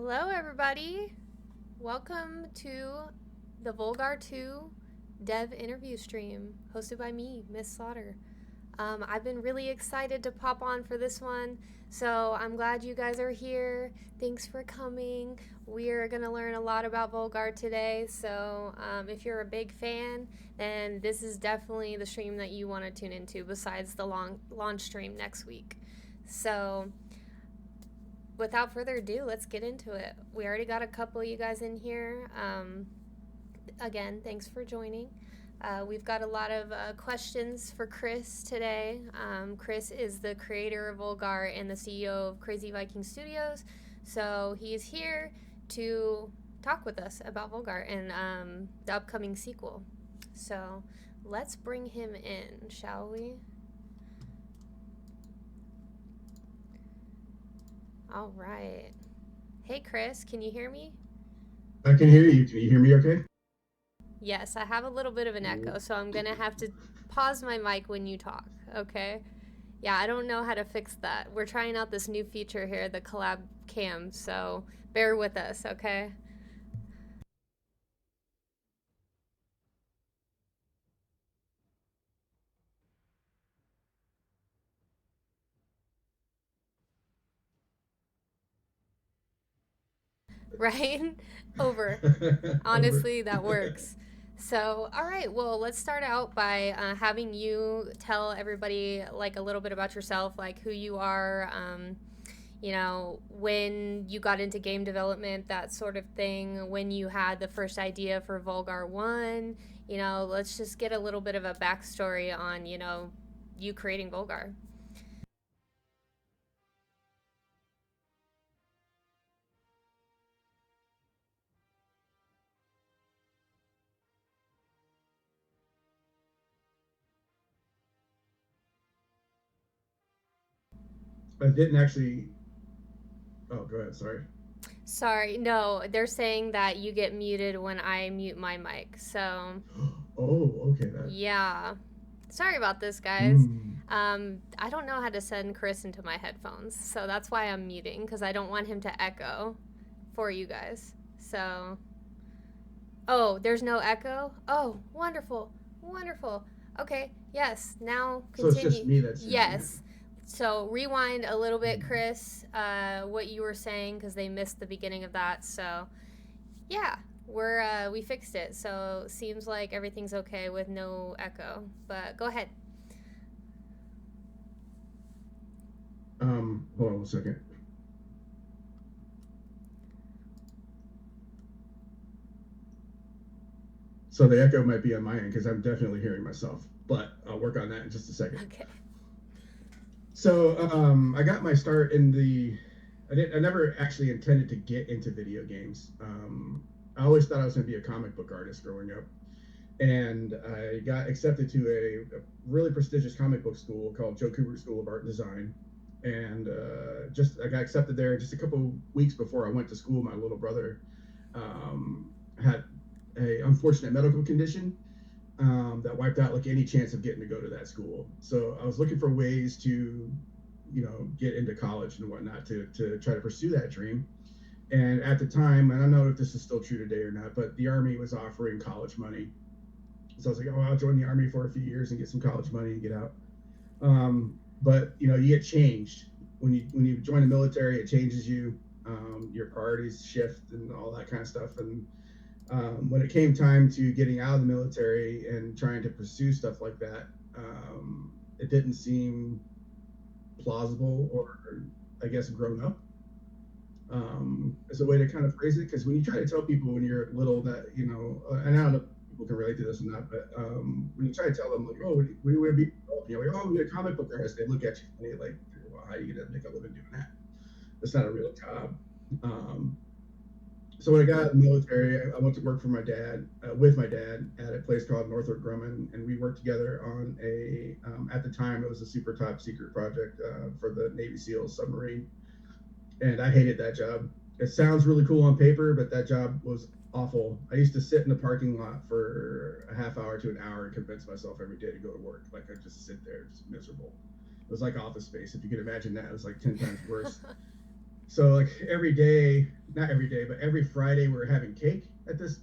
Hello, everybody. Welcome to the Volgarr 2 dev interview stream hosted by me, Miss Slaughter. I've been really excited to pop on for this one, so I'm glad you guys are here. Thanks for coming. We're going to learn a lot about Volgarr today, so if you're a big fan, then this is definitely the stream that you want to tune into besides the launch stream next week. So without further ado, let's get into it. We already got a couple of you guys in here. Again, thanks for joining. We've got a lot of questions for Kris today. Kris is the creator of Volgarr and the CEO of Crazy Viking Studios. So he's here to talk with us about Volgarr and the upcoming sequel. So let's bring him in, shall we? All right. Hey, Kris, can you hear me? I can hear you. Can you hear me okay? Yes, I have a little bit of an echo, so I'm going to have to pause my mic when you talk, okay? Yeah, I don't know how to fix that. We're trying out this new feature here, the collab cam, so bear with us, okay? Right? Over. Over. Honestly, that works. So, all right, well, let's start out by having you tell everybody like a little bit about yourself, like who you are, when you got into game development, that sort of thing, when you had the first idea for Volgarr 1. Let's just get a little bit of a backstory on, you creating Volgarr. I didn't actually. Oh, go ahead. Sorry. Sorry, no, they're saying that you get muted when I mute my mic. So, Oh, okay. That. yeah. Sorry about this, guys. Hmm. I don't know how to send Kris into my headphones, so that's why I'm muting, because I don't want him to echo for you guys. So, oh, there's no echo? Oh, wonderful. Wonderful. Okay, yes, now So it's just continue. me that's using it. Yes. So rewind a little bit, Hmm. Kris, what you were saying, because they missed the beginning of that. So, yeah, we fixed it. So seems like everything's okay with no echo. But go ahead. Hold on 1 second. So the echo might be on my end because I'm definitely hearing myself, but I'll work on that in just a second. Okay. So I got my start in the. I never actually intended to get into video games. I always thought I was going to be a comic book artist growing up, and I got accepted to a really prestigious comic book school called Joe Kubert School of Art and Design. And just I got accepted there just a couple weeks before I went to school. My little brother had a unfortunate medical condition that wiped out like any chance of getting to go to that school. So I was looking for ways to, get into college and whatnot to try to pursue that dream. And at the time, and I don't know if this is still true today or not, but the Army was offering college money. So I was like, oh, I'll join the Army for a few years and get some college money and get out. But you get changed when you join the military. It changes you. Your priorities shift and all that kind of stuff. And when it came time to getting out of the military and trying to pursue stuff like that, it didn't seem plausible or, I guess, grown up. As a way to kind of phrase it, because when you try to tell people when you're little that and I don't know if people can relate to this or not, but when you try to tell them like, oh, we would be, you're like, oh, we're a comic book artist, they look at you funny, like, well, how are you gonna make a living doing that? That's not a real job. Um, so when I got out of the military, I went to work for my dad, with my dad, at a place called Northrop Grumman, and we worked together on at the time, it was a super top secret project for the Navy SEALs submarine, and I hated that job. It sounds really cool on paper, but that job was awful. I used to sit in the parking lot for a half hour to an hour and convince myself every day to go to work. Like I'd just sit there, just miserable. It was like Office Space. If you could imagine that, it was like 10 times worse. So like every day, not every day, but every Friday we were having cake at this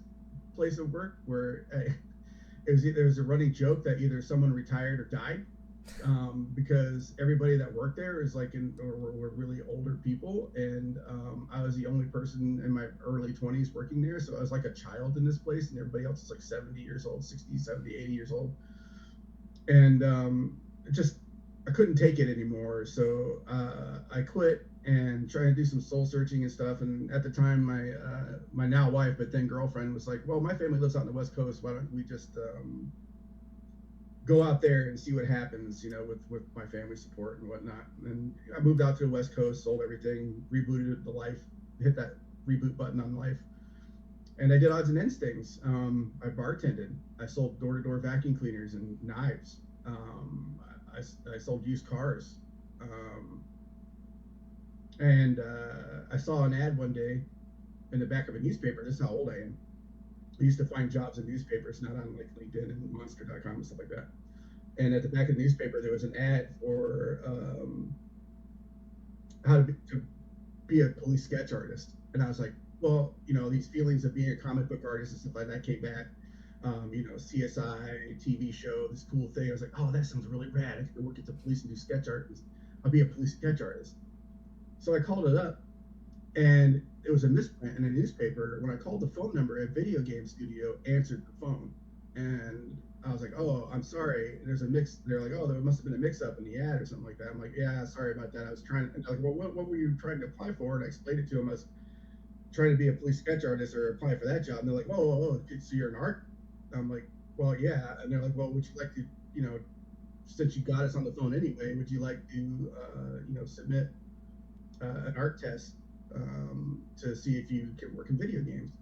place of work where there was a running joke that either someone retired or died, because everybody that worked there is like were really older people, and I was the only person in my early 20s working there, so I was like a child in this place, and everybody else is like 70 years old, 60, 70, 80 years old, and just I couldn't take it anymore, so I quit and tried to do some soul searching and stuff. And at the time, my now wife, but then girlfriend, was like, "Well, my family lives out on the West Coast. Why don't we just go out there and see what happens, with my family support and whatnot?" And I moved out to the West Coast, sold everything, rebooted the life, hit that reboot button on life, and I did odds and ends things. I bartended. I sold door to door vacuum cleaners and knives. I sold used cars. Um, and I saw an ad one day in the back of a newspaper. This is how old I am. I used to find jobs in newspapers, not on like LinkedIn and Monster.com and stuff like that. And at the back of the newspaper, there was an ad for how to be a police sketch artist. And I was like, well, these feelings of being a comic book artist and stuff like that came back. CSI TV show, this cool thing. I was like, oh, that sounds really rad. I could work at the police and do sketch art. I'll be a police sketch artist. So I called it up, and it was a misprint in a newspaper. When I called the phone number, a video game studio answered the phone, and I was like, "Oh, I'm sorry. There's a mix." They're like, "Oh, there must have been a mix-up in the ad or something like that." I'm like, "Yeah, sorry about that. I was trying." And they're like, "Well, what were you trying to apply for?" And I explained it to them. I was trying to be a police sketch artist or apply for that job. And they're like, "Whoa, whoa, whoa! So you're an art?" I'm like, "Well, yeah." And they're like, "Well, would you like to, since you got us on the phone anyway, would you like to, submit an art test to see if you can work in video games?"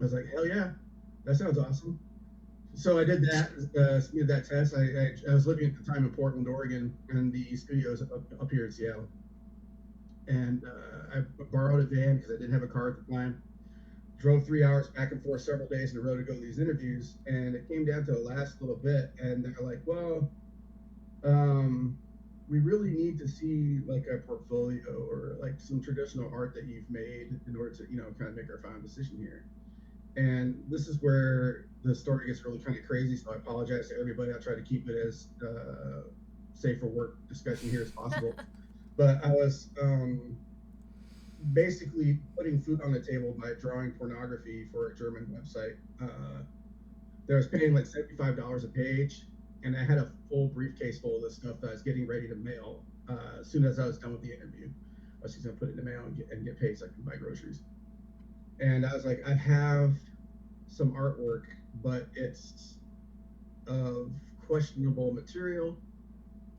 I was like, "Hell yeah, that sounds awesome." So I did that, submitted that test. I was living at the time in Portland, Oregon, and the studio is up here in Seattle. And I borrowed a van because I didn't have a car at the time. Drove 3 hours back and forth several days in a row to go to these interviews, and it came down to the last little bit, and they're like, "Well, um, we really need to see like a portfolio or like some traditional art that you've made in order to, kind of make our final decision here." And this is where the story gets really kind of crazy. So I apologize to everybody. I'll try to keep it as safe for work discussion here as possible. But I was basically putting food on the table by drawing pornography for a German website. That was paying like $75 a page, and I had a full briefcase full of this stuff that I was getting ready to mail as soon as I was done with the interview. I was just gonna put it in the mail and get paid so I can buy groceries. And I was like, I have some artwork, but it's of questionable material.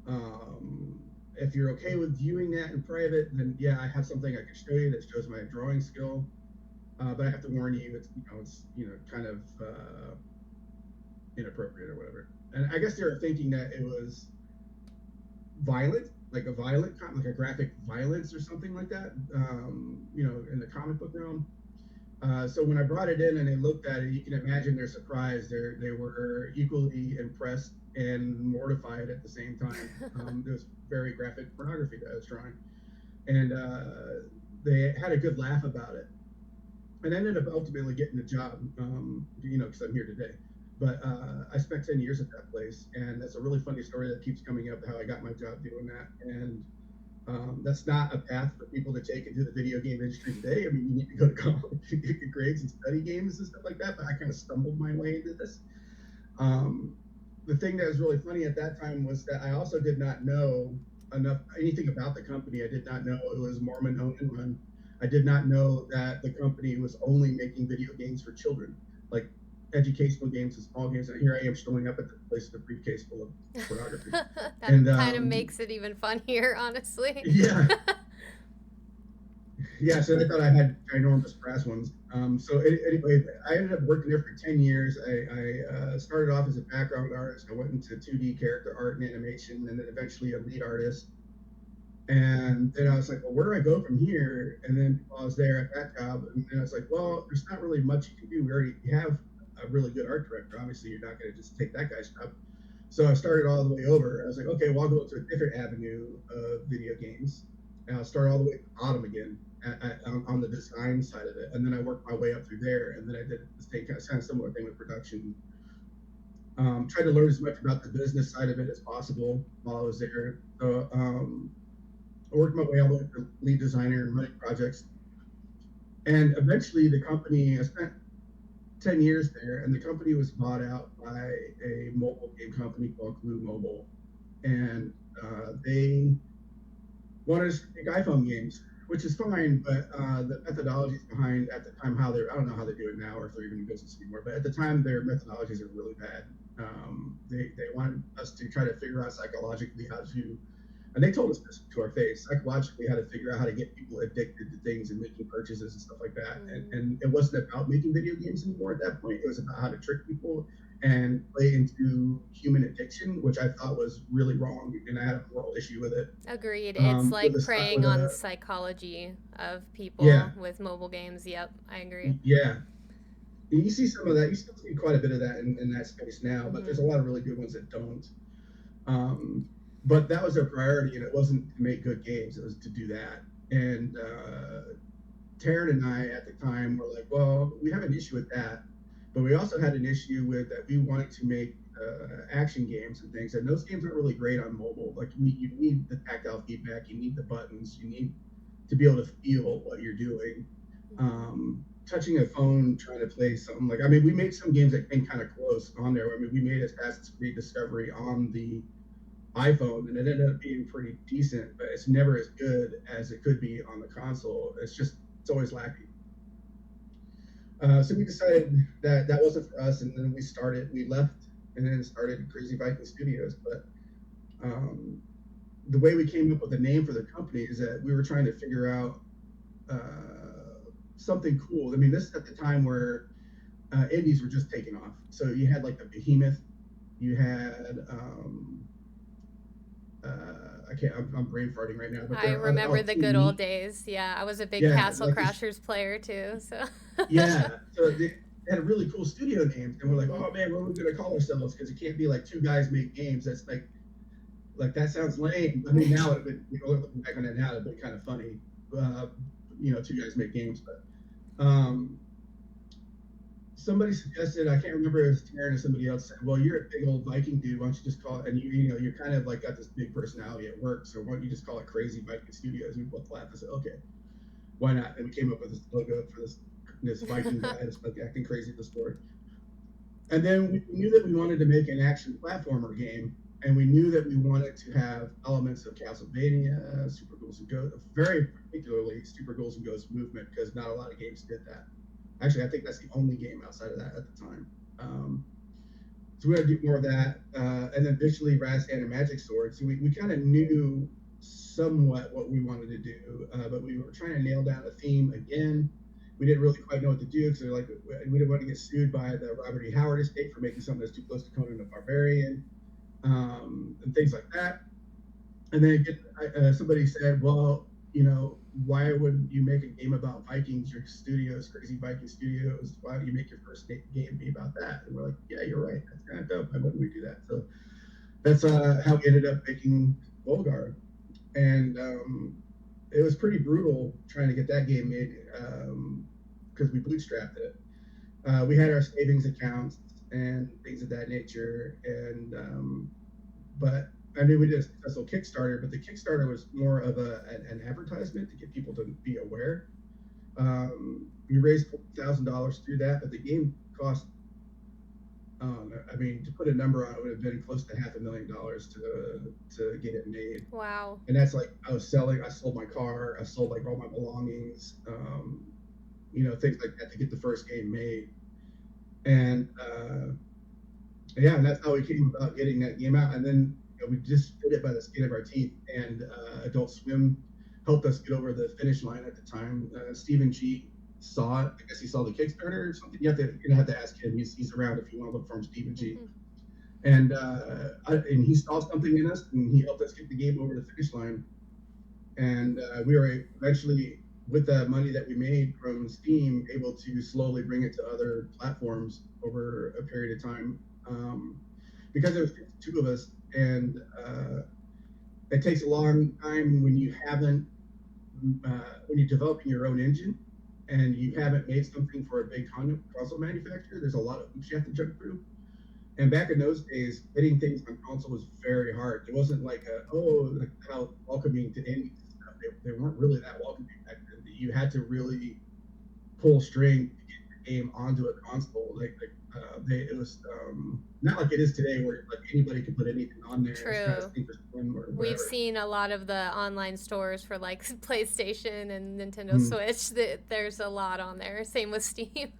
Um, if you're okay with viewing that in private, then yeah, I have something I can show you that shows my drawing skill. But I have to warn you, it's kind of inappropriate or whatever. And I guess they were thinking that it was violent, like a violent, like a graphic violence or something like that. In the comic book realm. So when I brought it in and they looked at it, you can imagine their surprise. They were equally impressed and mortified at the same time. There was very graphic pornography that I was drawing, and they had a good laugh about it. And I ended up ultimately getting the job, because I'm here today. But I spent 10 years at that place, and that's a really funny story that keeps coming up, how I got my job doing that. And that's not a path for people to take into the video game industry today. I mean, you need to go to college to get your grades and study games and stuff like that. But I kind of stumbled my way into this. Um, the thing that was really funny at that time was that I also did not know anything about the company. I did not know it was Mormon owned and run. I did not know that the company was only making video games for children, like educational games and small games. And here I am showing up at the place with a briefcase full of pornography. That And kind of makes it even funnier, honestly. yeah, yeah, so I thought I had ginormous brass ones. So anyway, I ended up working there for 10 years. I started off as a background artist. I went into 2D character art and animation, and then eventually a lead artist. And then I was like, well, where do I go from here? And then while I was there at that job, and then I was like, well, there's not really much you can do. We already have a really good art director. Obviously, you're not going to just take that guy's job. So I started all the way over. I was like, okay, well, I'll go to a different avenue of video games. and I'll start all the way at the bottom again on the design side of it, and then I worked my way up through there, and then I did the same kind of similar thing with production. Tried to learn as much about the business side of it as possible while I was there. So I worked my way all the way to lead designer and running projects, and eventually the company. I spent 10 years there, and the company was bought out by a mobile game company called Glue Mobile, and they wanted us to make iPhone games, which is fine, but the methodologies behind at the time how they're I don't know how they do it now or if they're even in business anymore, but at the time their methodologies are really bad. They wanted us to try to figure out psychologically how to, and they told us this to our face, psychologically how to figure out how to get people addicted to things and making purchases and stuff like that. And it wasn't about making video games anymore at that point. It was about how to trick people and play into human addiction, which I thought was really wrong, and I had a moral issue with it. Agreed. It's With like the stuff preying with on psychology of yeah, people with mobile games. Yep, I agree. yeah. And you see some of that. You still see quite a bit of that in that space now, but there's a Mm-hmm. lot of really good ones that don't. Um, but that was their priority, and it wasn't to make good games; it was to do that. And Taryn and I at the time were like, well, we have an issue with that, but we also had an issue with that we wanted to make action games and things, and those games aren't really great on mobile. Like you need the tactile feedback, you need the buttons, you need to be able to feel what you're doing. Touching a phone, trying to play something like, I mean, we made some games that came kind of close on there. I mean, we made Assassin's Creed Discovery on the iPhone, and it ended up being pretty decent, but it's never as good as it could be on the console. It's always lacking. So we decided that that wasn't for us, and then we left, and then started Crazy Viking Studios. But um, the way we came up with a name for the company is that we were trying to figure out something cool. I mean, this is at the time where indies were just taking off. So you had like the Behemoth, you had I can't. I'm brain farting right now, but I there are remember the Team good old Meat. days. Yeah, I was a big Yeah, Castle like this. Crashers player too. So. Yeah, so they had really cool studio names, and we're like, Mm-hmm. oh man, what are we gonna call ourselves? Because it can't be like two guys make games. That's like that sounds lame. I mean, now looking back on it now, it'd be kind of funny. Uh, two guys make games, but somebody suggested, I can't remember if it was Taryn or somebody else said, well, you're a big old Viking dude. Why don't you just call it, and you're kind of like got this big personality at work. So why don't you just call it Crazy Viking Studios? And we both laughed. I said, okay, why not? And we came up with this logo for this Viking guy that's like acting crazy at the store. And then we knew that we wanted to make an action platformer game. And we knew that we wanted to have elements of Castlevania, Super Ghouls and Ghosts, very particularly Super Ghouls and Ghosts movement, because not a lot of games did that. Actually, I think that's the only game outside of that at the time. So we got to do more of that. And then visually, Razz and Magic Sword. So we kind of knew somewhat what we wanted to do, but we were trying to nail down a theme again. We didn't really quite know what to do because like we didn't want to get sued by the Robert E. Howard estate for making something that's too close to Conan the Barbarian, and things like that. And then somebody said, well, why wouldn't you make a game about Vikings? Your studios, Crazy Viking Studios. Why don't you make your first game be about that? And we're like, yeah, you're right. That's kind of dope. Why wouldn't we do that? So that's how we ended up making Volgarr. And it was pretty brutal trying to get that game made because we bootstrapped it. We had our savings accounts and things of that nature, and but I mean, we did a successful Kickstarter, but the Kickstarter was more of an advertisement to get people to be aware. We raised $40,000 through that, but the game cost. I mean, to put a number on it, would have been close to $500,000 to get it made. Wow. And that's like I sold my car, I sold like all my belongings, things like that to get the first game made. And yeah, and that's how we came about getting that game out. And then we just did it by the skin of our teeth. And Adult Swim helped us get over the finish line at the time. Stephen G saw it. I guess he saw the Kickstarter or something. You're gonna have to ask him. He's around if you want to look for him, Stephen G. Mm-hmm. And he saw something in us, and he helped us get the game over the finish line. And we were eventually, with the money that we made from Steam, able to slowly bring it to other platforms over a period of time. Because there was two of us, and it takes a long time when you haven't when you're developing your own engine and you haven't made something for a big console manufacturer, there's a lot of hoops you have to jump through. And back in those days, getting things on console was very hard. It wasn't like like how welcoming to indie stuff. They weren't really that welcoming back then. You had to really pull string to get your game onto a console. It was not like it is today, where like anybody can put anything on there. It's kind of True. sink or swim or We've whatever. seen a lot of the online stores for like PlayStation and Nintendo Mm. Switch. That there's a lot on there. Same with Steam.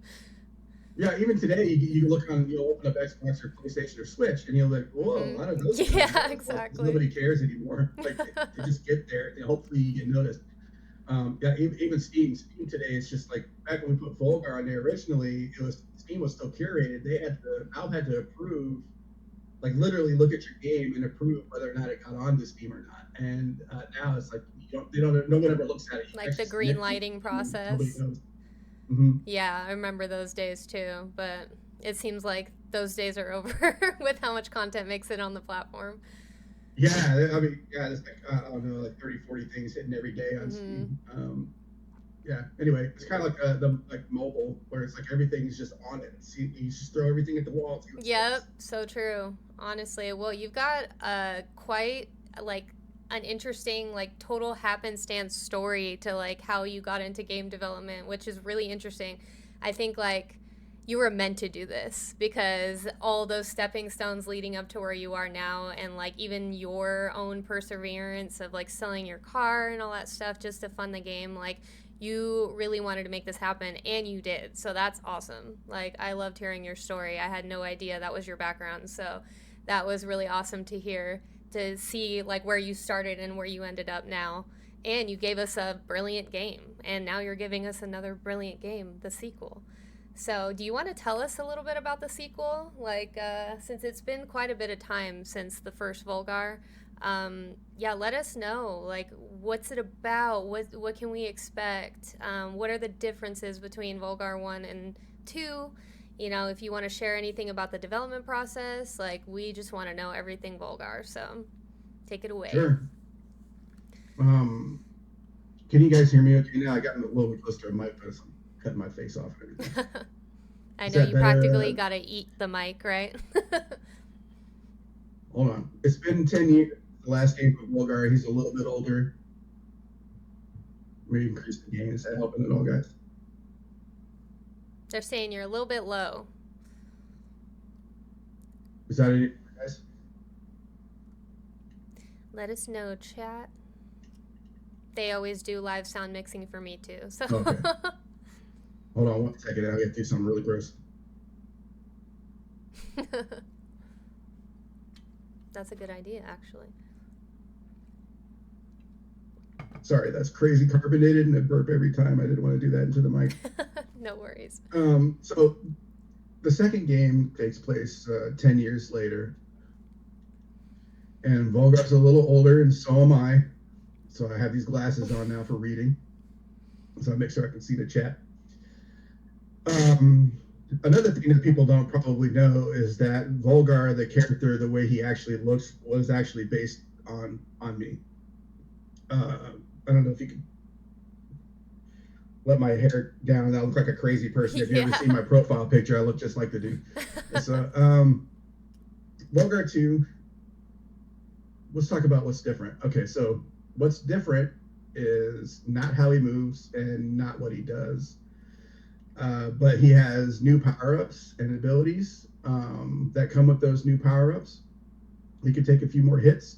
Yeah, even today, you look on, you'll open up Xbox or PlayStation or Switch, and you're like, whoa, a lot of those come and Yeah, go. Well, because exactly. nobody cares anymore. Like they just get there, and hopefully you get noticed. Yeah, even Steam today, it's just like back when we put Volgarr on there originally, it was Steam was still curated. Valve had to approve, like literally look at your game and approve whether or not it got onto Steam or not. And now it's like no one ever looks at it. You can Like the actually green submit things, lighting and nobody process. knows. Mm-hmm. Yeah, I remember those days too, but it seems like those days are over with how much content makes it on the platform. Yeah, I mean, yeah, there's like I don't know, like 30, 40 things hitting every day on Hmm. Steam. Yeah. Anyway, it's kind of like the like mobile, where it's like everything's just on it. See, you just throw everything at the wall and see what Yep, sticks. so true. Honestly, well, you've got quite like an interesting like total happenstance story to like how you got into game development, which is really interesting. I think like you were meant to do this because all those stepping stones leading up to where you are now and like even your own perseverance of like selling your car and all that stuff just to fund the game, like you really wanted to make this happen and you did. So that's awesome. Like I loved hearing your story. I had no idea that was your background. So that was really awesome to hear, to see like where you started and where you ended up now. And you gave us a brilliant game, and now you're giving us another brilliant game, the sequel. So, do you want to tell us a little bit about the sequel? Like, since it's been quite a bit of time since the first Volgarr, yeah, let us know. Like, what's it about? What can we expect? What are the differences between Volgarr 1 and 2? You know, if you want to share anything about the development process, like, we just want to know everything Volgarr. So, take it away. Sure. Um, can you guys hear me okay now? I got a little bit closer to my mic, but I'm cutting my face off and everything. I Is know that you better? practically got to eat the mic, right? Hold on. It's been 10 years. The last game for Volgarr. He's a little bit older. We increased the gain. Is that helping at all, guys? They're saying you're a little bit low. Is that it, guys? Let us know, chat. They always do live sound mixing for me too. So Okay. Hold on 1 second. I'll get through something really gross. that's a good idea, actually. Sorry, that's crazy carbonated and I burp every time. I didn't want to do that into the mic. No worries. So the second game takes place 10 years later, and Volgar's a little older, and so am I. So I have these glasses on now for reading, so I make sure I can see the chat. Um, Another thing that people don't probably know is that Volgarr, the character, the way he actually looks, was actually based on me. I don't know if you could let my hair down. I look like a crazy person. If you ever see Yeah. my profile picture, I look just like the dude. So, Volgarr 2, let's talk about what's different. Okay, so what's different is not how he moves and not what he does. But he has new power ups and abilities that come with those new power ups. He can take a few more hits.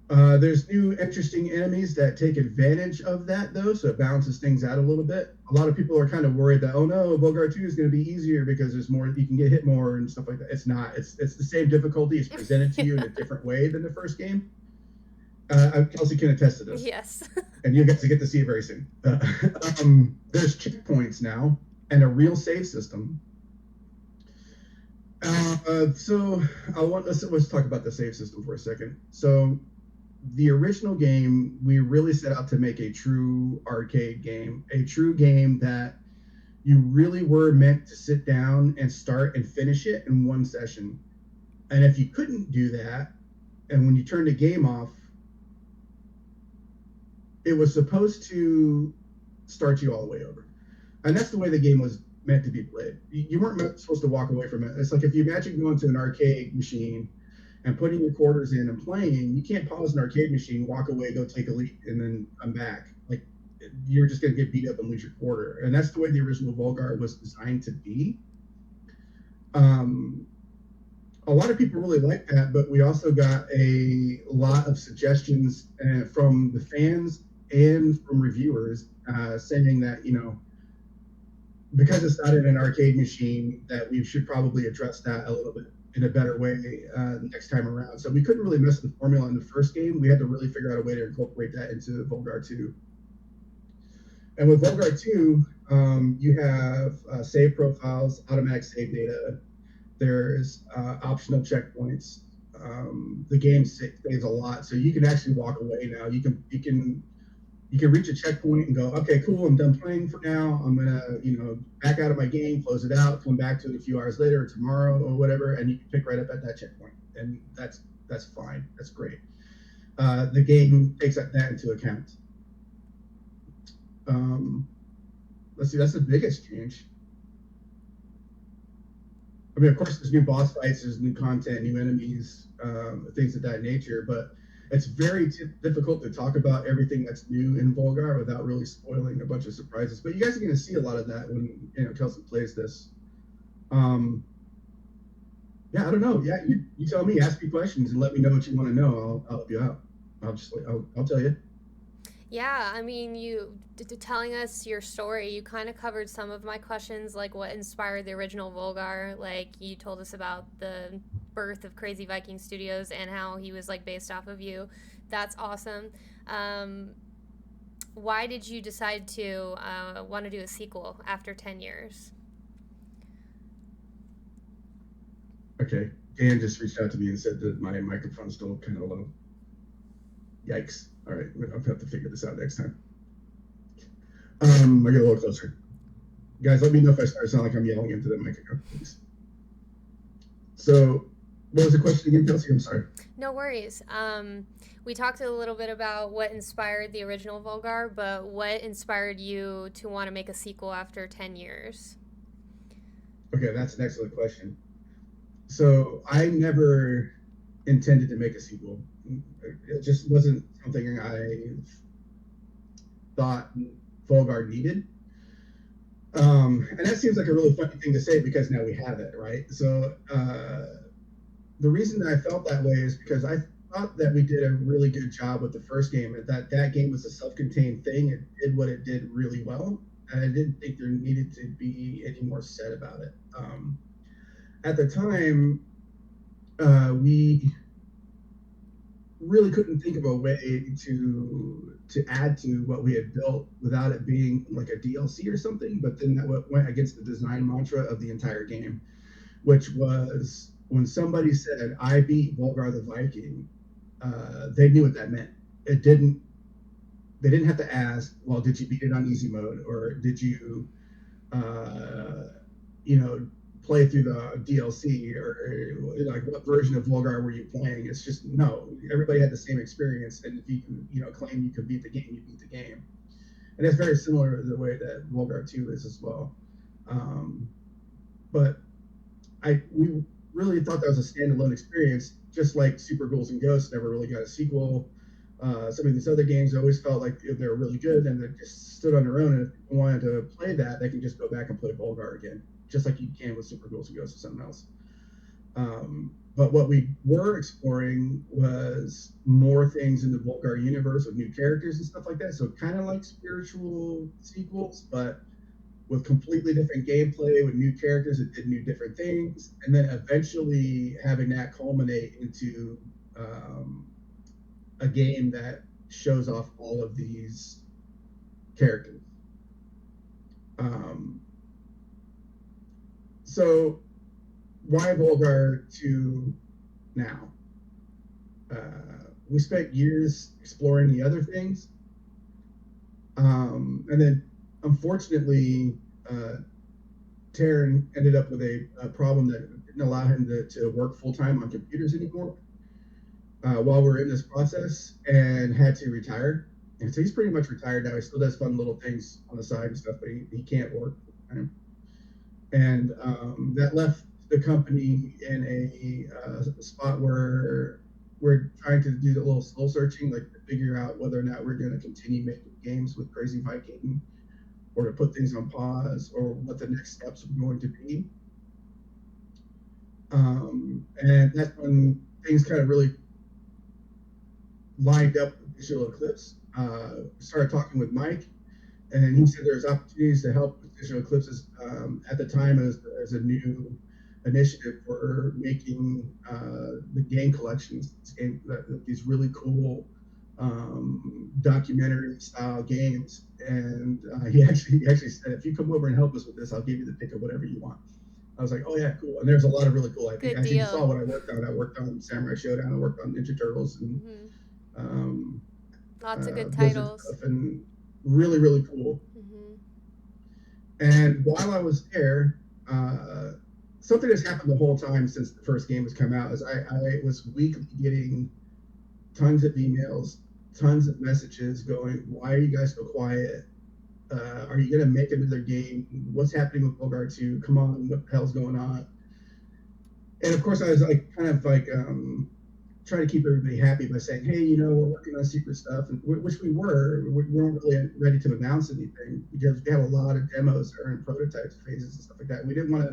There's new interesting enemies that take advantage of that, though, so it balances things out a little bit. A lot of people are kind of worried that, oh no, Volgarr 2 is going to be easier because there's more, you can get hit more and stuff like that. It's not. It's the same difficulty. It's presented to you in a different way than the first game. Kelsey can attest to this, Yes. and you guys get to see it very soon. There's checkpoints now and a real save system. So let's talk about the save system for a second. So the original game, we really set out to make a true arcade game, a true game that you really were meant to sit down and start and finish it in one session. And if you couldn't do that, and when you turn the game off, it was supposed to start you all the way over, and that's the way the game was meant to be played. You weren't supposed to walk away from it. It's like if you imagine going to an arcade machine and putting your quarters in and playing, you can't pause an arcade machine, walk away, go take a leak, and then come back. Like you're just going to get beat up and lose your quarter. And that's the way the original Volgarr was designed to be. Um, a lot of people really like that, but we also got a lot of suggestions from the fans and from reviewers saying that, because it's not in an arcade machine, that we should probably address that a little bit in a better way next time around. So we couldn't really mess with the formula in the first game. We had to really figure out a way to incorporate that into Volgarr 2. And with Volgarr 2, you have save profiles, automatic save data. There's optional checkpoints. The game saves a lot, so you can actually walk away now. You can reach a checkpoint and go, okay, cool, I'm done playing for now. I'm gonna, back out of my game, close it out, come back to it a few hours later or tomorrow or whatever, and you can pick right up at that checkpoint, and that's fine. That's great. The game takes that into account. Let's see, that's the biggest change. I mean, of course, there's new boss fights, there's new content, new enemies, things of that nature, but it's very difficult to talk about everything that's new in Volgarr without really spoiling a bunch of surprises. But you guys are going to see a lot of that when Kelsey plays this. Yeah, I don't know. Yeah, you tell me, ask me questions, and let me know what you want to know. I'll help you out. I'll tell you. Yeah, I mean, you telling us your story, you kind of covered some of my questions, like what inspired the original Volgarr. Like you told us about the birth of Crazy Viking Studios and how he was like based off of you. That's awesome. Why did you decide to want to do a sequel after 10 years? Okay. Dan just reached out to me and said that my microphone's still kind of low. Yikes. All right. I'll have to figure this out next time. I get a little closer. Guys, let me know if I start sounding like I'm yelling into the microphone, please. So, what was the question again, Kelsey? I'm sorry. No worries. We talked a little bit about what inspired the original Volgarr, but what inspired you to want to make a sequel after 10 years? Okay, that's an excellent question. So, I never intended to make a sequel. It just wasn't something I thought Volgarr needed. And that seems like a really funny thing to say because now we have it, right? So the reason that I felt that way is because I thought that we did a really good job with the first game, and that game was a self-contained thing. It did what it did really well, and I didn't think there needed to be any more said about it. At the time, we really couldn't think of a way to add to what we had built without it being like a DLC or something. But then that went against the design mantra of the entire game, which was when somebody said, "I beat Volgarr the Viking," they knew what that meant. It didn't. They didn't have to ask, "Well, did you beat it on easy mode, or did you, play through the DLC, or like what version of Volgarr were you playing?" It's just no. Everybody had the same experience, and if you can, claim you could beat the game, you beat the game. And it's very similar to the way that Volgarr 2 is as well. But we really thought that was a standalone experience, just like Super Ghouls and Ghosts never really got a sequel. Some of these other games always felt like they were really good and they just stood on their own. And if people wanted to play that, they can just go back and play Volgarr again, just like you can with Super Ghouls and Ghosts or something else. But what we were exploring was more things in the Volgarr universe with new characters and stuff like that. So kind of like spiritual sequels, but with completely different gameplay, with new characters that did new different things, and then eventually having that culminate into a game that shows off all of these characters. So why Volgarr 2 now? We spent years exploring the other things. And then, unfortunately, Taryn ended up with a problem that didn't allow him to work full-time on computers anymore while we're in this process, and had to retire. And so he's pretty much retired now. He still does fun little things on the side and stuff, but he can't work. And that left the company in a spot where we're trying to do the little soul searching, like to figure out whether or not we're going to continue making games with Crazy Viking, or to put things on pause, or what the next steps are going to be. And that's when things kind of really lined up with Digital Eclipse. Started talking with Mike, and he said there's opportunities to help with Digital Eclipses at the time as a new initiative for making the game collections, these really cool documentary style games. And he actually said, if you come over and help us with this, I'll give you the pick of whatever you want. I was like, oh yeah, cool. And there's a lot of really cool. Good I think you deal. saw what I worked on. I worked on Samurai Showdown. I worked on Ninja Turtles and Hmm. um, Lots of good Blizzard titles. stuff, and really really cool. Hmm. And while I was there, uh, something that's happened the whole time since the first game has come out is I was weekly getting tons of emails, tons of messages going, "Why are you guys so quiet? Are you gonna make another game? What's happening with Volgarr 2? Come on, what the hell's going on?" And of course, I was like, kind of like trying to keep everybody happy by saying, "Hey, we're working on secret stuff," and which we were. We weren't really ready to announce anything because we had a lot of demos that are in prototype phases and stuff like that. We didn't want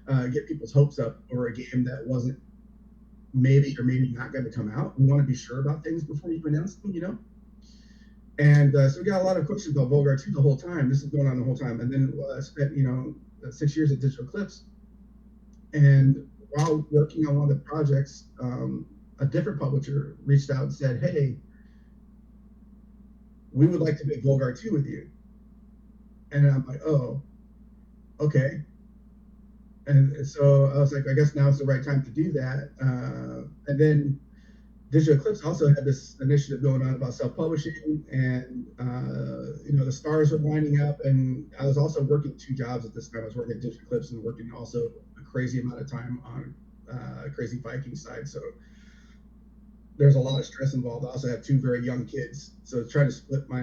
to get people's hopes up over a game that wasn't maybe or maybe not going to come out. We want to be sure about things before you announce them. And so we got a lot of questions about Volgarr 2 the whole time. This is going on the whole time, and then I spent 6 years at Digital Eclipse, and while working on one of the projects, a different publisher reached out and said, "Hey, we would like to make Volgarr 2 with you." And I'm like, "Oh, okay." And so I was like, "I guess now is the right time to do that." And then Digital Eclipse also had this initiative going on about self-publishing, and the stars were lining up. And I was also working two jobs at this time. I was working at Digital Eclipse and working also a crazy amount of time on Crazy Viking side. So there's a lot of stress involved. I also have two very young kids, so trying to split my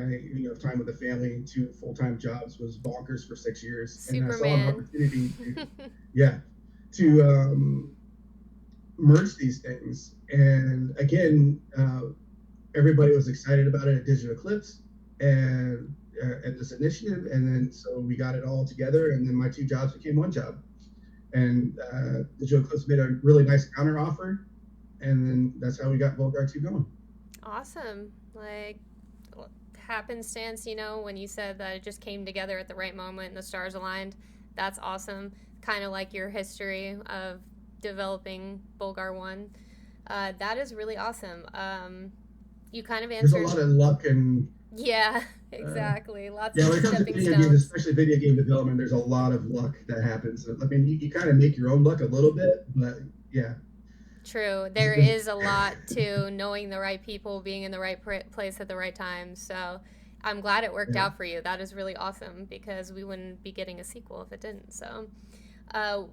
time with the family and two full-time jobs was bonkers for 6 years. And I saw an Superman. opportunity to, yeah, to merge these things. And again, everybody was excited about it at Digital Eclipse and at this initiative. And then so we got it all together, and then my two jobs became one job. And Digital Eclipse made a really nice counter offer, and then that's how we got Volgarr 2 going. Awesome. Like, happenstance, when you said that it just came together at the right moment and the stars aligned. That's awesome. Kind of like your history of developing Bulgar 1. That is really awesome. You kind of There's a answered. lot of luck and Yeah, uh, exactly. Lots yeah, of when it comes to stepping video games, stones. especially video game development, there's a lot of luck that happens. I mean, you kind of make your own luck a little bit, but yeah, True. there's, There there's, is a lot to knowing the right people, being in the right place at the right time. So I'm glad it worked yeah. out for you. That is really awesome because we wouldn't be getting a sequel if it didn't. So, uh,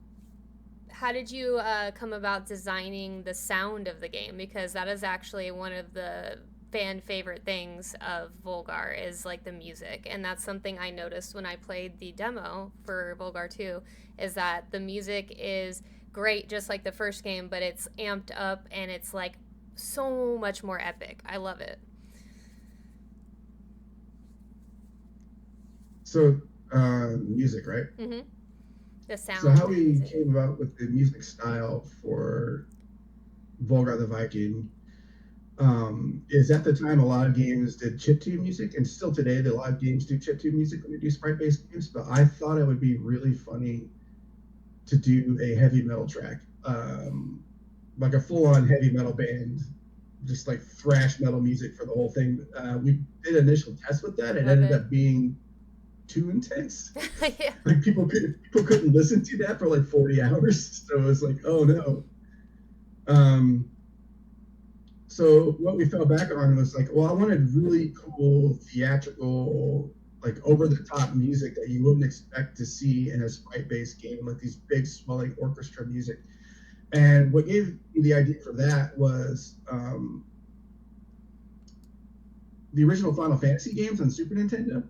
how did you come about designing the sound of the game? Because that is actually one of the fan favorite things of Volgarr is like the music, and that's something I noticed when I played the demo for Volgarr 2 is that the music is great just like the first game, but it's amped up and it's like so much more epic. I love it. So music, right? Mhm. The So how sound and we music. came about with the music style for Volgarr the Viking is at the time a lot of games did chiptune music, and still today a lot of games do chiptune music when they do sprite-based games. But I thought it would be really funny to do a heavy metal track, like a full-on heavy metal band, just like thrash metal music for the whole thing. We did initial tests with that. It Love ended it. up being too intense. Yeah. Like people couldn't listen to that for like 40 hours. So it was like, oh no. Um, so what we fell back on was like, well, I wanted really cool theatrical, like over the top music that you wouldn't expect to see in a sprite based game, like these big swelling orchestra music. And what gave me the idea for that was the original Final Fantasy games on Super Nintendo.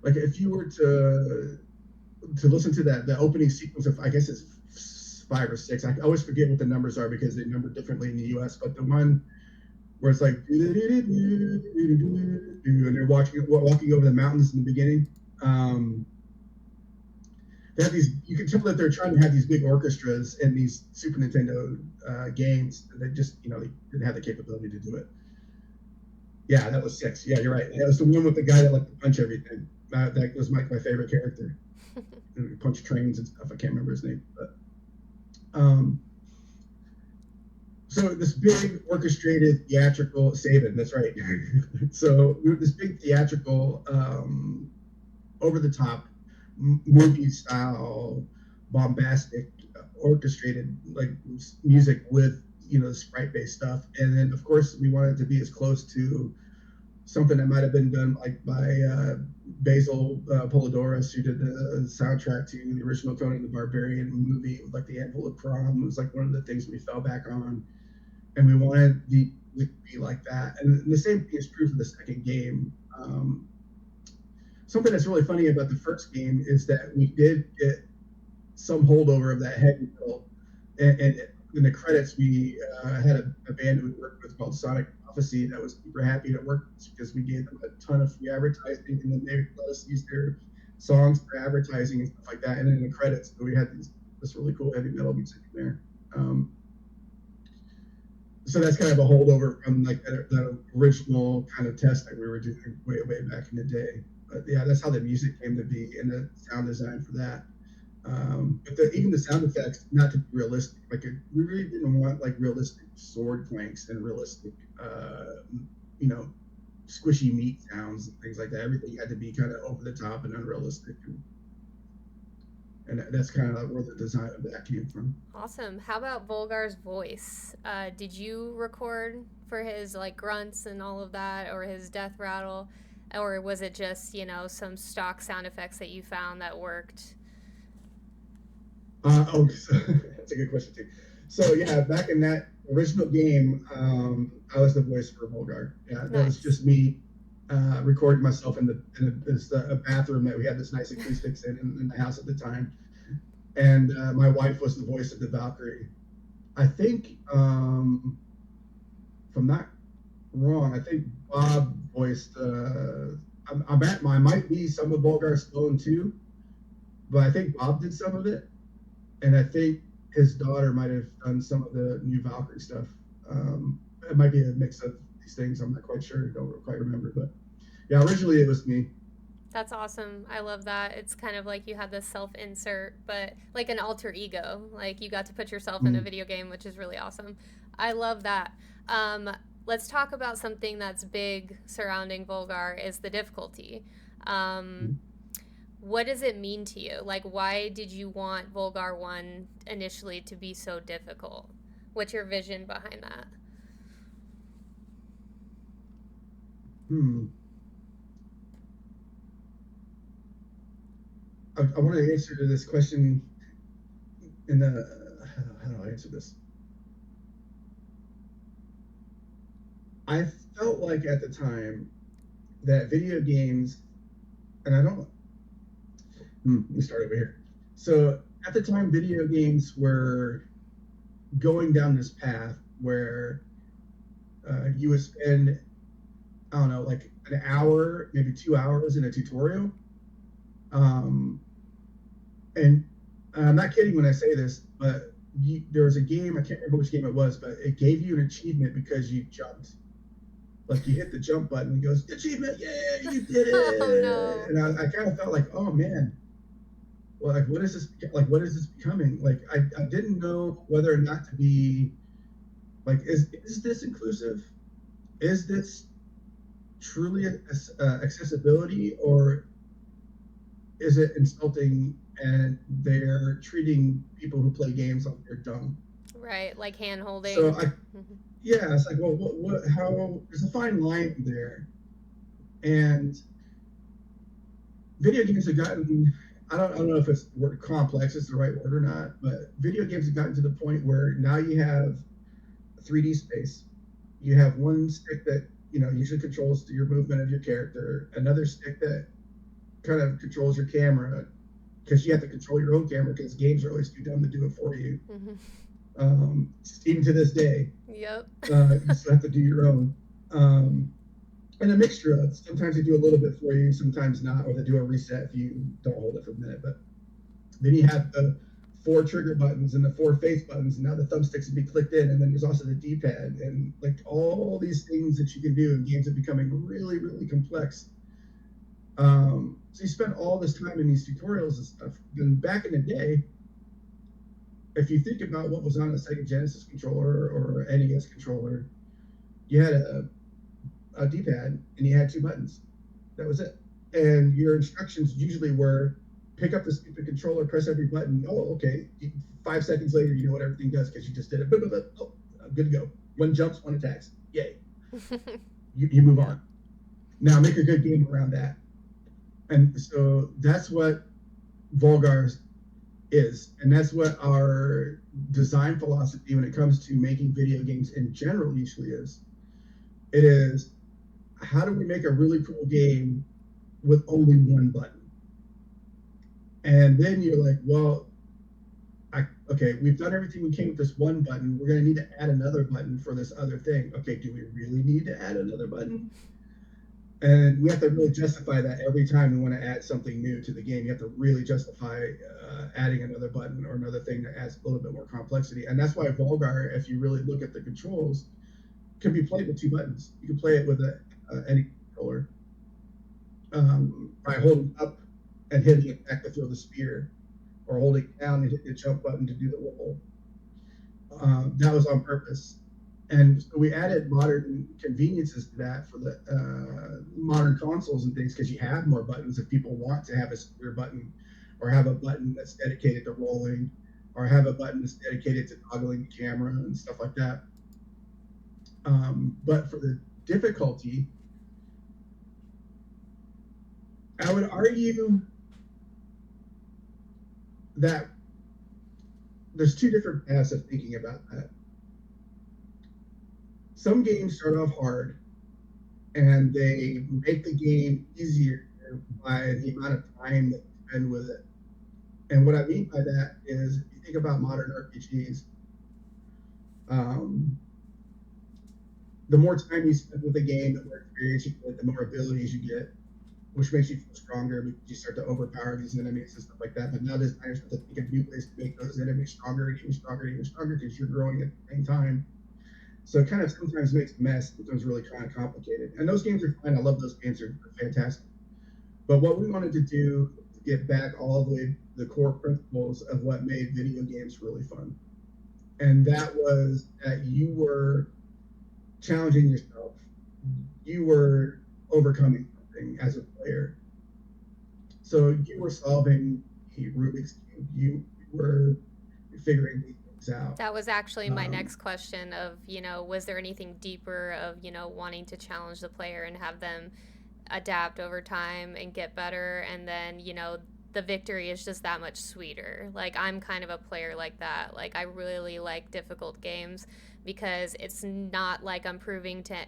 Like if you were to listen to that the opening sequence of, I guess it's 5 or 6. I always forget what the numbers are because they number differently in the U.S. But the one where it's like and they're walking over the mountains in the beginning. They have these. You can tell that they're trying to have these big orchestras in these Super Nintendo games. They just, they didn't have the capability to do it. Yeah, that was 6. Yeah, you're right. That was the one with the guy that liked to punch everything. That was my favorite character. Punch trains and stuff. I can't remember his name, but so this big orchestrated theatrical Saban. That's right. So this big theatrical, over the top movie style, bombastic, orchestrated like music with sprite based stuff, and then of course we wanted to be as close to something that might have been done like by Basil Polidorus, who did the soundtrack to the original Conan the Barbarian movie, like the Anvil of Prom. It was like one of the things we fell back on, and we wanted the to be like that. And the same thing is true for the second game. Something that's really funny about the first game is that we did get some holdover of that heavy metal, and in the credits we had a band we worked with called Sonic Prophecy that was super happy to work with us because we gave them a ton of free advertising, and then they let us use their songs for advertising and stuff like that. And then in the credits we had this really cool heavy metal music in there. So that's kind of a holdover from like that original kind of test that we were doing way back in the day. But yeah, that's how the music came to be and the sound design for that. But even the sound effects, not to be realistic, like we really didn't want like realistic sword clanks and realistic, squishy meat sounds and things like that. Everything had to be kind of over the top and unrealistic. And that's kind of where the design of that came from. Awesome. How about Volgar's voice? Did you record for his like grunts and all of that, or his death rattle, or was it just some stock sound effects that you found that worked? That's a good question too. So yeah, back in that original game, I was the voice for Volgarr. Yeah, that was just me recording myself in a bathroom that we had this nice acoustics in the house at the time, and my wife was the voice of the Valkyrie. I think, if I'm not wrong, I think Bob voiced. I might be some of Volgar's Stone too, but I think Bob did some of it, and I think his daughter might have done some of the new Valkyrie stuff. It might be a mix of these things. I'm not quite sure. Don't quite remember, but yeah, originally it was me. That's awesome. I love that. It's kind of like you had this self insert, but like an alter ego. Like you got to put yourself in a video game, which is really awesome. I love that. Let's talk about something that's big surrounding Volgarr is the difficulty. What does it mean to you? Like, why did you want Volgarr 1 initially to be so difficult? What's your vision behind that? I want to answer this question in how do I answer this? I felt like at the time that video games, and I don't. Let me start over here. So at the time, video games were going down this path where you would spend, I don't know, like an hour, maybe 2 hours in a tutorial. And I'm not kidding when I say this, but there was a game, I can't remember which game it was, but it gave you an achievement because you jumped. Like you hit the jump button and it goes, achievement, yeah, you did it. Oh, no. And I kind of felt like, oh man, well, like what is this becoming? Like I didn't know whether or not to be like, is this inclusive? Is this truly accessibility, or is it insulting and they're treating people who play games like they're dumb? Right, like hand holding. So yeah, it's like, well, how? There's a fine line there, and video games have gotten. I don't know if it's word complex is the right word or not, but video games have gotten to the point where now you have 3D space. You have one stick that usually controls your movement of your character. Another stick that kind of controls your camera, because you have to control your own camera because games are always too dumb to do it for you. Mm-hmm. Even to this day, Yep. you still have to do your own. Um, and a mixture of sometimes they do a little bit for you, sometimes not, or they do a reset if you don't hold it for a minute. But then you have the 4 trigger buttons and the 4 face buttons, and now the thumbsticks can be clicked in, and then there's also the D-pad, and like all these things that you can do, and games are becoming really, really complex. So you spend all this time in these tutorials and stuff. And back in the day, if you think about what was on a Sega Genesis controller or NES controller, you had a D-pad and you had 2 buttons. That was it. And your instructions usually were pick up the stupid controller, press every button. Oh, okay. 5 seconds later, you know what everything does because you just did it. Oh, I'm good to go. 1 jumps, 1 attacks. Yay. You move on. Now make a good game around that. And so that's what Volgarr is. And that's what our design philosophy when it comes to making video games in general usually is. It is, how do we make a really cool game with only 1 button? And then you're like, well, okay, we've done everything we can with this 1 button. We're going to need to add another button for this other thing. Okay, do we really need to add another button? And we have to really justify that every time we want to add something new to the game. You have to really justify adding another button or another thing that adds a little bit more complexity. And that's why Volgarr, if you really look at the controls, can be played with 2 buttons. You can play it with any controller by holding up and hitting it back to throw the spear, or holding down and hit the jump button to do the roll. That was on purpose. And so we added modern conveniences to that for the modern consoles and things, because you have more buttons if people want to have a spear button, or have a button that's dedicated to rolling, or have a button that's dedicated to toggling the camera and stuff like that. But for the difficulty, I would argue that there's 2 different paths of thinking about that. Some games start off hard and they make the game easier by the amount of time that you spend with it. And what I mean by that is, if you think about modern RPGs, the more time you spend with the game, the more experience you get, the more abilities you get, which makes you feel stronger because you start to overpower these enemies and stuff like that. But now designers have to think of new ways to make those enemies stronger and even stronger and even stronger, because you're growing at the same time. So it kind of sometimes makes a mess. It becomes really kind of complicated. And those games are fine. I love those games. They're fantastic. But what we wanted to do is get back all the core principles of what made video games really fun. And that was that you were challenging yourself. You were overcoming something as a player. So you were solving Rubik's Cube. You were figuring these things out. That was actually my next question of, was there anything deeper of, wanting to challenge the player and have them adapt over time and get better, and then, the victory is just that much sweeter. Like, I'm kind of a player like that. Like, I really like difficult games because it's not like I'm proving to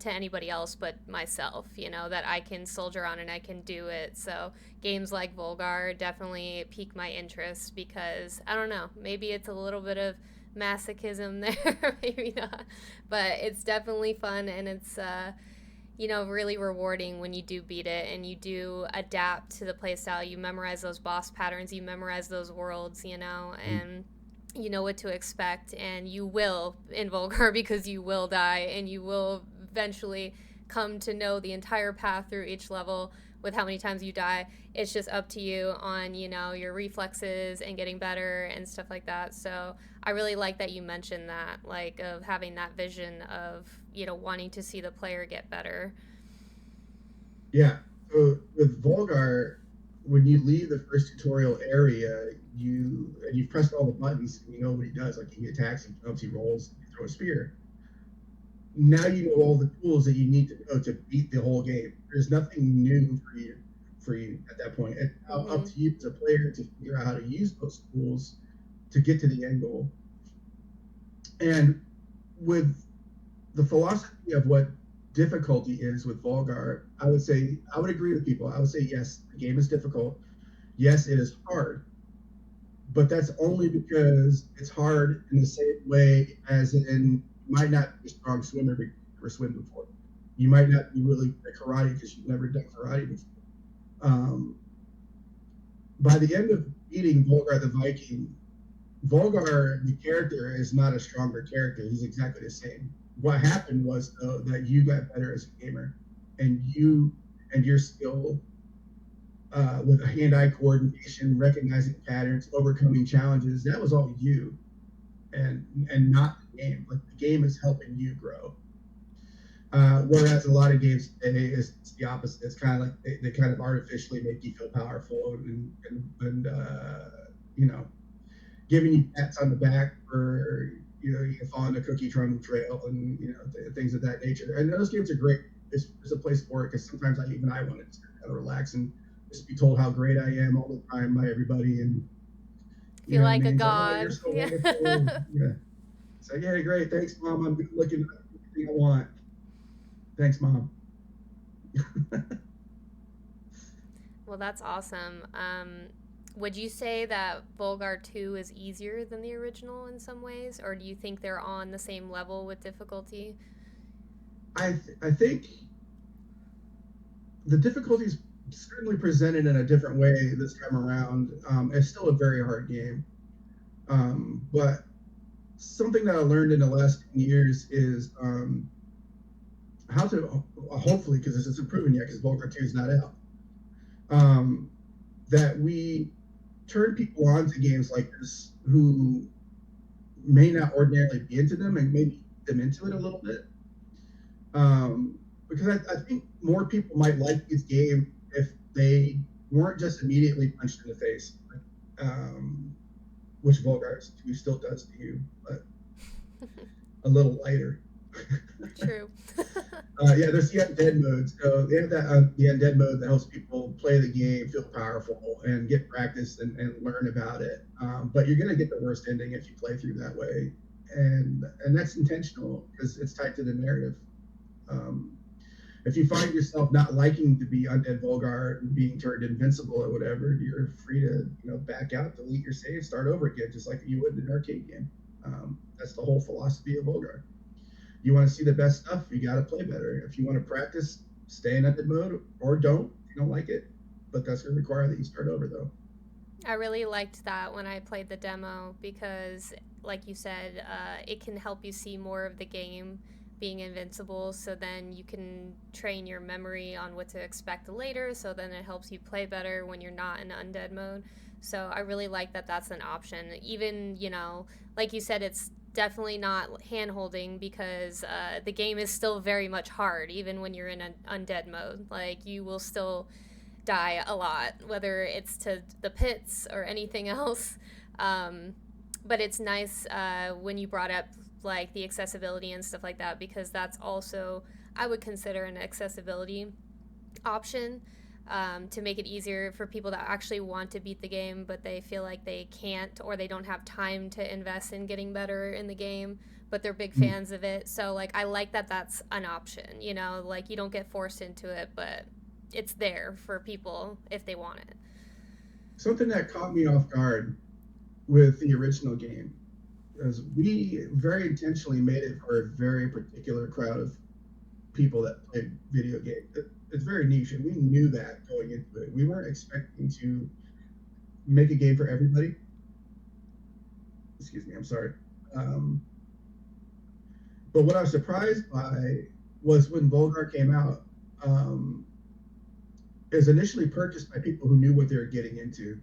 anybody else but myself, that I can soldier on and I can do it. So games like Volgarr definitely pique my interest because, I don't know, maybe it's a little bit of masochism there, maybe not, but it's definitely fun, and it's really rewarding when you do beat it and you do adapt to the playstyle. You memorize those boss patterns, you memorize those worlds, and you know what to expect, and you will in Volgarr because you will die, and you will eventually come to know the entire path through each level with how many times you die. It's just up to you on, your reflexes and getting better and stuff like that. So I really like that you mentioned that, like, of having that vision of, wanting to see the player get better. Yeah. So with Volgarr, when you leave the first tutorial area, you've pressed all the buttons, and you know what he does. Like, he attacks, he jumps, he rolls, he throws a spear. Now you know all the tools that you need to know to beat the whole game. There's nothing new for you at that point. It's now up to you as a player to figure out how to use those tools to get to the end goal. And with the philosophy of what difficulty is with Volgarr, I would say I would agree with people. I would say yes, the game is difficult. Yes, it is hard, but that's only because it's hard in the same way as in you might not be a strong swimmer because you've never swim before. You might not be really good at karate because you've never done karate before. Um, by the end of beating Volgarr the Viking, Volgarr, the character, is not a stronger character. He's exactly the same. What happened was though that you got better as a gamer, and you and your skill with hand-eye coordination, recognizing patterns, overcoming challenges. That was all you, and not the game. Like the game is helping you grow. Whereas a lot of games today is it's the opposite. It's kind of like they kind of artificially make you feel powerful and you know giving you pats on the back for you following the cookie crumb trail and things of that nature. And those games are great. It's a place for it because sometimes I want to kind of relax and just be told how great I am all the time by everybody, and you Feel know what I like a mean. It's like, oh, you're god. so Yeah. wonderful. Yeah, it's like, yeah, great, thanks, mom. I'm good looking. Everything I want. Thanks, mom. Well, that's awesome. Would you say that Volgarr 2 is easier than the original in some ways, or do you think they're on the same level with difficulty? I think the difficulties certainly presented in a different way this time around. It's still a very hard game, but something that I learned in the last 10 years is how to hopefully because this isn't proven yet because Volgarr 2 is not out. Um, that we turn people on to games like this who may not ordinarily be into them and maybe them into it a little bit. Because I think more people might like this game if they weren't just immediately punched in the face, which Volgarr 2 still does to you, but a little lighter. True. Yeah, there's the undead mode. So they have that the undead mode that helps people play the game, feel powerful, and get practice and learn about it. But you're gonna get the worst ending if you play through that way, and that's intentional because it's tied to the narrative. Um, if you find yourself not liking to be undead Volgarr and being turned invincible or whatever, you're free to back out, delete your save, start over again, just like you would in an arcade game. That's the whole philosophy of Volgarr. You want to see the best stuff, you got to play better. If you want to practice, stay in undead mode or don't if you don't like it. But that's going to require that you start over, though. I really liked that when I played the demo because, like you said, it can help you see more of the game being invincible, so then you can train your memory on what to expect later, so then it helps you play better when you're not in undead mode. So I really like that that's an option. Even, like you said, it's definitely not hand holding because the game is still very much hard, even when you're in an undead mode. Like, you will still die a lot, whether it's to the pits or anything else. Um, but it's nice when you brought up like the accessibility and stuff like that because that's also I would consider an accessibility option to make it easier for people that actually want to beat the game but they feel like they can't or they don't have time to invest in getting better in the game but they're big Mm. fans of it. So like I like that that's an option, like you don't get forced into it, but it's there for people if they want it. Something that caught me off guard with the original game is we very intentionally made it for a very particular crowd of people that play video games. It's very niche, and we knew that going into it. We weren't expecting to make a game for everybody. Excuse me, I'm sorry. Um, but what I was surprised by was when Volgarr came out. It was initially purchased by people who knew what they were getting into,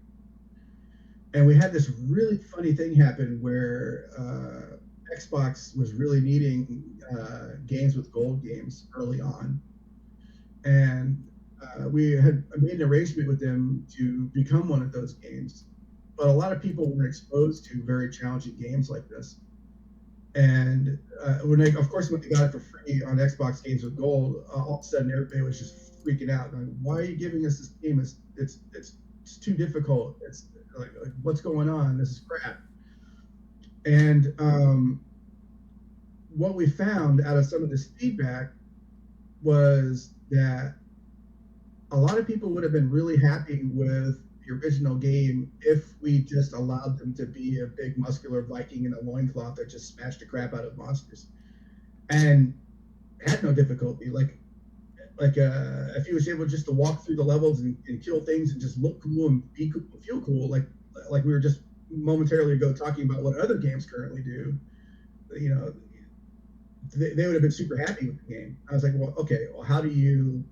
and we had this really funny thing happen where Xbox was really needing games with gold games early on, and we had made an arrangement with them to become one of those games. But a lot of people weren't exposed to very challenging games like this. And of course, when they got it for free on Xbox Games with Gold, all of a sudden everybody was just freaking out. Like, why are you giving us this game? It's too difficult. It's like what's going on? This is crap. And what we found out of some of this feedback was that a lot of people would have been really happy with the original game if we just allowed them to be a big muscular Viking in a loincloth that just smashed the crap out of monsters and had no difficulty. If he was able just to walk through the levels and kill things and just look cool and be cool and feel cool, like we were just momentarily ago talking about what other games currently do, you know, they would have been super happy with the game. I was like, well, okay, well, how do you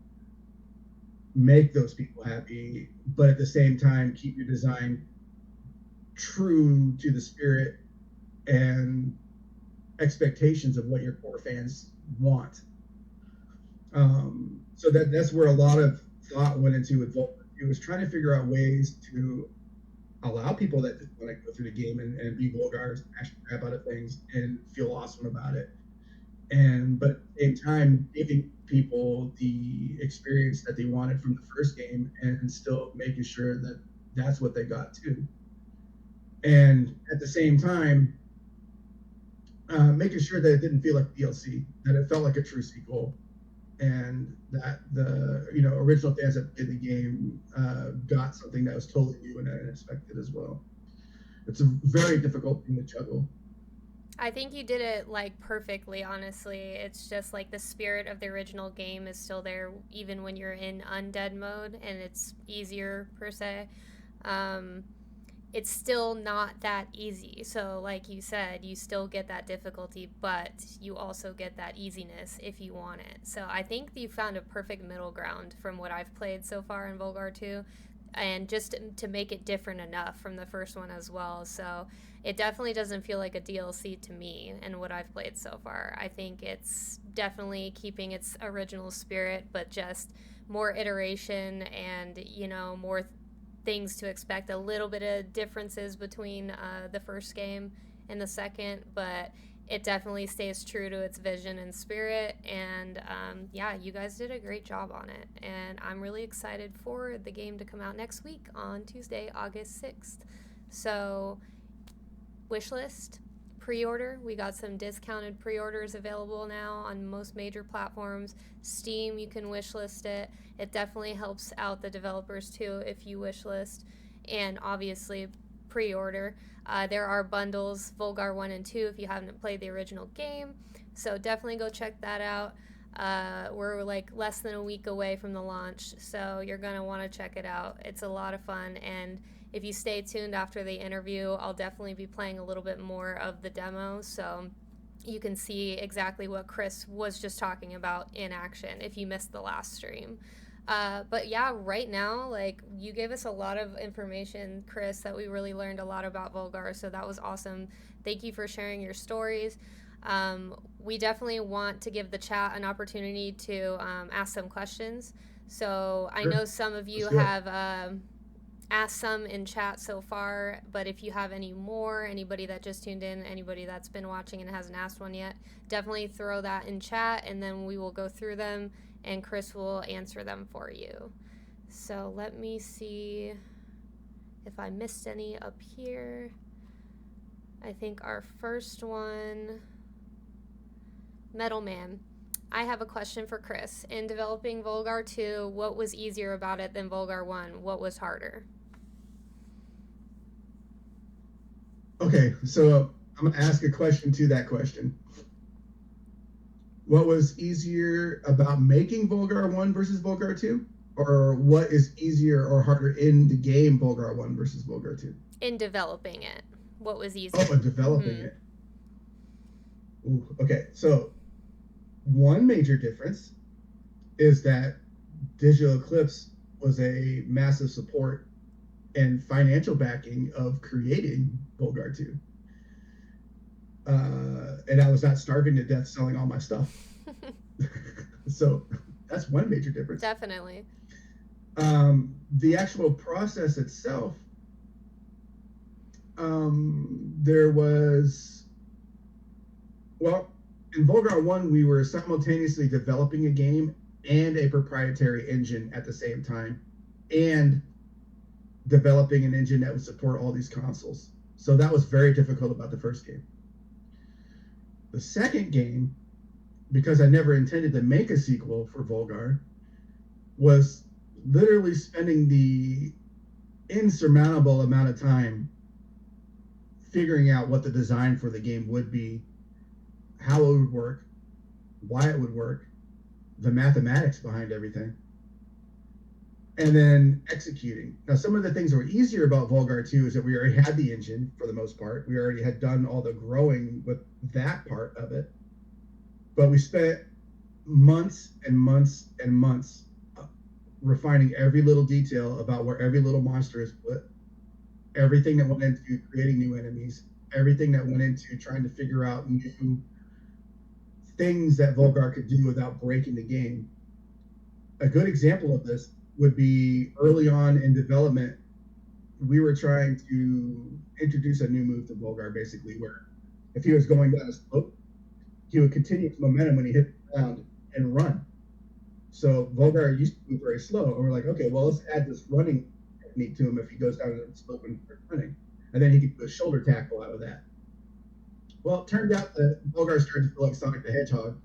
make those people happy, but at the same time keep your design true to the spirit and expectations of what your core fans want? So that's where a lot of thought went into it. It was trying to figure out ways to allow people that want to go through the game and be Volgarrs, smash the crap out of things, and feel awesome about it. But at the same time, giving people the experience that they wanted from the first game, and still making sure that that's what they got too. And at the same time, making sure that it didn't feel like DLC, that it felt like a true sequel, and that the original fans that played the game got something that was totally new and unexpected as well. It's a very difficult thing to juggle. I think you did it like perfectly, honestly. It's just like the spirit of the original game is still there even when you're in undead mode and it's easier per se. Um, it's still not that easy. So, like you said, you still get that difficulty, but you also get that easiness if you want it. So, I think you found a perfect middle ground from what I've played so far in Volgarr 2, and just to make it different enough from the first one as well. So, it definitely doesn't feel like a DLC to me and what I've played so far. I think it's definitely keeping its original spirit, but just more iteration and, more things to expect, a little bit of differences between the first game and the second, but it definitely stays true to its vision and spirit. And yeah, you guys did a great job on it. And I'm really excited for the game to come out next week on Tuesday, August 6th. So, wishlist, pre-order. We got some discounted pre-orders available now on most major platforms. Steam, you can wishlist it. It definitely helps out the developers too if you wishlist, and obviously pre-order. There are bundles, Volgarr 1 and 2, if you haven't played the original game. So definitely go check that out. We're like less than a week away from the launch, so you're going to want to check it out. It's a lot of fun, and if you stay tuned after the interview, I'll definitely be playing a little bit more of the demo, so you can see exactly what Kris was just talking about in action if you missed the last stream. But yeah, right now, like, you gave us a lot of information, Kris, that we really learned a lot about Volgarr, so that was awesome. Thank you for sharing your stories. We definitely want to give the chat an opportunity to ask some questions. So I Sure. know some of you Let's do it. have asked some in chat so far, but if you have any more, anybody that just tuned in, anybody that's been watching and hasn't asked one yet, definitely throw that in chat, and then we will go through them and Kris will answer them for you. So let me see if I missed any up here. I think our first one, Metal Man. I have a question for Kris. In developing Volgarr 2, what was easier about it than Volgarr 1? What was harder? Okay, so I'm gonna ask a question to that question. What was easier about making Volgarr 1 versus Volgarr 2? Or what is easier or harder in the game Volgarr 1 versus Volgarr 2? In developing it, what was easier? Oh, and developing it. Ooh, okay, so one major difference is that Digital Eclipse was a massive support and financial backing of creating Volgarr 2. And I was not starving to death selling all my stuff. So that's one major difference. Definitely. The actual process itself, there was, well, in Volgarr 1, we were simultaneously developing a game and a proprietary engine at the same time, and developing an engine that would support all these consoles. So that was very difficult about the first game. The second game because I never intended to make a sequel for Volgarr, was literally spending the insurmountable amount of time figuring out what the design for the game would be, how it would work, why it would work, the mathematics behind everything, and then executing. Now, some of the things that were easier about Volgarr 2 is that we already had the engine for the most part. We already had done all the growing with that part of it. But we spent months and months and months refining every little detail about where every little monster is put, everything that went into creating new enemies, everything that went into trying to figure out new things that Volgarr could do without breaking the game. A good example of this would be early on in development, we were trying to introduce a new move to Volgarr, basically, where if he was going down a slope, he would continue his momentum when he hit the ground and run. So Volgarr used to move very slow, and we're like, okay, well, let's add this running technique to him if he goes down the slope and starts running, and then he could do a shoulder tackle out of that. Well, it turned out that Volgarr started to feel like Sonic the Hedgehog,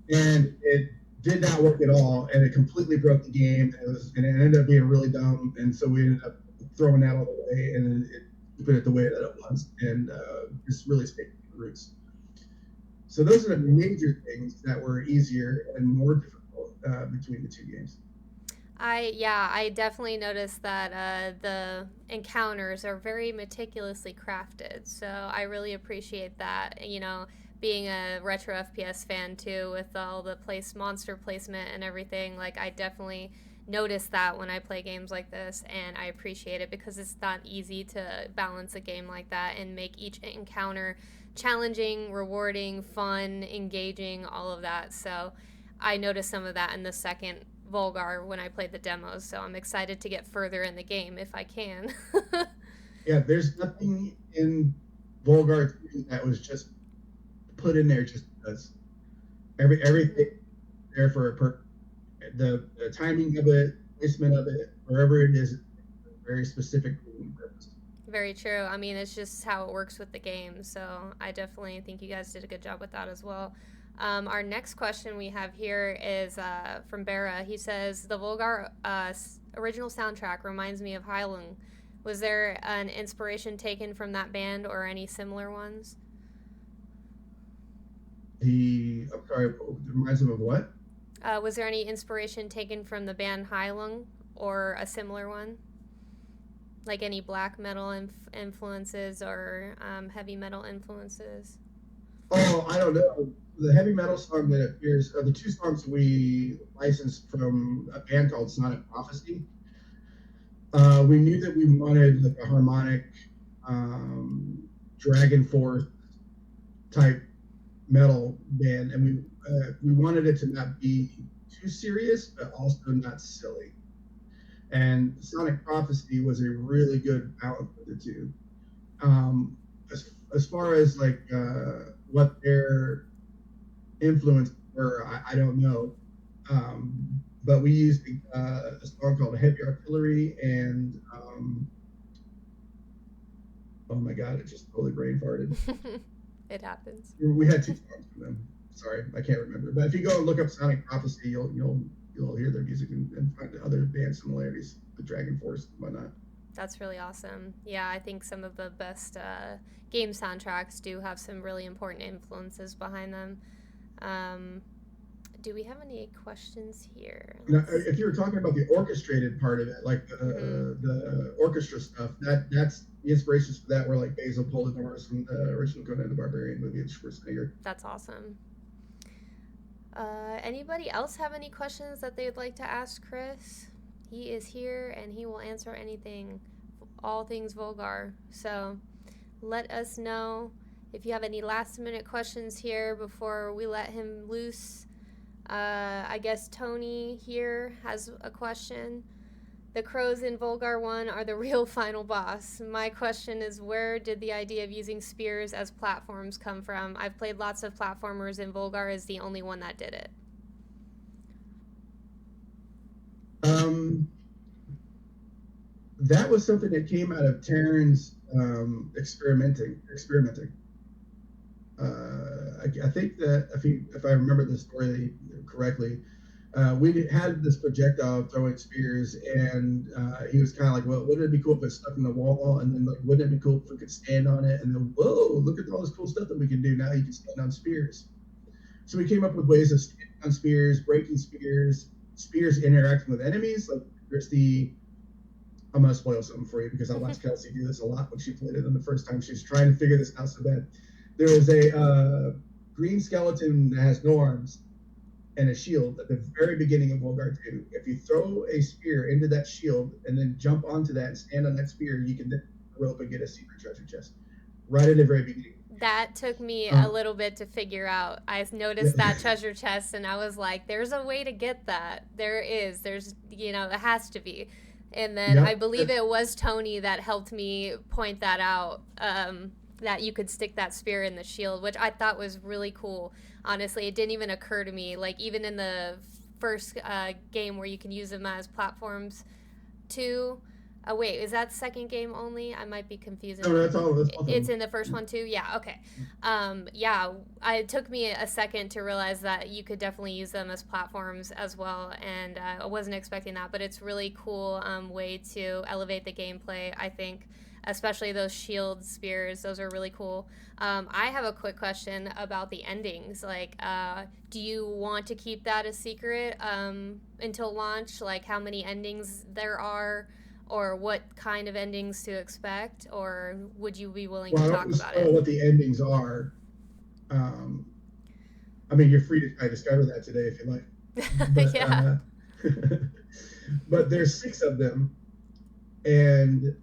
and it did not work at all, and it completely broke the game, and it ended up being really dumb, and so we ended up throwing that all the way, and then keeping it the way that it was, and just really sticking to the roots. So those are the major things that were easier and more difficult between the two games. I definitely noticed that the encounters are very meticulously crafted. So I really appreciate that. You know, being a retro FPS fan too, with all the monster placement and everything. Like I definitely notice that when I play games like this, and I appreciate it because it's not easy to balance a game like that and make each encounter challenging, rewarding, fun, engaging, all of that. So I noticed some of that in the second Volgarr when I played the demos, so I'm excited to get further in the game if I can. Yeah, there's nothing in Volgarr 2 that was just put in there just because everything there for the timing of it, placement of it, wherever it is, very specific purpose. Very true. I mean, it's just how it works with the game, so I definitely think you guys did a good job with that as well. Our next question we have here is from Bera. He says, the Volgarr original soundtrack reminds me of Heilung. Was there an inspiration taken from that band or any similar ones? I'm sorry, it reminds him of what? Was there any inspiration taken from the band Heilung or a similar one? Like any black metal influences or heavy metal influences? Oh, I don't know. The heavy metal song that appears, the two songs we licensed from a band called Sonic Prophecy, we knew that we wanted like a harmonic, Dragon Force type metal band, and we wanted it to not be too serious, but also not silly. And Sonic Prophecy was a really good balance of the two. Um, as far as like what their influence were, I don't know. But we used a song called Heavy Artillery and oh my god, it just totally brain farted. It happens. We had two songs from them. Sorry, I can't remember. But if you go and look up Sonic Prophecy, you'll hear their music and find other band similarities, the Dragon Force and whatnot. That's really awesome. Yeah, I think some of the best game soundtracks do have some really important influences behind them. Do we have any questions here? Now, if you were talking about the orchestrated part of it, like the orchestra stuff, that's the inspirations for that were like Basil Polidorus from the original Conan the Barbarian movie with Schwarzenegger. That's awesome. Anybody else have any questions that they'd like to ask Kris? He is here and he will answer anything, all things Volgarr. So let us know if you have any last minute questions here before we let him loose. I guess Tony here has a question. The crows in Volgarr 1 are the real final boss. My question is, where did the idea of using spears as platforms come from? I've played lots of platformers, and Volgarr is the only one that did it. That was something that came out of Terran's experimenting. I think that if I remember the story correctly, we had this projectile throwing spears, and he was kind of like, "Well, wouldn't it be cool if it stuck in the wall? And then, like, wouldn't it be cool if we could stand on it? And then, whoa, look at all this cool stuff that we can do now. You can stand on spears." So we came up with ways of standing on spears, breaking spears, spears interacting with enemies. Like, there's the I'm gonna spoil something for you because I watched Kelsey do this a lot when she played it on the first time. She was trying to figure this out so bad. There is a green skeleton that has no arms and a shield at the very beginning of Volgarr 2. If you throw a spear into that shield and then jump onto that and stand on that spear, you can then rope and get a secret treasure chest right at the very beginning. That took me a little bit to figure out. I noticed Yeah. that treasure chest and I was like, there's a way to get that. There is. There's, it has to be. And then I Yep. believe it was Tony that helped me point that out, that you could stick that spear in the shield, which I thought was really cool. Honestly, it didn't even occur to me. Like, even in the first game where you can use them as platforms too. Oh wait, is that second game only? I might be confusing. No, that's all. That's all. It's in the first one too. Yeah. Okay. Yeah. It took me a second to realize that you could definitely use them as platforms as well, and I wasn't expecting that. But it's really cool way to elevate the gameplay. I think, especially those shield spears. Those are really cool. I have a quick question about the endings. Like, do you want to keep that a secret until launch? Like, how many endings there are? Or what kind of endings to expect, or would you be willing to talk about it? What the endings are. Um, I mean, you're free to discover that today if you like. But, Yeah. But there's 6 of them, and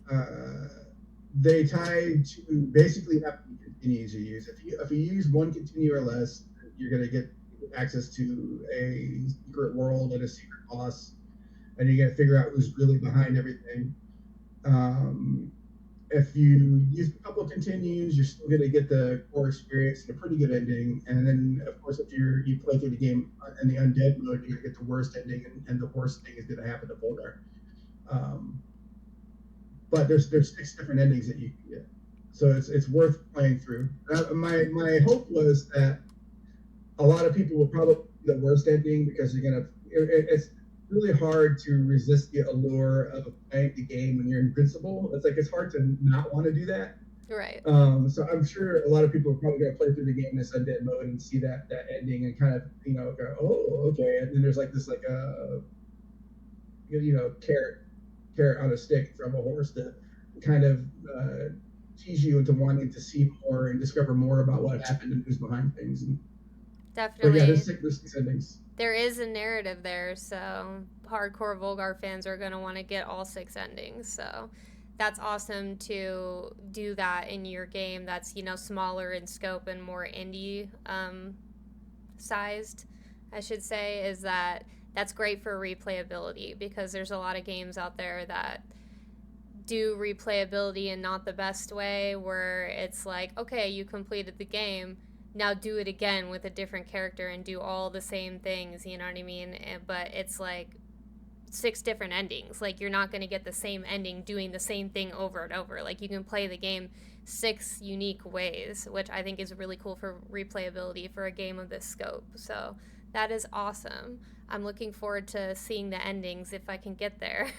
they tie to basically how many continues you use. If you use one continue or less, you're going to get access to a secret world and a secret boss, and you got to figure out who's really behind everything. If you use a couple of continues, you're still going to get the core experience and a pretty good ending. And then, of course, if you play through the game in the undead mode, you're going to get the worst ending, and the worst thing is going to happen to Volgarr. But there's 6 different endings that you can get, so it's worth playing through. My hope was that a lot of people will probably the worst ending because you're gonna it's really hard to resist the allure of playing the game when you're invincible. It's hard to not want to do that. Right. So I'm sure a lot of people are probably going to play through the game in this undead mode and see that ending and kind of go, oh, okay. And then there's like this carrot on a stick from a horse to kind of tease you into wanting to see more and discover more about what happened and who's behind things. Definitely. But yeah, there's 6 endings. There is a narrative there, so hardcore Volgarr fans are going to want to get all 6 endings. So that's awesome to do that in your game that's, smaller in scope and more indie sized, I should say, is that's great for replayability, because there's a lot of games out there that do replayability in not the best way, where it's like, okay, you completed the game, now do it again with a different character and do all the same things, you know what I mean? But it's like 6 different endings. Like, you're not going to get the same ending doing the same thing over and over. Like, you can play the game 6 unique ways, which I think is really cool for replayability for a game of this scope. So that is awesome. I'm looking forward to seeing the endings if I can get there.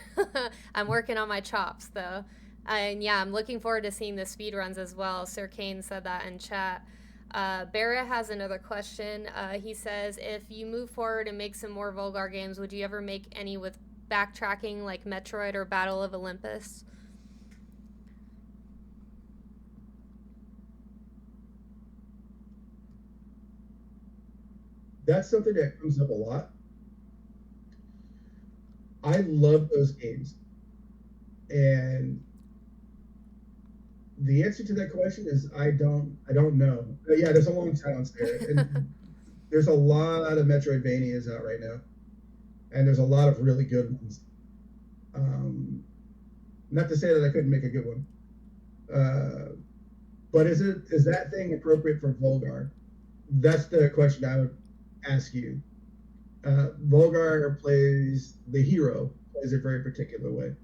I'm working on my chops, though. And yeah, I'm looking forward to seeing the speedruns as well. Sir Kane said that in chat. Barra has another question. He says, if you move forward and make some more Volgarr games, would you ever make any with backtracking like Metroid or Battle of Olympus? That's something that comes up a lot. I love those games, and the answer to that question is I don't know. But yeah, there's a long silence there, and there's a lot of Metroidvanias out right now, and there's a lot of really good ones. Not to say that I couldn't make a good one, but is that thing appropriate for Volgarr? That's the question I would ask you. Volgarr plays the hero plays a very particular way.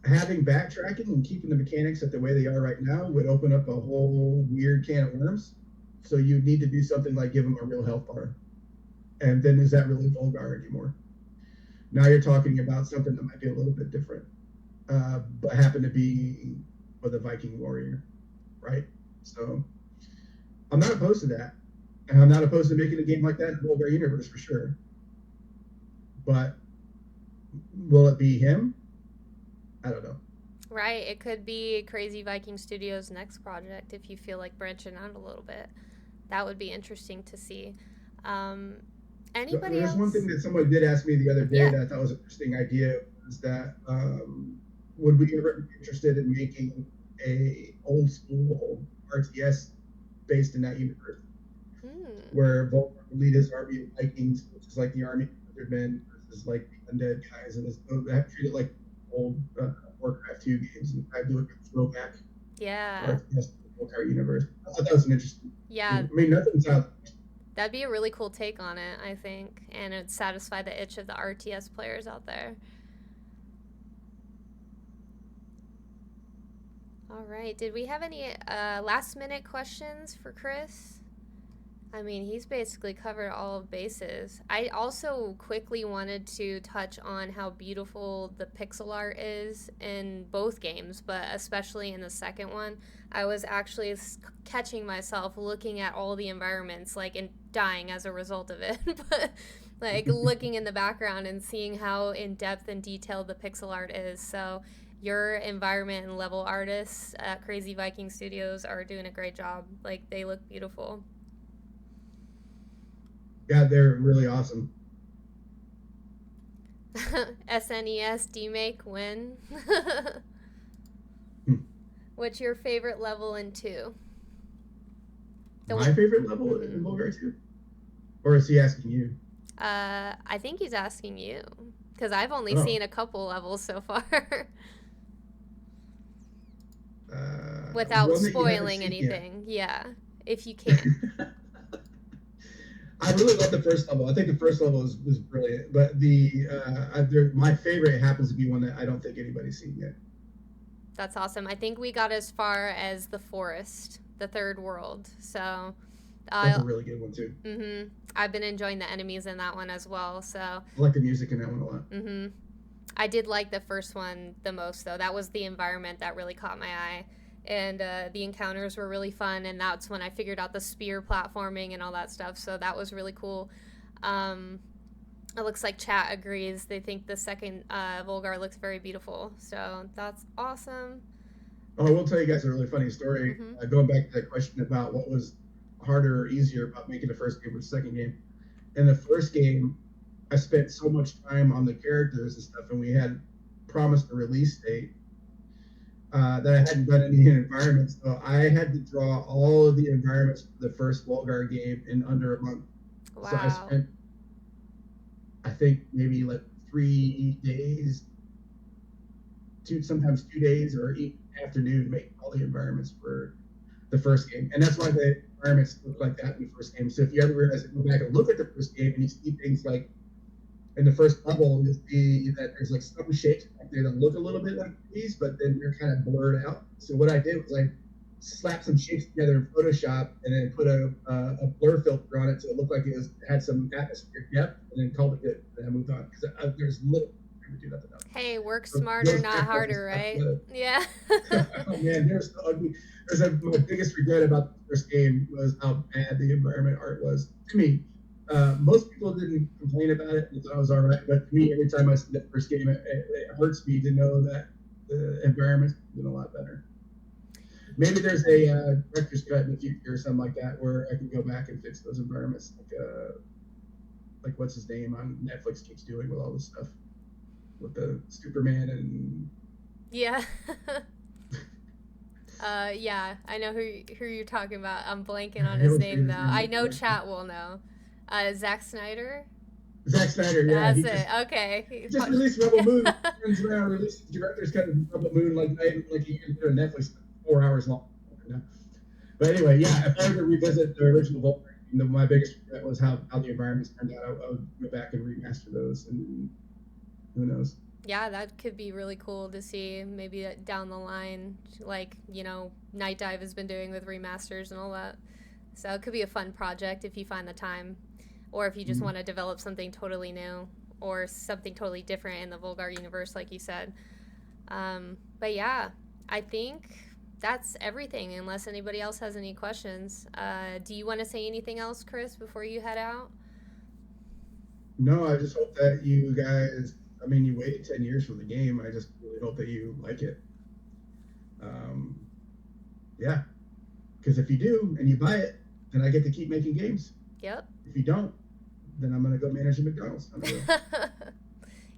having backtracking and keeping the mechanics at the way they are right now would open up a whole weird can of worms. So you need to do something like give them a real health bar. And then is that really Volgarr anymore? Now you're talking about something that might be a little bit different, but happen to be with a Viking warrior, right? So I'm not opposed to that. And I'm not opposed to making a game like that in the Volgarr universe for sure. But will it be him? I don't know. Right. It could be Crazy Viking Studios' next project if you feel like branching out a little bit. That would be interesting to see. Um, Anybody There's one else? thing that someone did ask me the other day Yeah. that I thought was an interesting idea was that would we ever be interested in making a old school RTS based in that universe Hmm. where Volk would lead his army of Vikings, which is like the army of 100 men versus like the undead guys, and have treated like old Warcraft 2 games and kind of do a throwback Yeah. RTS to the Volk universe. I thought that was an interesting Yeah. thing. I mean, nothing's out. That'd be a really cool take on it, I think. And it'd satisfy the itch of the RTS players out there. All right. Did we have any last minute questions for Kris? I mean, he's basically covered all of bases. I also quickly wanted to touch on how beautiful the pixel art is in both games, but especially in the second one. I was actually catching myself looking at all the environments, like, and dying as a result of it. But, like, looking in the background and seeing how in depth and detailed the pixel art is. So, your environment and level artists at Crazy Viking Studios are doing a great job. Like, they look beautiful. Yeah, they're really awesome. SNES demake win. What's your favorite level in two? The My one. favorite level Mm-hmm. in Volgarr 2? Or is he asking you? I think he's asking you because I've only Oh, seen a couple levels so far, without one that you haven't spoiling seen yet. anything. Yeah, if you can. I really love the first level. I think the first level was brilliant, but my favorite happens to be one that I don't think anybody's seen yet. That's awesome. I think we got as far as the forest, the third world. So, That's a I. really good one too. Mhm. I've been enjoying the enemies in that one as well. So, I like the music in that one a lot. mhm. I did like the first one the most, though. That was the environment that really caught my eye. And the encounters were really fun, and that's when I figured out the spear platforming and all that stuff. So that was really cool. Um, it looks like chat agrees. They think the second Volgarr looks very beautiful. So that's awesome. Oh, I will tell you guys a really funny story. Mm-hmm. Going back to that question about what was harder or easier about making the first game or the second game. In the first game, I spent so much time on the characters and stuff, and we had promised a release date that I hadn't done any environments. So I had to draw all of the environments for the first Volgarr game in under a month. So I Wow. spent, I think, maybe like 3 days, sometimes 2 days, or each afternoon making all the environments for the first game. And that's why the environments look like that in the first game. So if you ever realize go back and look at the first game and you see things like in the first level, you'll see that there's like some shapes back there that look a little bit like trees, but then they're kind of blurred out. So what I did was I slapped some shapes together in Photoshop and then put a blur filter on it so it looked like it had some atmospheric depth, and then called it good. And I moved on because there's little time to do nothing else. Hey, work So smarter, those not backgrounds and harder, stuff. right? Yeah. Oh man, there's so ugly. My biggest regret about the first game was how bad the environment art was to me. Most people didn't complain about it and thought it was all right, but to me, every time I see that first game, it hurts me to know that the environment's been a lot better. Maybe there's a director's cut in the future or something like that where I can go back and fix those environments, like what's his name on Netflix keeps doing with all this stuff with the Superman and Yeah. Yeah, I know who you're talking about. I'm blanking on I his always forget name his though. name. I know chat will know. Zack Snyder. Zack Snyder, yeah, That's he it. just Okay. he just released Rebel Moon. Turns around, released the director's cut of Rebel Moon like he did on Netflix, 4 hours long. But anyway, yeah, if I were to revisit the original Volkswagen, my biggest regret was how the environments turned out. I would go back and remaster those, and who knows. Yeah, that could be really cool to see maybe down the line, like, Night Dive has been doing with remasters and all that. So it could be a fun project if you find the time, or if you just Mhm. want to develop something totally new or something totally different in the Volgarr universe, like you said. But yeah, I think that's everything, unless anybody else has any questions. Do you want to say anything else, Kris, before you head out? No, I just hope that you guys. I mean, you waited 10 years for the game. I just really hope that you like it. Um, yeah, because if you do and you buy it, then I get to keep making games. Yep. If you don't, then I'm gonna go manage a McDonald's. I'm good.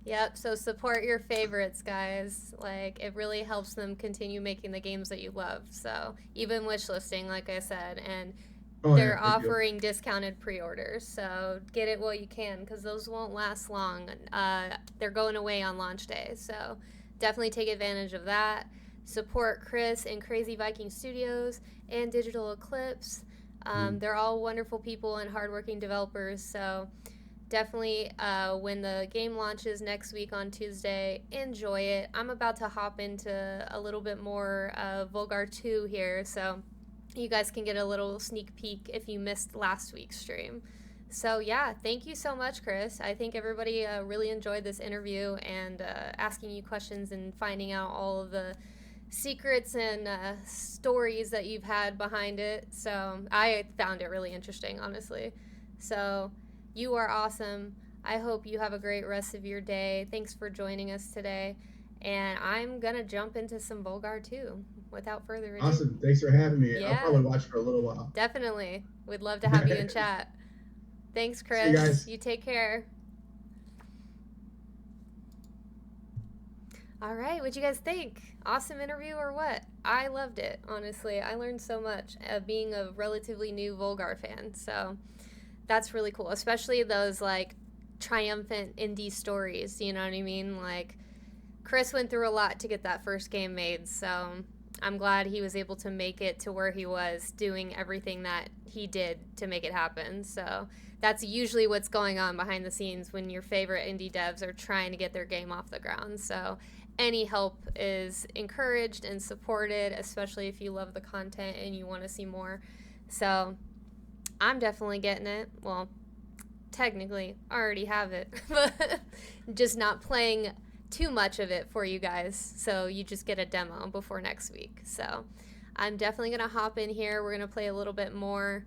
Yep, so support your favorites, guys. Like, it really helps them continue making the games that you love. So, even wishlisting, like I said, and Oh yeah, they're big deal. offering discounted pre-orders. So, get it while you can, because those won't last long. They're going away on launch day. So, definitely take advantage of that. Support Kris and Crazy Viking Studios and Digital Eclipse. Mm. They're all wonderful people and hardworking developers. So, definitely when the game launches next week on Tuesday, enjoy it. I'm about to hop into a little bit more Volgarr 2 here, so you guys can get a little sneak peek if you missed last week's stream. So yeah, thank you so much, Kris. I think everybody really enjoyed this interview and asking you questions and finding out all of the secrets and stories that you've had behind it. So I found it really interesting, honestly. So you are awesome. I hope you have a great rest of your day. Thanks for joining us today. And I'm going to jump into some Volgarr too without further ado. Awesome. Thanks for having me. I'll Yeah, probably watch for a little while. definitely. We'd love to have you in chat. Thanks, See you Kris. guys. You take care. All right, what'd you guys think? Awesome interview or what? I loved it, honestly. I learned so much being a relatively new Volgarr fan. So that's really cool, especially those like triumphant indie stories. You know what I mean? Like Kris went through a lot to get that first game made, so I'm glad he was able to make it to where he was, doing everything that he did to make it happen. So that's usually what's going on behind the scenes when your favorite indie devs are trying to get their game off the ground. So any help is encouraged and supported, especially if you love the content and you want to see more. So I'm definitely getting it. Well, technically, I already have it, but just not playing too much of it for you guys. So you just get a demo before next week. So I'm definitely going to hop in here. We're going to play a little bit more.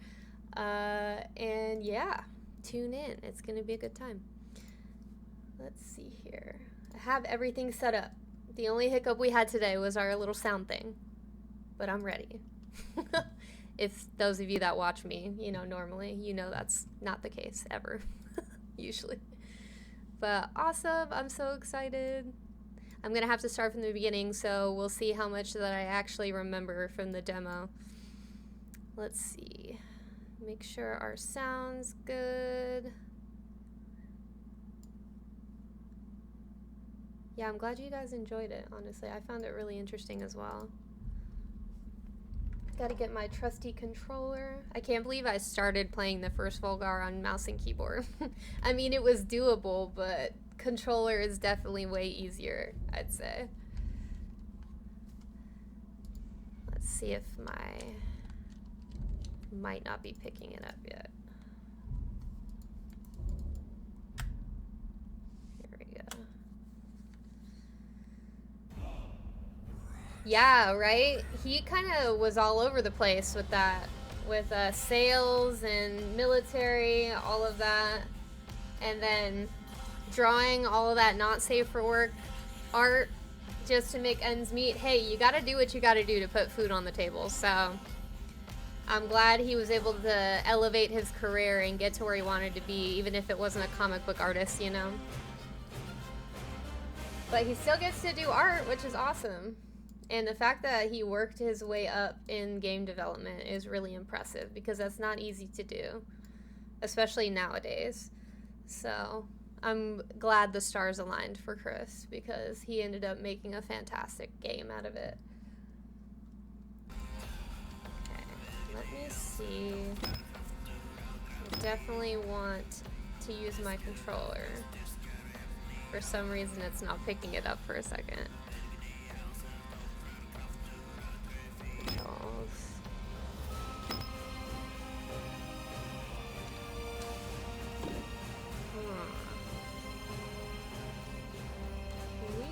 And yeah, tune in. It's going to be a good time. Let's see here. I have everything set up. The only hiccup we had today was our little sound thing, but I'm ready. If those of you that watch me, normally, that's not the case ever, usually. But awesome. I'm so excited. I'm going to have to start from the beginning, so we'll see how much that I actually remember from the demo. Let's see. Make sure our sound's good. Yeah, I'm glad you guys enjoyed it, honestly. I found it really interesting as well. Gotta get my trusty controller. I can't believe I started playing the first Volgarr on mouse and keyboard. I mean, it was doable, but controller is definitely way easier, I'd say. Let's see if might not be picking it up yet. Here we go. Yeah, right? He kind of was all over the place with that, with sales and military, all of that. And then drawing all of that not safe for work art just to make ends meet. Hey, you gotta do what you gotta do to put food on the table. So I'm glad he was able to elevate his career and get to where he wanted to be, even if it wasn't a comic book artist, But he still gets to do art, which is awesome. And the fact that he worked his way up in game development is really impressive, because that's not easy to do, especially nowadays. So I'm glad the stars aligned for Kris, because he ended up making a fantastic game out of it. Okay, let me see. I definitely want to use my controller. For some reason, it's not picking it up for a second.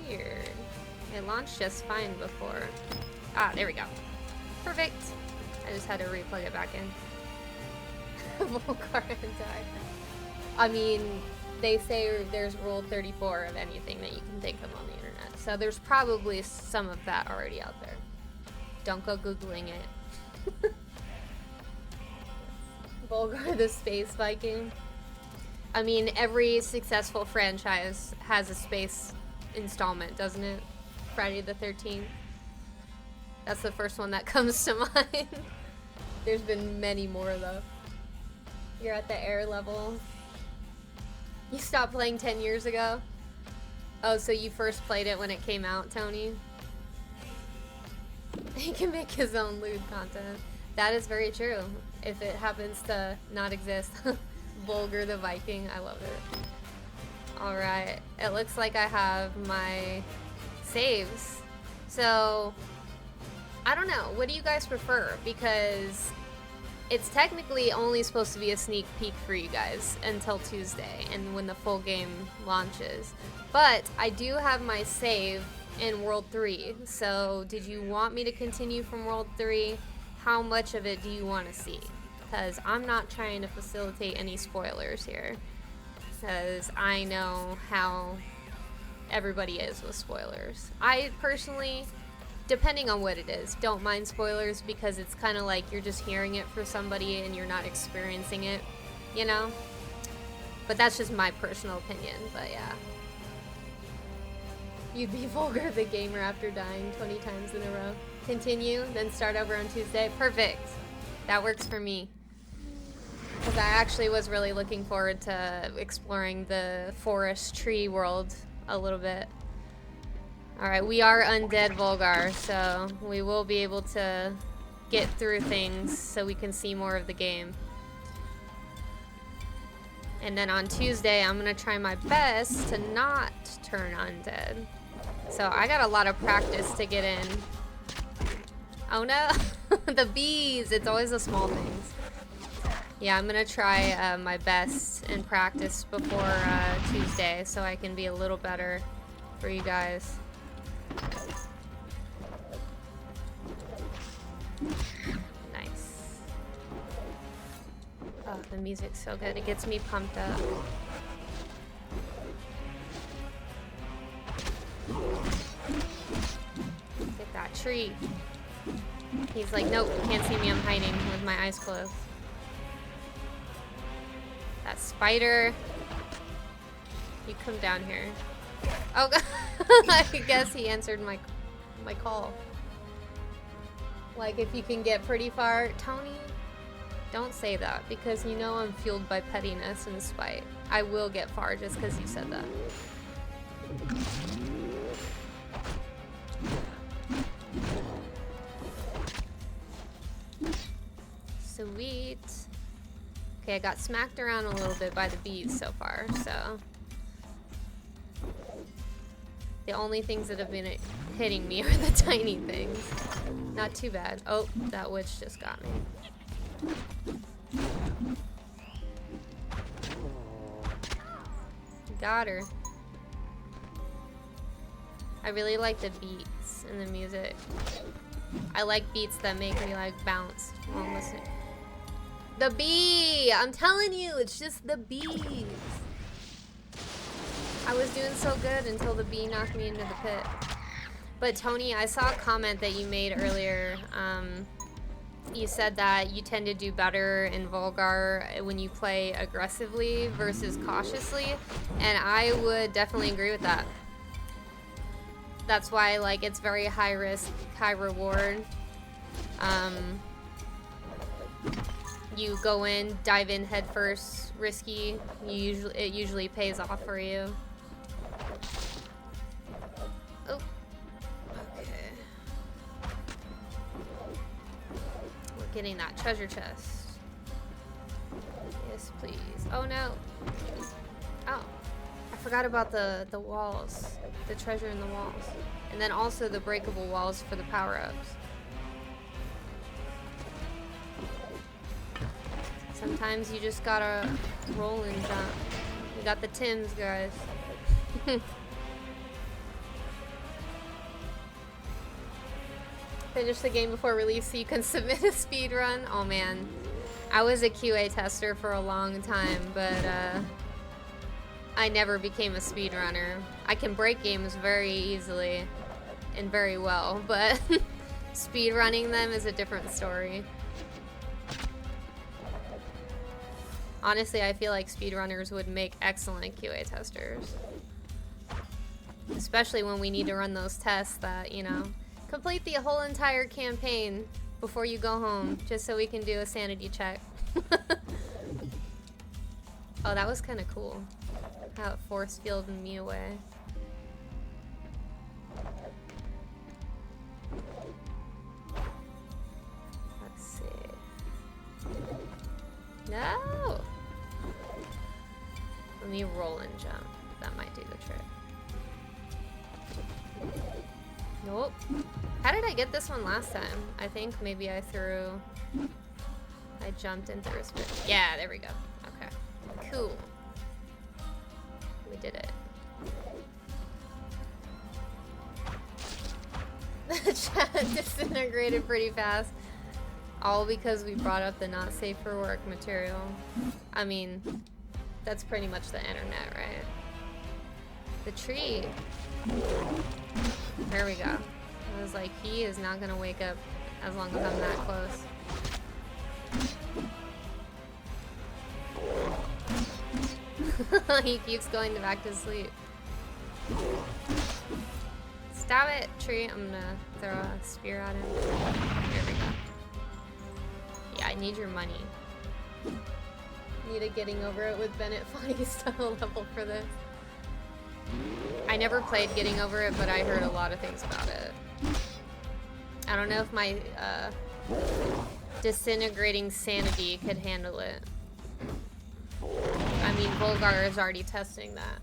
Weird. It launched just fine before. Ah, there we go. Perfect. I just had to replug it back in. Volgarr and die. I mean, they say there's rule 34 of anything that you can think of on the internet. So there's probably some of that already out there. Don't go Googling it. Volgarr the Space Viking. I mean, every successful franchise has a space installment, doesn't it? Friday the 13th. That's the first one that comes to mind. There's been many more, though. You're at the air level. You stopped playing 10 years ago? Oh, so you first played it when it came out, Tony? He can make his own lewd content. That is very true. If it happens to not exist. Volgarr the Viking, I love it. Alright, it looks like I have my saves. So, I don't know. What do you guys prefer? Because it's technically only supposed to be a sneak peek for you guys until Tuesday and when the full game launches. But I do have my save in World 3. So did you want me to continue from World 3? How much of it do you want to see? Because I'm not trying to facilitate any spoilers here. Because I know how everybody is with spoilers. I personally, depending on what it is, don't mind spoilers because it's kind of like you're just hearing it for somebody and you're not experiencing it, you know? But that's just my personal opinion, but yeah. You'd be Volgarr the gamer after dying 20 times in a row. Continue, then start over on Tuesday. Perfect. That works for me. Because I actually was really looking forward to exploring the forest tree world a little bit. Alright, we are undead Volgarr, so we will be able to get through things so we can see more of the game. And then on Tuesday, I'm going to try my best to not turn undead. So I got a lot of practice to get in. Oh no! The bees! It's always the small things. Yeah, I'm going to try my best and practice before Tuesday so I can be a little better for you guys. Nice. Oh, the music's so good. It gets me pumped up. Get that tree. He's like, nope, you can't see me. I'm hiding with my eyes closed. That spider. You come down here. Oh, I guess he answered my call. Like, if you can get pretty far. Tony, don't say that, because you know I'm fueled by pettiness and spite. I will get far just because you said that. Sweet. Okay, I got smacked around a little bit by the bees so far, so. The only things that have been hitting me are the tiny things. Not too bad. Oh, that witch just got me. Got her. I really like the beats and the music. I like beats that make me like bounce while I'm listening. The bee! I'm telling you, it's just the bees. I was doing so good until the bee knocked me into the pit. But Tony, I saw a comment that you made earlier. You said that you tend to do better in Volgarr when you play aggressively versus cautiously, and I would definitely agree with that. That's why, like, it's very high risk, high reward. You go in, dive in head first, risky. It usually pays off for you. Oh. Okay. We're getting that treasure chest. Yes, please. Oh no. Oh. I Forgot about the walls, the treasure in the walls, and then also the breakable walls for the power-ups. Sometimes you just gotta roll and jump. We got the Tims, guys. Finish the game before release so you can submit a speed run. Oh man, I was a QA tester for a long time, but I never became a speedrunner. I can break games very easily and very well, but speedrunning them is a different story. Honestly, I feel like speedrunners would make excellent QA testers. Especially when we need to run those tests that, you know, complete the whole entire campaign before you go home, just so we can do a sanity check. Oh, that was kind of cool. How it force fielded me away. Let's see. No! Let me roll and jump. That might do the trick. Nope. How did I get this one last time? I think maybe I jumped and threw a spin. Yeah, there we go. Okay. Cool. We did it. The chat disintegrated pretty fast. All because we brought up the not safe for work material. I mean, that's pretty much the internet, right? The tree. There we go. I was like, he is not gonna wake up as long as I'm that close. He keeps going back to sleep. Stop it, tree. I'm gonna throw a spear at him. There we go. Yeah, I need your money. Need a getting over it with Bennett funny style level for this. I never played Getting Over It, but I heard a lot of things about it. I don't know if my disintegrating sanity could handle it. I mean, Volgarr is already testing that.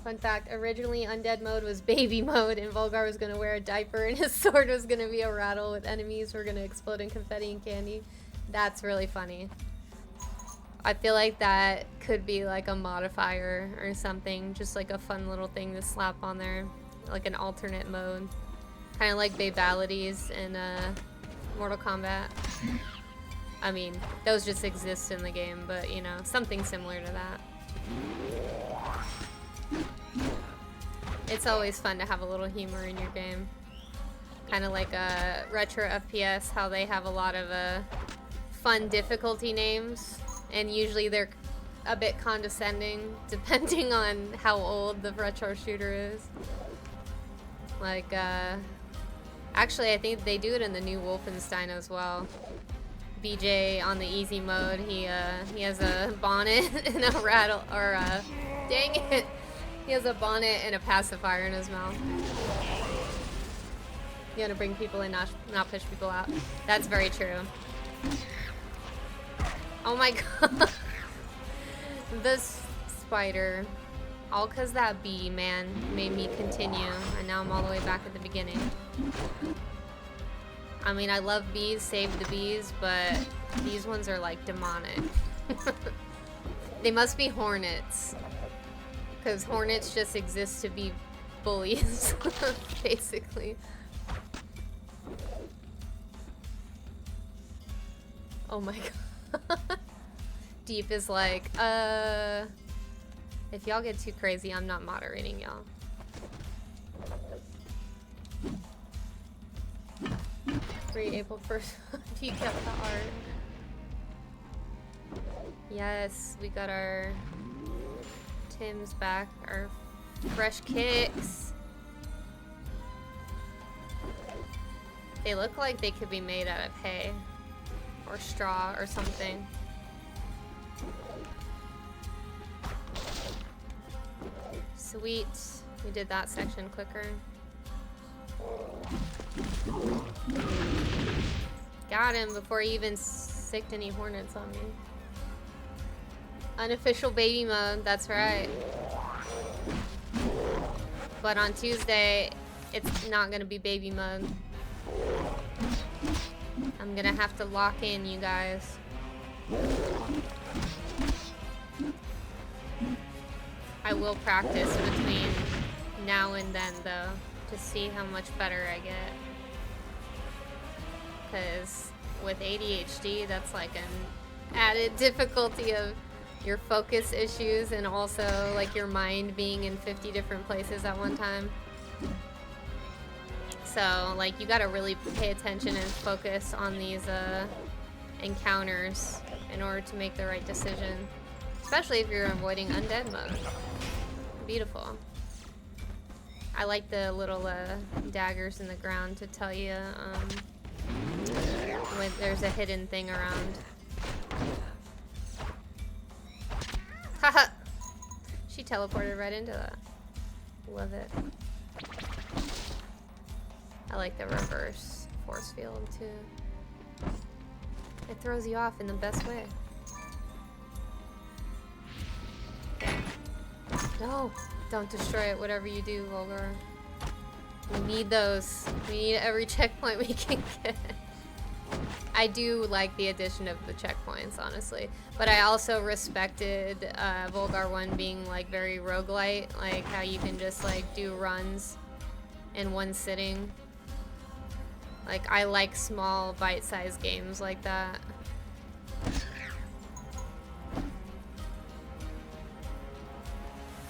Fun fact, originally Undead mode was baby mode, and Volgarr was going to wear a diaper, and his sword was going to be a rattle with enemies who were going to explode in confetti and candy. That's really funny. I feel like that could be like a modifier or something, just like a fun little thing to slap on there, like an alternate mode. Kind of like Babalities in Mortal Kombat. I mean, those just exist in the game, but you know, something similar to that. It's always fun to have a little humor in your game. Kind of like a retro FPS, how they have a lot of fun difficulty names, and usually they're a bit condescending depending on how old the retro shooter is. Like, actually I think they do it in the new Wolfenstein as well. BJ on the easy mode, he has a bonnet and a rattle, or dang it, he has a bonnet and a pacifier in his mouth. You gotta bring people in, not push people out. That's very true. Oh my god. This spider, all cause that bee, man, made me continue, and now I'm all the way back at the beginning. I mean, I love bees, save the bees, but these ones are like demonic. They must be hornets, because hornets just exist to be bullies, basically. Oh my god. Deep is like, if y'all get too crazy, I'm not moderating y'all. Free April 1st. You kept the art. Yes, we got our Tims back, our fresh kicks. They look like they could be made out of hay or straw or something. Sweet. We did that section quicker. Got him before he even sicked any hornets on me. Unofficial baby mode, that's right. But on Tuesday, it's not gonna be baby mode. I'm gonna have to lock in, you guys. I will practice between now and then, though, to see how much better I get. Because with ADHD, that's like an added difficulty of your focus issues and also like your mind being in 50 different places at one time. So like you gotta really pay attention and focus on these encounters in order to make the right decision. Especially if you're avoiding undead mode. Beautiful. I like the little daggers in the ground to tell you when there's a hidden thing around. Haha! She teleported right into that. Love it. I like the reverse force field too. It throws you off in the best way. Okay. No! Don't destroy it, whatever you do, Volgarr. We need those. We need every checkpoint we can get. I do like the addition of the checkpoints, honestly. But I also respected Volgarr 1 being like very roguelite, like how you can just like do runs in one sitting. Like I like small bite-sized games like that.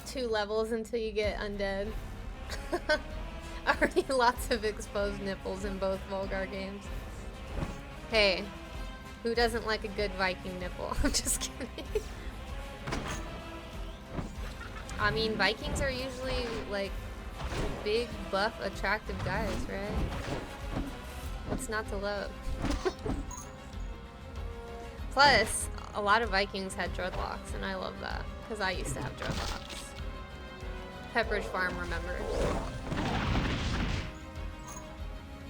2 levels until you get undead. Already lots of exposed nipples in both Volgarr games. Hey, who doesn't like a good Viking nipple? I'm just kidding. I mean, Vikings are usually like big, buff, attractive guys, right? What's not to love? Plus, a lot of Vikings had dreadlocks, and I love that, because I used to have dreadlocks. Pepperidge Farm remembers.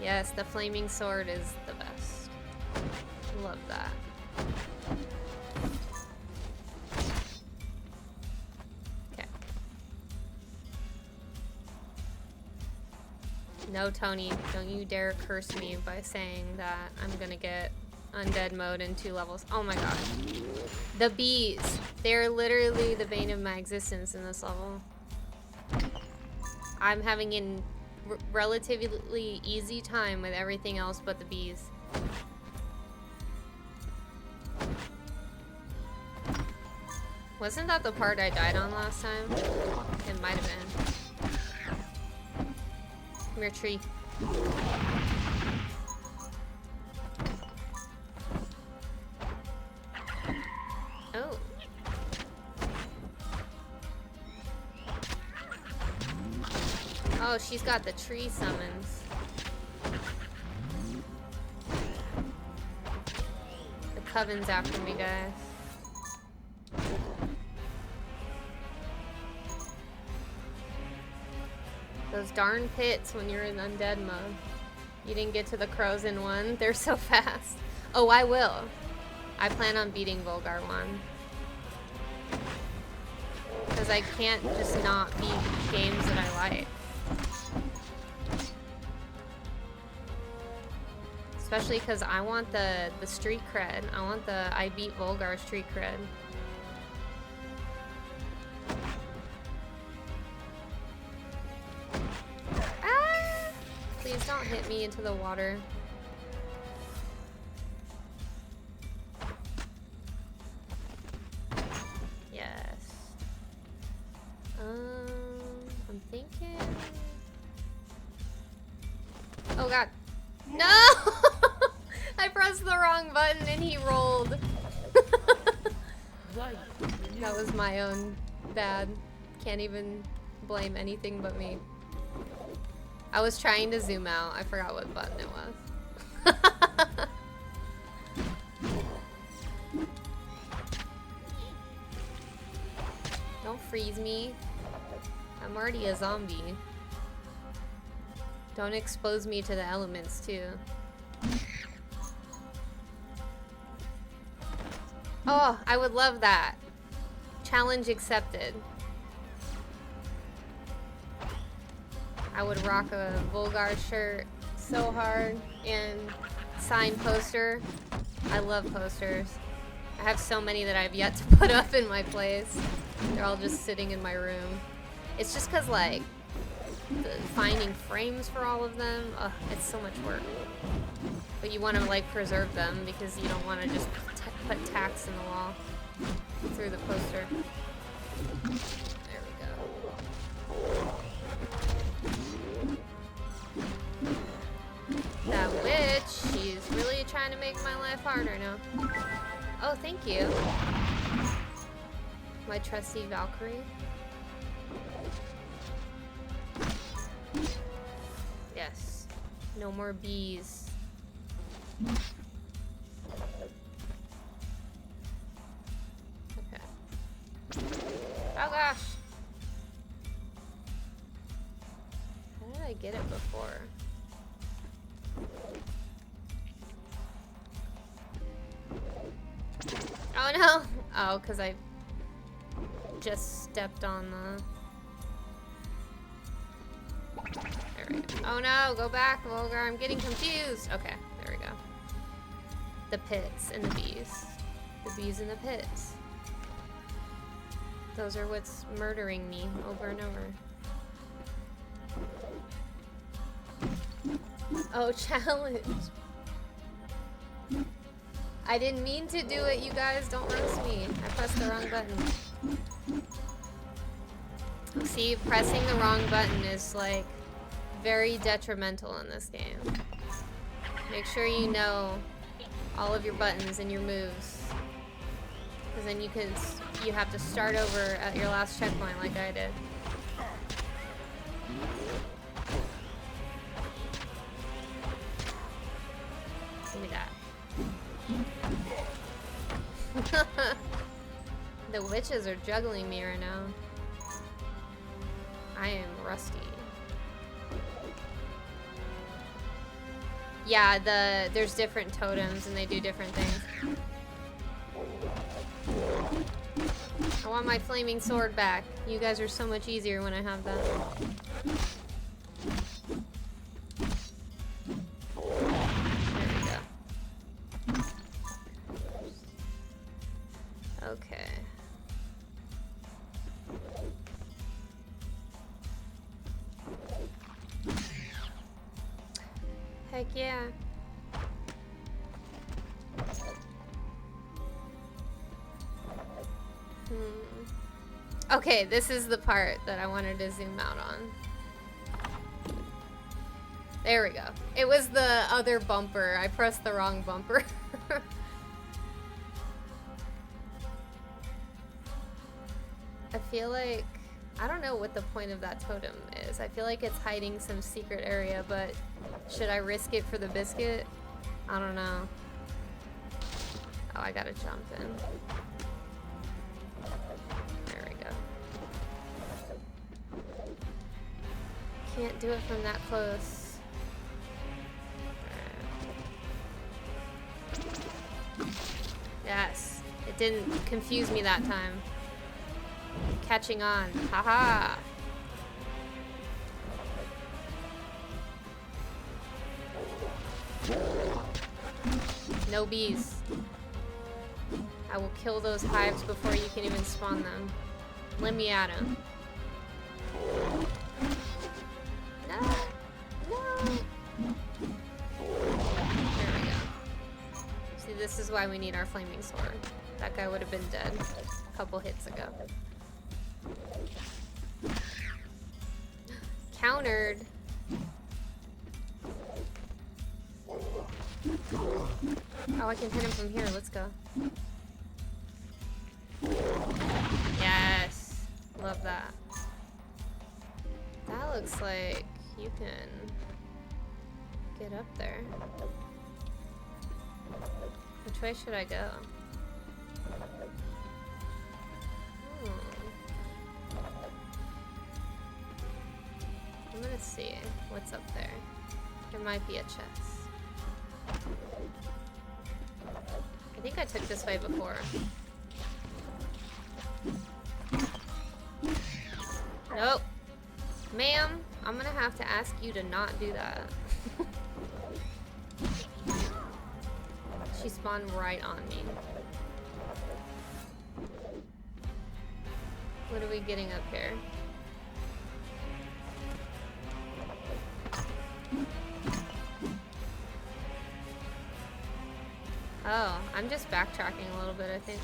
Yes, the flaming sword is the best. Love that. Okay. No, Tony, don't you dare curse me by saying that I'm gonna get undead mode in 2 levels. Oh my god. The bees. They're literally the bane of my existence in this level. I'm having a relatively easy time with everything else but the bees. Wasn't that the part I died on last time? It might have been. Come here, tree. Oh. Oh, she's got the tree summons. The coven's after me, guys. Those darn pits when you're in undead mode. You didn't get to the crows in 1. They're so fast. Oh, I will. I plan on beating Volgarr 1. Because I can't just not beat games that I like. Especially because I want the street cred. I want the I beat Volgarr street cred. Ah! Please don't hit me into the water. Yes. I'm thinking... Oh god. No! I pressed the wrong button and he rolled. That was my own bad. Can't even blame anything but me. I was trying to zoom out. I forgot what button it was. Don't freeze me. I'm already a zombie. Don't expose me to the elements, too. Oh, I would love that. Challenge accepted. I would rock a Volgarr shirt so hard and sign poster. I love posters. I have so many that I've yet to put up in my place. They're all just sitting in my room. It's just cause like finding frames for all of them, it's so much work. But you want to like preserve them because you don't want to just put tacks in the wall through the poster. There we go. That witch, she's really trying to make my life harder now. Oh, thank you. My trusty Valkyrie. Yes. No more bees. Okay. Oh gosh. How did I get it before? Oh no! Oh, because I just stepped on the... There we go. Oh no, go back, Volgarr, I'm getting confused! Okay, there we go. The pits and the bees. The bees and the pits. Those are what's murdering me over and over. Oh, challenge! I didn't mean to do it, you guys. Don't roast me. I pressed the wrong button. See, pressing the wrong button is, like, very detrimental in this game. Make sure you know all of your buttons and your moves. Because then you have to start over at your last checkpoint like I did. Give me that. The witches are juggling me right now. I am rusty. Yeah, there's different totems and they do different things. I want my flaming sword back. You guys are so much easier when I have that. Okay. Heck yeah. Okay, this is the part that I wanted to zoom out on. There we go. It was the other bumper. I pressed the wrong bumper. I feel like... I don't know what the point of that totem is. I feel like it's hiding some secret area, but should I risk it for the biscuit? I don't know. Oh, I gotta jump in. There we go. Can't do it from that close. Yes. It didn't confuse me that time. Catching on. Haha. No bees. I will kill those hives before you can even spawn them. Let me at them. No. No. There we go. See, this is why we need our flaming sword. That guy would have been dead a couple hits ago. Countered. Oh, I can hit him from here. Let's go. Yes. Love that. That looks like you can get up there. Which way should I go? I'm gonna see what's up there. There might be a chest. I think I took this way before. Nope. Ma'am, I'm gonna have to ask you to not do that. She spawned right on me. What are we getting up here? Oh, I'm just backtracking a little bit, I think.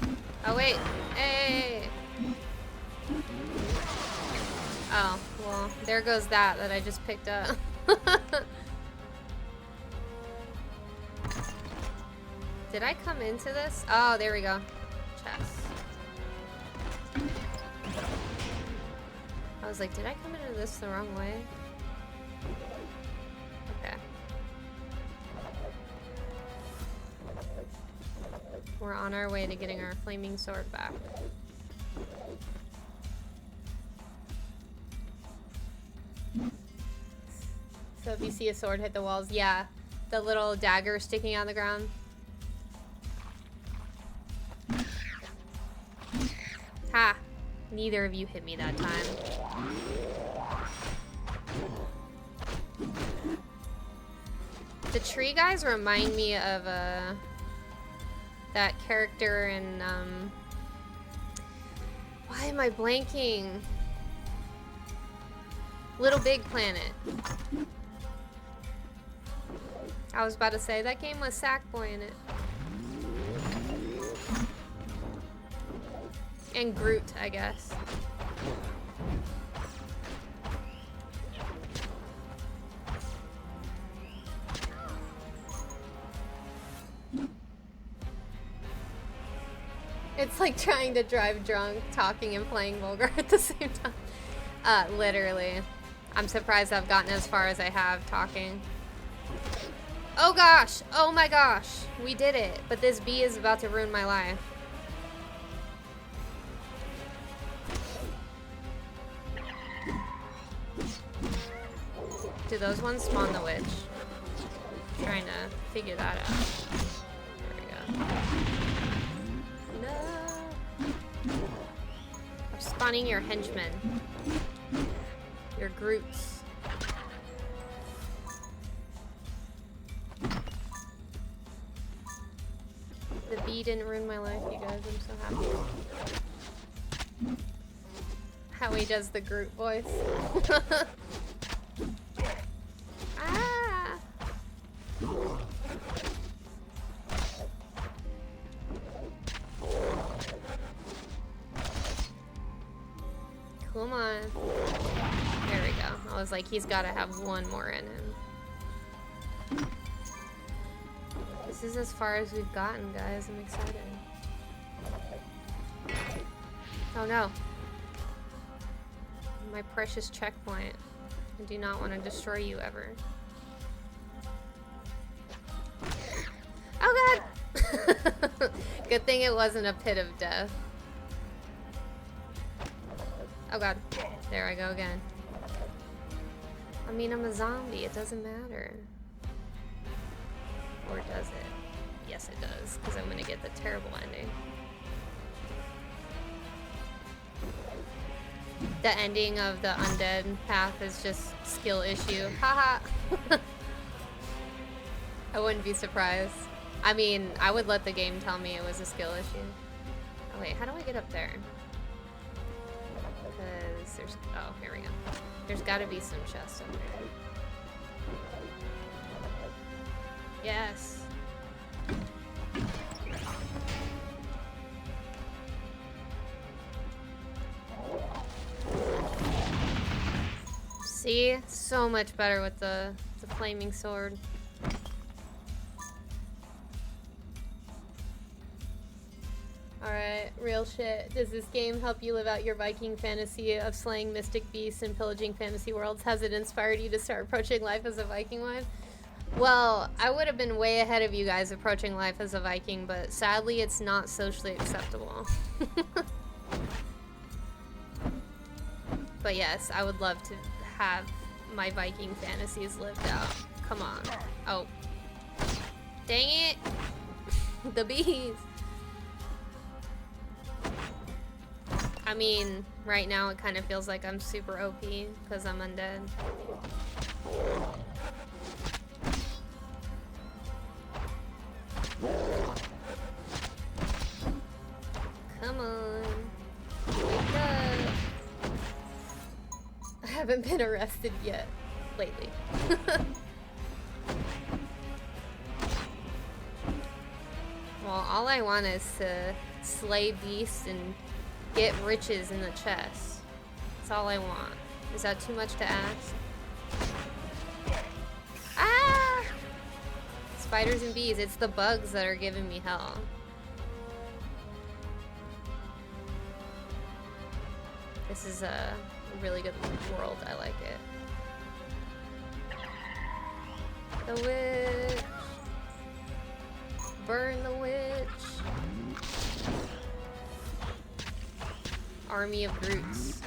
Oh, wait. Hey! Oh, well, there goes that I just picked up. Did I come into this? Oh, there we go. Chest. I was like, did I come into this the wrong way? Okay. We're on our way to getting our flaming sword back. So if you see a sword hit the walls, yeah, the little dagger sticking on the ground. Ha! Neither of you hit me that time. The tree guys remind me of that character in why am I blanking? Little Big Planet. I was about to say that game with Sackboy in it. And Groot, I guess. It's like trying to drive drunk, talking and playing Volgarr at the same time. Literally. I'm surprised I've gotten as far as I have talking. Oh gosh! Oh my gosh! We did it, but this bee is about to ruin my life. Do those ones spawn the witch? I'm trying to figure that out. There we go. No! I'm spawning your henchmen. Your Groots. The bee didn't ruin my life, you guys. I'm so happy. How he does the Groot voice. Ah! Come on. There we go. I was like, he's gotta have one more in him. This is as far as we've gotten, guys. I'm excited. Oh no. My precious checkpoint. I do not want to destroy you ever. Oh god! Good thing it wasn't a pit of death. Oh god. There I go again. I mean, I'm a zombie. It doesn't matter. Or does it? Yes, it does. Because I'm going to get the terrible ending. The ending of the undead path is just skill issue. Haha. I wouldn't be surprised. I mean, I would let the game tell me it was a skill issue. Oh wait, how do I get up there? Because there's... Oh, here we go. There's got to be some chests up there. Yes. See? So much better with the flaming sword. Alright, real shit. Does this game help you live out your Viking fantasy of slaying mystic beasts and pillaging fantasy worlds? Has it inspired you to start approaching life as a Viking one? Well, I would have been way ahead of you guys approaching life as a Viking, but sadly it's not socially acceptable. But yes, I would love to have my Viking fantasies lived out. Come on. Oh. Dang it! The bees! I mean, right now it kind of feels like I'm super OP because I'm undead. Come on. Wake up. I haven't been arrested yet lately. Well, all I want is to slay beasts and get riches in the chest. That's all I want. Is that too much to ask? Ah! Spiders and bees. It's the bugs that are giving me hell. This is a really good world. I like it. The witch. Burn the witch. Army of Groots.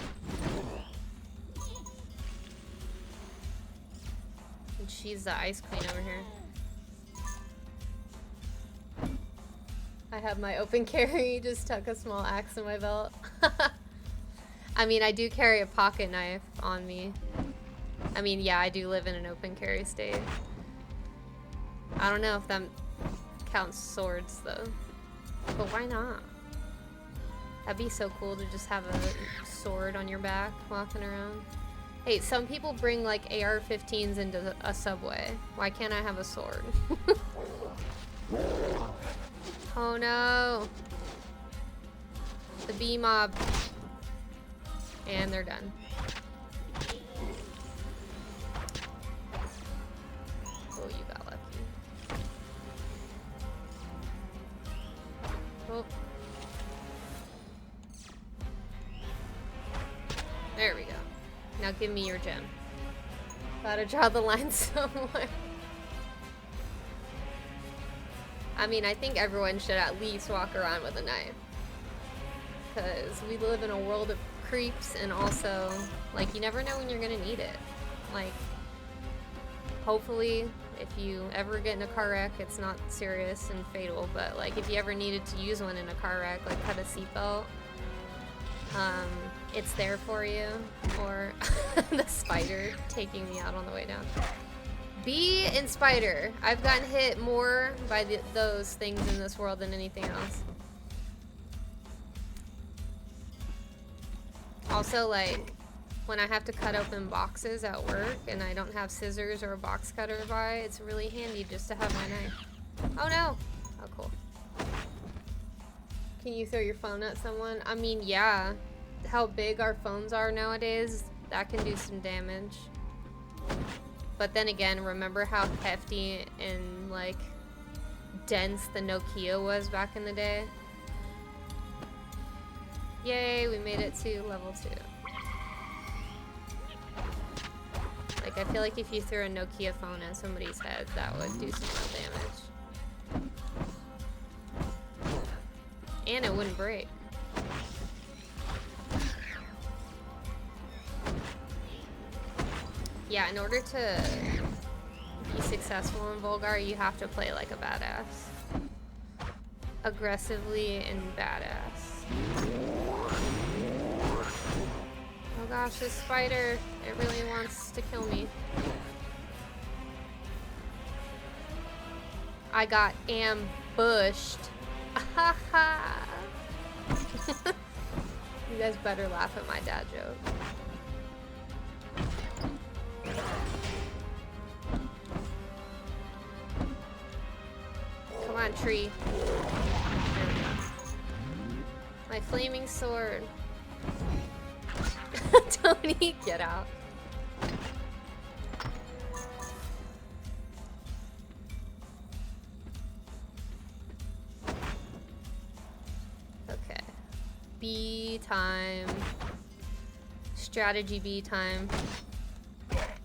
And she's the ice queen over here. I have my open carry, just tuck a small axe in my belt. I mean, I do carry a pocket knife on me. I mean, yeah, I do live in an open carry state. I don't know if that counts swords, though. But why not? That'd be so cool to just have a sword on your back walking around. Hey, some people bring like AR-15s into a subway. Why can't I have a sword? Oh no. The bee mob. And they're done. Oh, you got lucky. Oh. There we go. Now give me your gem. Gotta draw the line somewhere. I mean, I think everyone should at least walk around with a knife. Because we live in a world of creeps, and also, like, you never know when you're gonna need it. Like, hopefully, if you ever get in a car wreck, it's not serious and fatal, but, like, if you ever needed to use one in a car wreck, like, cut a seatbelt, it's there for you. Or the spider taking me out on the way down. Bee and spider. I've gotten hit more by those things in this world than anything else. Also, like, when I have to cut open boxes at work and I don't have scissors or a box cutter by, it's really handy just to have my knife. Oh no! Oh, cool. Can you throw your phone at someone? I mean, yeah. How big our phones are nowadays, that can do some damage. But then again, remember how hefty and, like, dense the Nokia was back in the day? Yay, we made it to level 2. Like, I feel like if you threw a Nokia phone at somebody's head, that would do some real damage. And it wouldn't break. Yeah, in order to be successful in Volgarr, you have to play like a badass. Aggressively and badass. Oh gosh, this spider, it really wants to kill me. I got ambushed. Ha ha! You guys better laugh at my dad joke. Come on, tree. There we go. My flaming sword. Tony, get out. Okay. Bee time. Strategy bee time.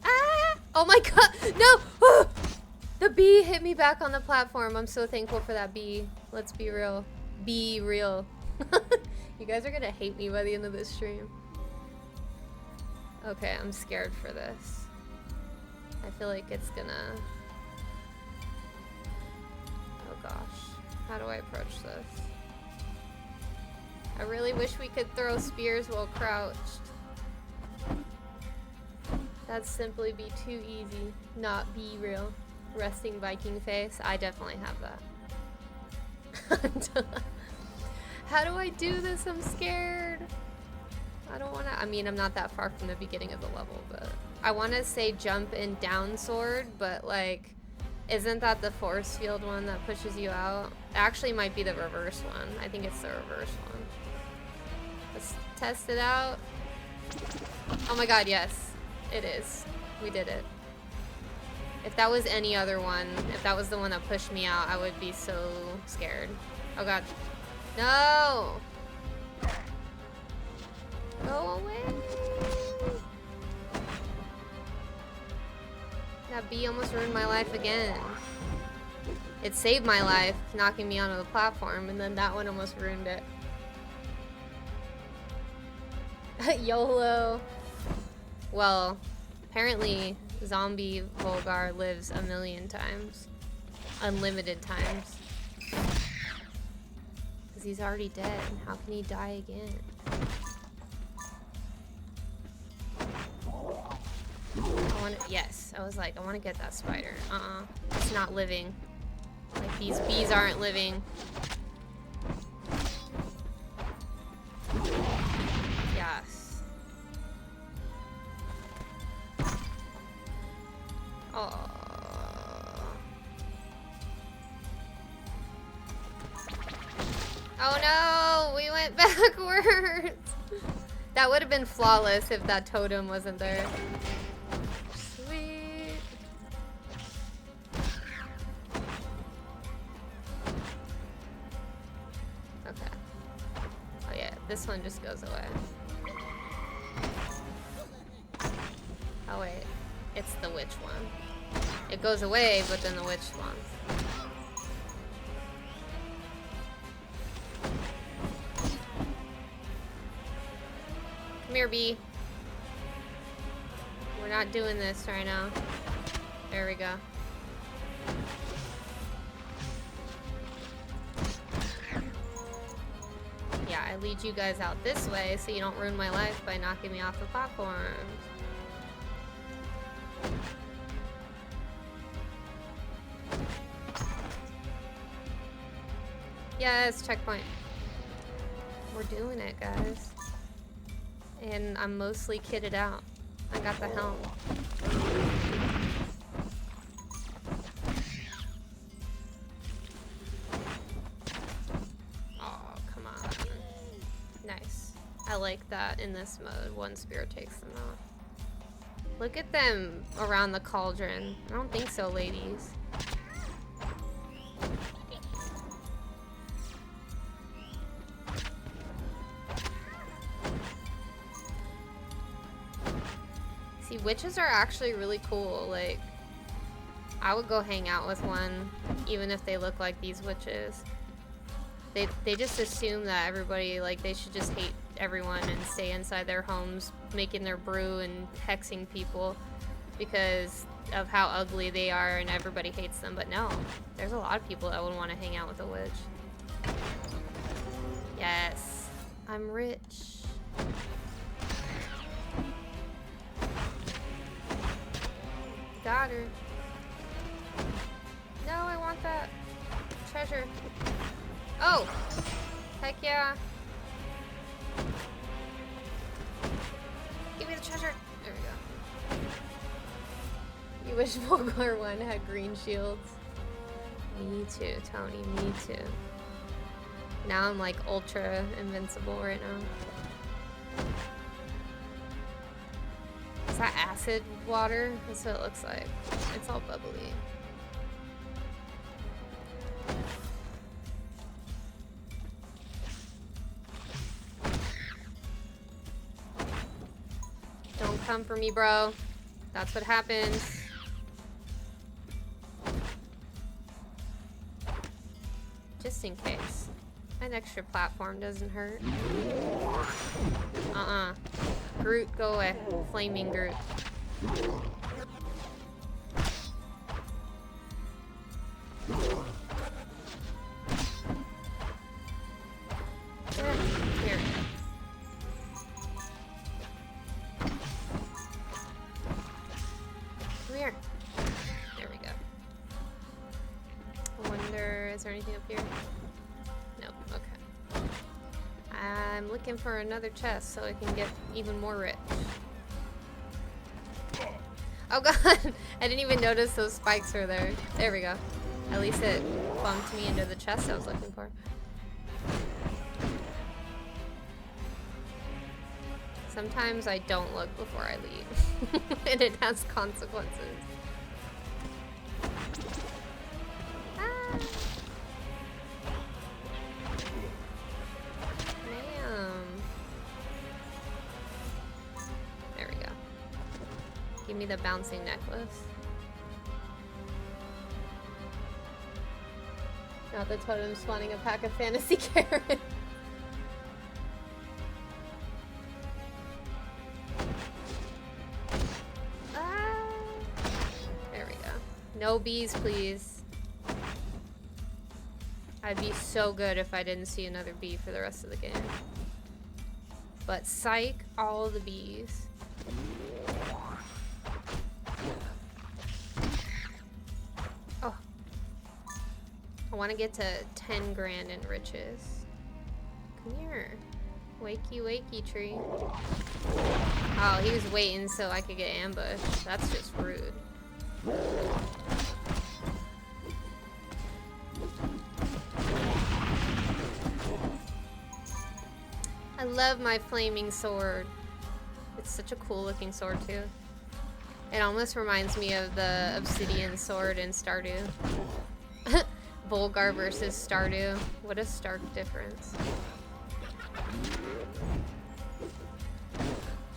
Ah! Oh my god! No! Oh! The bee hit me back on the platform. I'm so thankful for that bee. Let's be real. Be real. You guys are gonna hate me by the end of this stream. Okay, I'm scared for this. I feel like it's gonna... Oh gosh. How do I approach this? I really wish we could throw spears while crouched. That'd simply be too easy. Not be real. Resting Viking face. I definitely have that. How do I do this? I'm scared. I don't want to. I mean, I'm not that far from the beginning of the level, but I want to say jump and down sword, but like, isn't that the force field one that pushes you out? It actually might be the reverse one. I think it's the reverse one. Let's test it out. Oh my god, yes. It is. We did it. If that was any other one, if that was the one that pushed me out, I would be so scared. Oh god. No! Go away! That bee almost ruined my life again. It saved my life, knocking me onto the platform, and then that one almost ruined it. YOLO. Well, apparently zombie Volgarr lives 1,000,000 times. Unlimited times. Because he's already dead. How can he die again? Yes, I was like, I want to get that spider. It's not living. Like, these bees aren't living. Yes. Oh. Oh no, we went backwards. That would have been flawless if that totem wasn't there. Sweet. Okay. Oh yeah, this one just goes away. Oh wait, it's the witch one. It goes away, but then the witch one. Come here, bee. We're not doing this right now. There we go. Yeah, I lead you guys out this way so you don't ruin my life by knocking me off the platform. Yes, checkpoint. We're doing it, guys. And I'm mostly kitted out. I got the helm. Oh, come on. Nice. I like that in this mode. One spear takes them out. Look at them around the cauldron. I don't think so, ladies. See, witches are actually really cool. Like, I would go hang out with one, even if they look like these witches. They just assume that everybody, like, they should just hate everyone and stay inside their homes, making their brew and hexing people because of how ugly they are and everybody hates them. But no, there's a lot of people that would want to hang out with a witch. Yes, I'm rich. Got her. No, I want that treasure. Oh! Heck yeah. Give me the treasure. There we go. You wish Volgarr 1 had green shields. Me too, Tony. Me too. Now I'm like ultra invincible right now. Is that acid water? That's what it looks like. It's all bubbly. Don't come for me, bro. That's what happens. Just in case. An extra platform doesn't hurt. Groot, go away. Flaming Groot. Here. Is there anything up here? Nope, okay. I'm looking for another chest so I can get even more rich. Oh god! I didn't even notice those spikes were there. There we go. At least it bumped me into the chest I was looking for. Sometimes I don't look before I leave. And it has consequences. Ah. Damn. There we go. Give me the bouncing necklace. Not the totem spawning a pack of fantasy carrots. No bees, please. I'd be so good if I didn't see another bee for the rest of the game. But psych, all the bees. Oh. I want to get to 10 grand in riches. Come here. Wakey, wakey, tree. Oh, he was waiting so I could get ambushed. That's just rude. I love my flaming sword. It's such a cool looking sword too. It almost reminds me of the obsidian sword in Stardew. Volgarr versus Stardew. What a stark difference.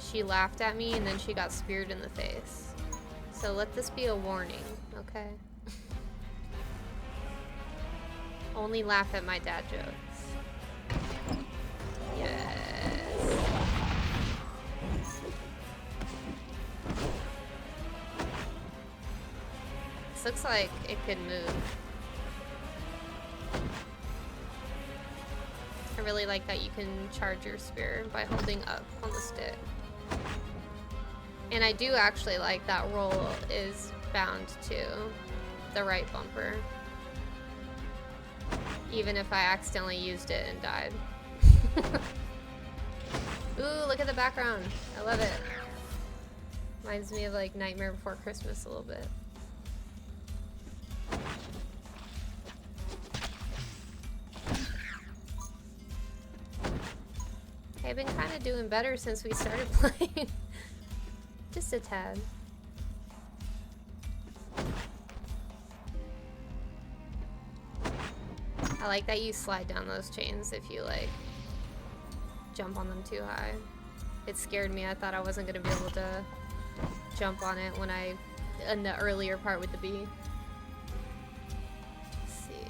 She laughed at me and then she got speared in the face. So let this be a warning, okay? Only laugh at my dad jokes. Yes. This looks like it could move. I really like that you can charge your spear by holding up on the stick. And I do actually like that roll is bound to the right bumper. Even if I accidentally used it and died. Ooh, look at the background. I love it. Reminds me of like Nightmare Before Christmas a little bit. Hey, I've been kind of doing better since we started playing. Just a tad. I like that you slide down those chains if you like jump on them too high. It scared me. I thought I wasn't gonna be able to jump on it when in the earlier part with the bee. Let's see.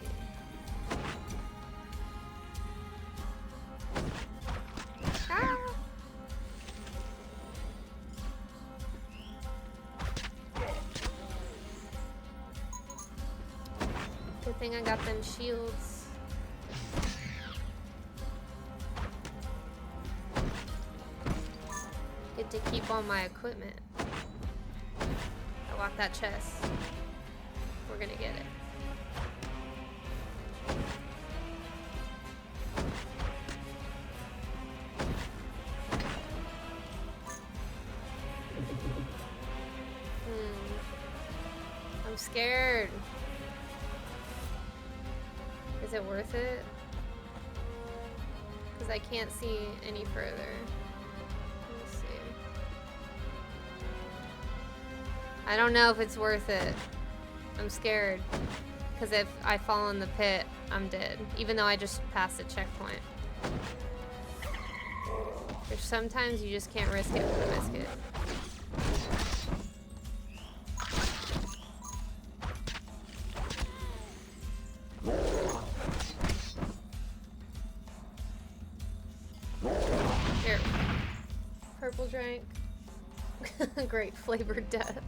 Ah! Good thing I got them shields. Get to keep all my equipment. I want that chest. We're gonna get it. I'm scared. Is it worth it? Because I can't see any further. Let me see. I don't know if it's worth it. I'm scared. Because if I fall in the pit, I'm dead. Even though I just passed a checkpoint. There's sometimes you just can't risk it for the biscuit. Here. Purple drink. Grape flavored death.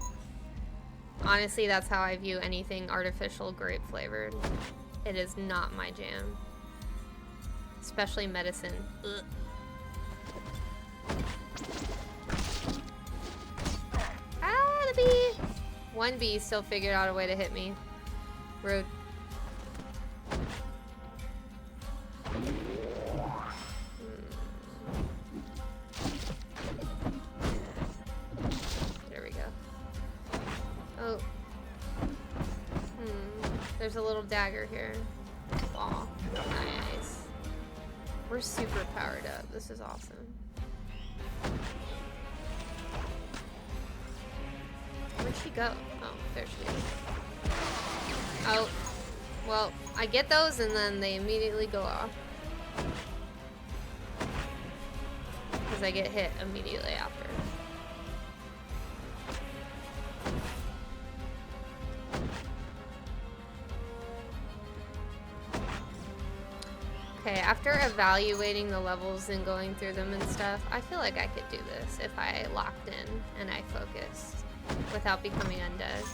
Honestly, that's how I view anything artificial grape flavored. It is not my jam. Especially medicine. Ugh. Ah, the bee! One bee still figured out a way to hit me. Rude. There we go. Oh. There's a little dagger here. Aw, nice. We're super powered up. This is awesome. Where'd she go? Oh, there she is. Oh, well, I get those and then they immediately go off. Because I get hit immediately after. Okay, after evaluating the levels and going through them and stuff, I feel like I could do this if I locked in and I focused without becoming undead.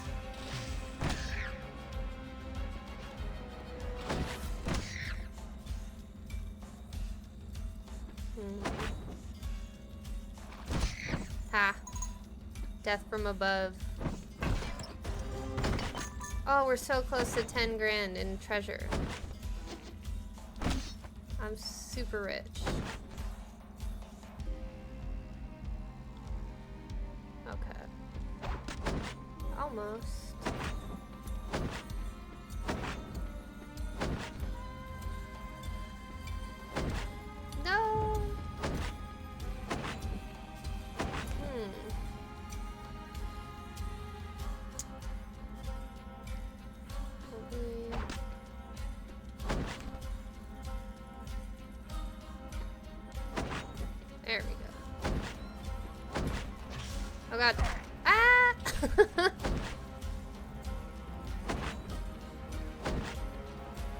Ha. Death from above. Oh, we're so close to 10 grand in treasure. I'm super rich. Okay. Almost. No! There we go. Oh god. Ah!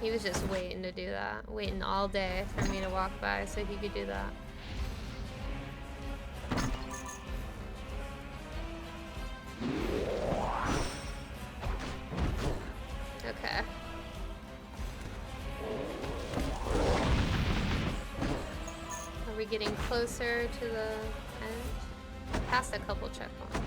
He was just waiting to do that. Waiting all day for me to walk by so he could do that. Okay. Are we getting closer to the end? Past a couple checkpoints.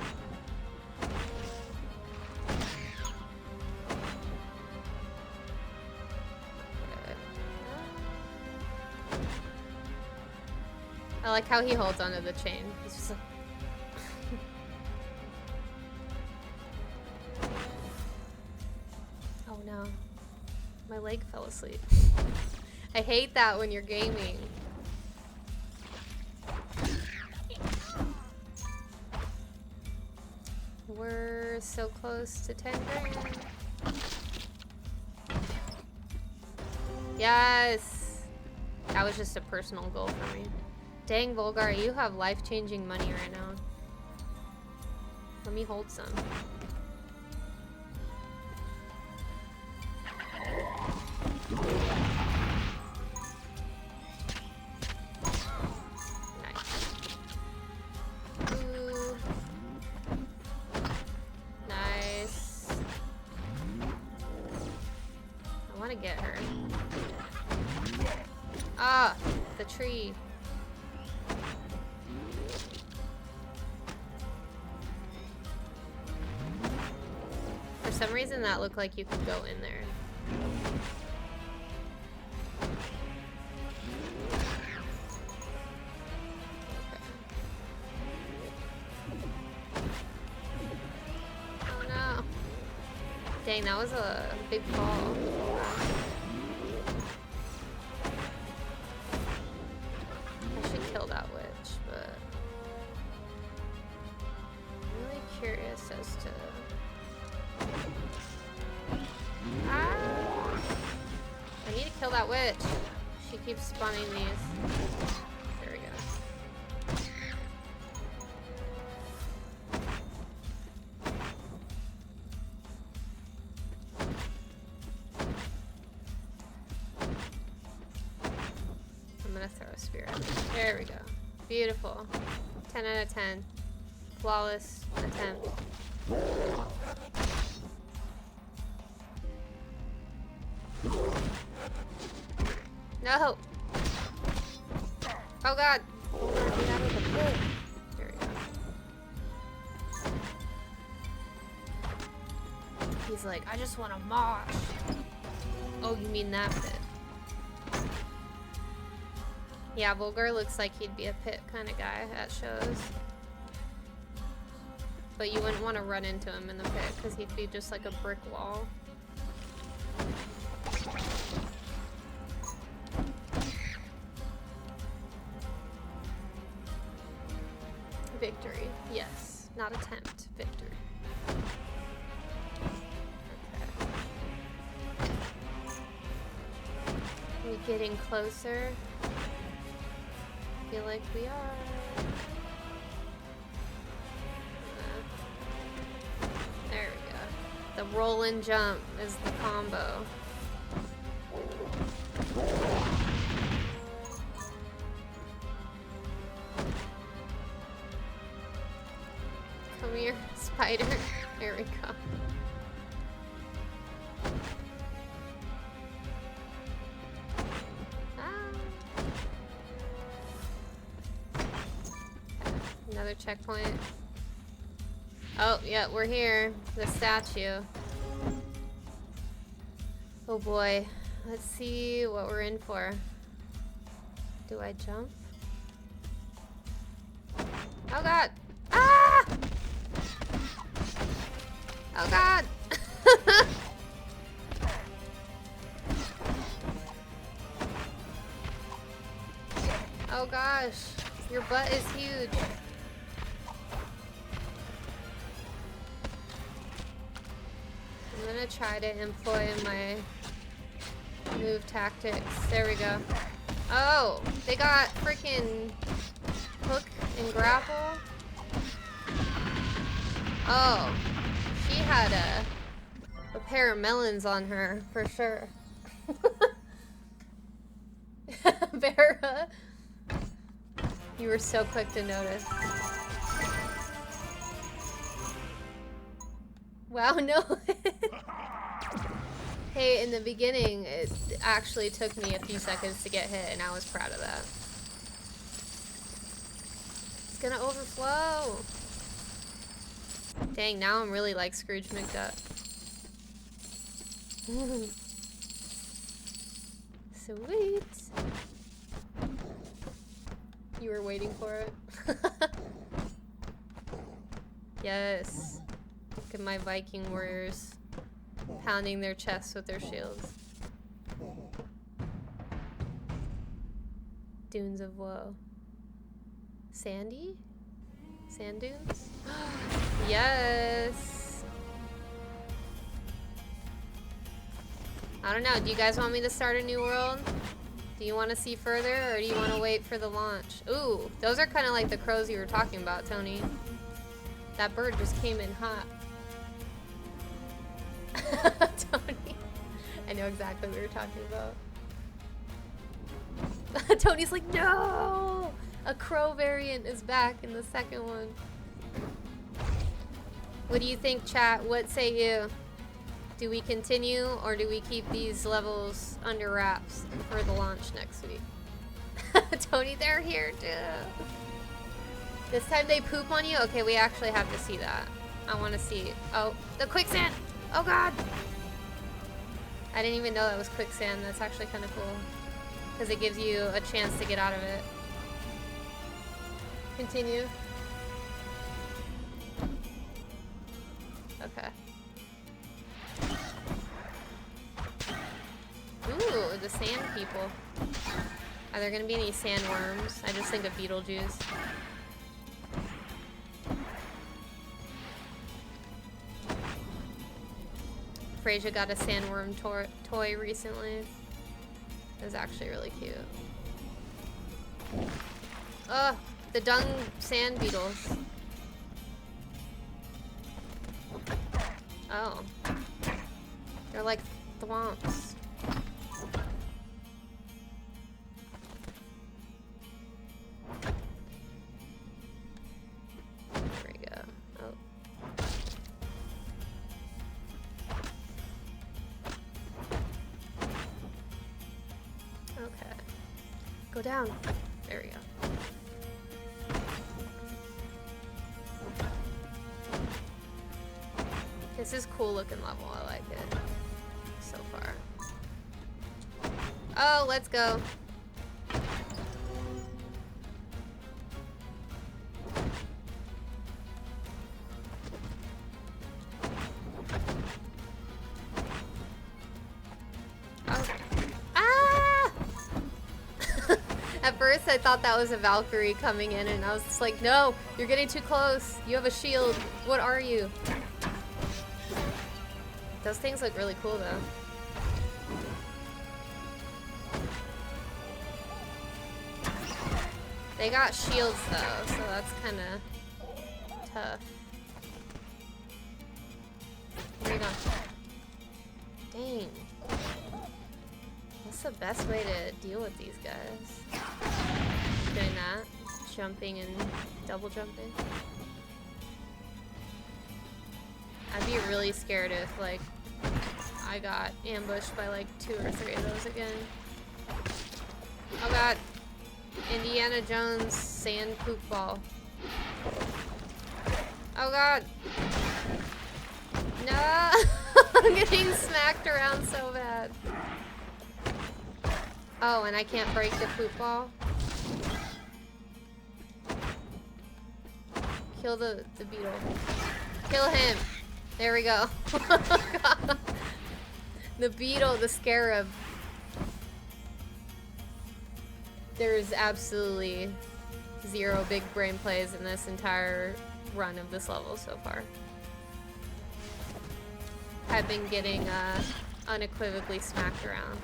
I like how he holds onto the chain. He's just like... Oh no. My leg fell asleep. I hate that when you're gaming. We're so close to 10 grand. Yes! That was just a personal goal for me. Dang, Volgarr, you have life-changing money right now. Let me hold some. Nice. Ooh. Nice. I want to get her. Ah, the tree. For some reason that looked like you could go in there. Okay. Oh no. Dang, that was a big fall. I should kill that witch, but I'm really curious as to... Ah! I need to kill that witch. She keeps spawning these. There we go. I'm gonna throw a spear at it. There we go. Beautiful. 10 out of 10. Flawless attempt. No! Oh god! Get out of the pit. There we go. He's like, I just want to mosh. Oh, you mean that pit? Yeah, Volgarr looks like he'd be a pit kind of guy at shows. But you wouldn't want to run into him in the pit because he'd be just like a brick wall. Victory. Yes. Not attempt. Victory. Okay. Are we getting closer? I feel like we are. There we go. The roll and jump is the combo. Come here, spider. There we go. Another checkpoint. Oh, yeah, we're here. The statue. Oh boy. Let's see what we're in for. Do I jump? Oh god! Ah! Oh god! Oh gosh. Your butt is huge. I'm gonna try to employ my move tactics. There we go. Oh, they got freaking hook and grapple. Oh, she had a pair of melons on her for sure. Vera, you were so quick to notice. Wow, no. Hey, in the beginning, it actually took me a few seconds to get hit, and I was proud of that. It's gonna overflow. Dang, now I'm really like Scrooge McDuck. Sweet. You were waiting for it? Yes. Look at my Viking warriors pounding their chests with their shields. Dunes of Woe. Sandy? Sand dunes? Yes! I don't know, do you guys want me to start a new world? Do you want to see further, or do you want to wait for the launch? Ooh, those are kind of like the crows you were talking about, Tony. That bird just came in hot. Tony. I know exactly what you're talking about. Tony's like, no! A crow variant is back in the second one. What do you think, chat? What say you? Do we continue, or do we keep these levels under wraps for the launch next week? Tony, they're here too. This time they poop on you? Okay, we actually have to see that. I want to see. Oh, the quicksand! Oh god! I didn't even know that was quicksand. That's actually kind of cool. Because it gives you a chance to get out of it. Continue. Okay. Ooh, the sand people. Are there gonna be any sandworms? I just think of Beetlejuice. Frasier got a sandworm toy recently. It was actually really cute. Ugh, the dung sand beetles. Oh. They're like thwomps. There we go. Oh. Okay. Go down. There we go. This is cool looking level. I like it so far. Oh, let's go. Oh. Ah! At first I thought that was a Valkyrie coming in and I was just like, no, you're getting too close. You have a shield. What are you? Those things look really cool though. They got shields though, so that's kind of tough. Where are you going? Dang. What's the best way to deal with these guys? Doing that? Jumping and double jumping? I'd be really scared if, like, I got ambushed by, like, 2 or 3 of those again. Oh god. Indiana Jones sand poop ball. Oh god. No! I'm getting smacked around so bad. Oh, and I can't break the poop ball? Kill the beetle. Kill him! There we go. God. The beetle, the scarab. There's absolutely 0 big brain plays in this entire run of this level so far. I've been getting unequivocally smacked around.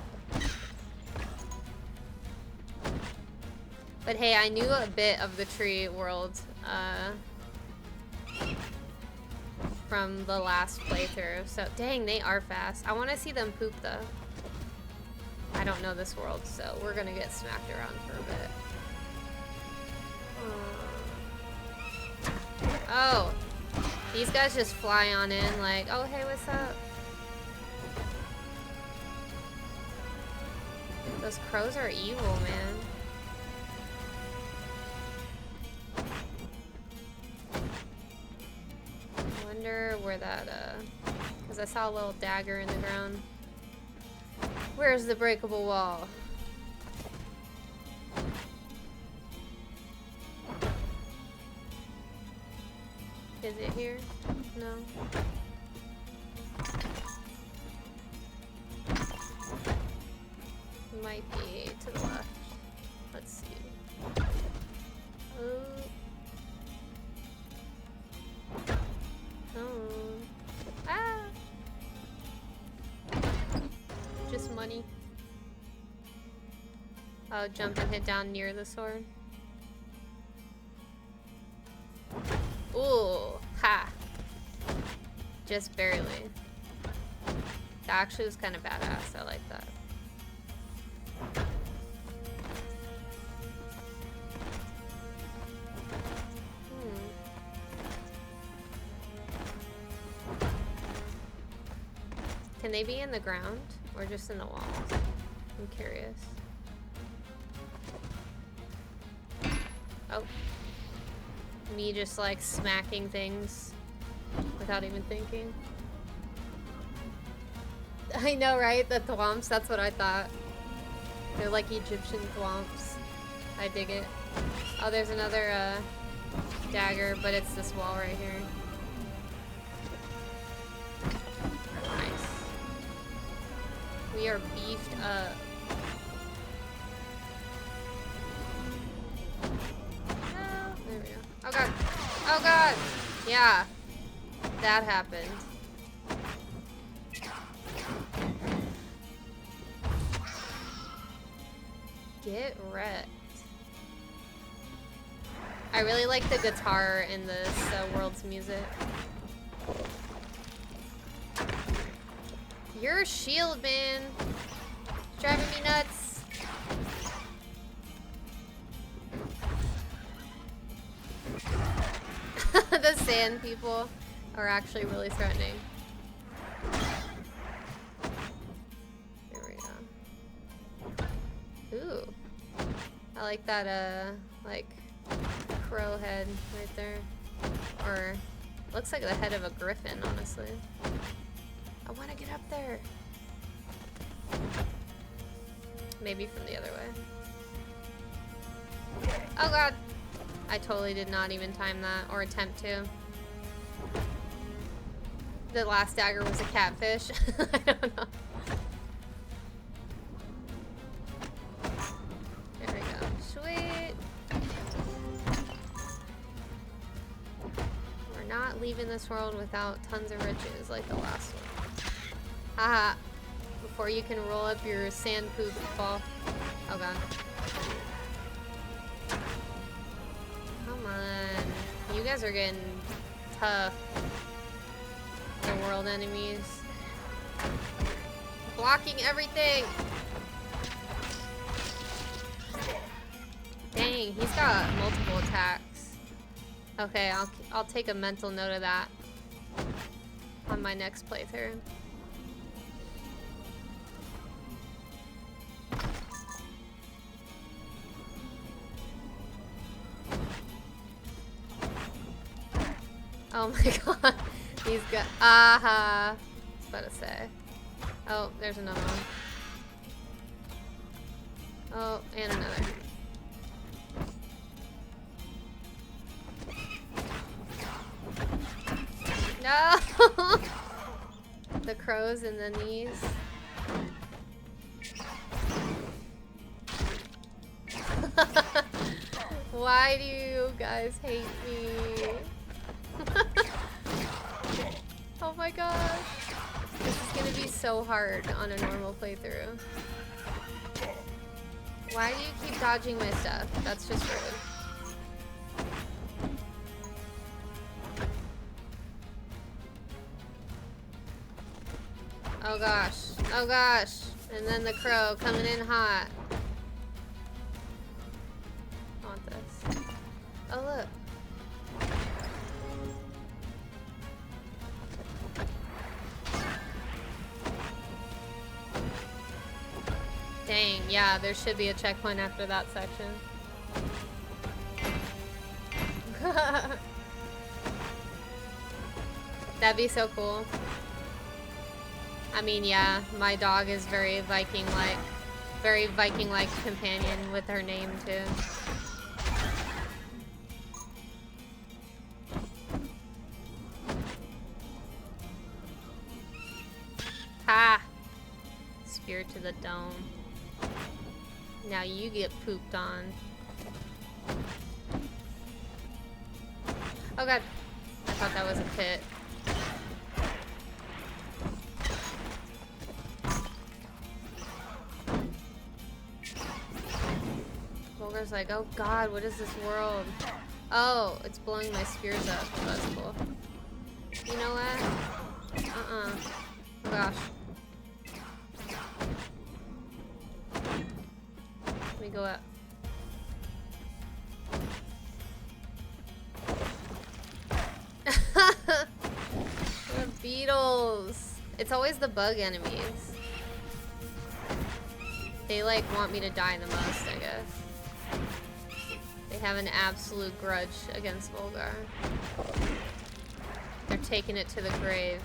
But hey, I knew a bit of the tree world from the last playthrough, so dang, they are fast. I want to see them poop though. I don't know this world, so we're gonna get smacked around for a bit. Oh, these guys just fly on in like, oh hey, what's up? Those crows are evil, man. I wonder where that, because I saw a little dagger in the ground. Where's the breakable wall? Is it here? No. Might be to the left. Let's see. Oh. Oh. Ah! Just money. Oh, jump and hit down near the sword. Ooh, ha! Just barely. That actually was kind of badass. I like that. Can they be in the ground or just in the walls? I'm curious. Oh. Me just like smacking things without even thinking. I know, right? The thwomps, that's what I thought. They're like Egyptian thwomps. I dig it. Oh, there's another dagger, but it's this wall right here. Nice. We are beefed up. Oh, there we go. Oh god. Oh god! Yeah. That happened. Get wrecked. I really like the guitar in this world's music. You're a shield, man. It's driving me nuts. The sand people are actually really threatening. There we go. Ooh. I like that, like, crow head right there. Or, looks like the head of a griffin, honestly. I want to get up there. Maybe from the other way. Oh god! I totally did not even time that, or attempt to. The last dagger was a catfish. I don't know. There we go. Sweet. We're not leaving this world without tons of riches like the last one. Haha. Before you can roll up your sand poop ball. Oh god. Come on. You guys are getting tough. The world enemies. Blocking everything! Dang, he's got multiple attacks. Okay, I'll take a mental note of that on my next playthrough. Oh my god. He's got. Aha. I was about to say. Oh, there's another one. Oh, and another. No! The crows and the knees. Why do you guys hate me? Oh my gosh. This is gonna be so hard on a normal playthrough. Why do you keep dodging my stuff? That's just rude. Oh gosh. Oh gosh. And then the crow coming in hot. I want this. Oh look. Dang, yeah, there should be a checkpoint after that section. That'd be so cool. I mean, yeah, my dog is very Viking-like companion with her name, too. Ha! Spear to the dome. Now you get pooped on. Oh god. I thought that was a pit. Volgar's like, oh god, what is this world? Oh, it's blowing my spears up. That's cool. You know what? Oh gosh. Let me go up. The beetles. It's always the bug enemies. They like want me to die the most, I guess. They have an absolute grudge against Volgarr. They're taking it to the grave.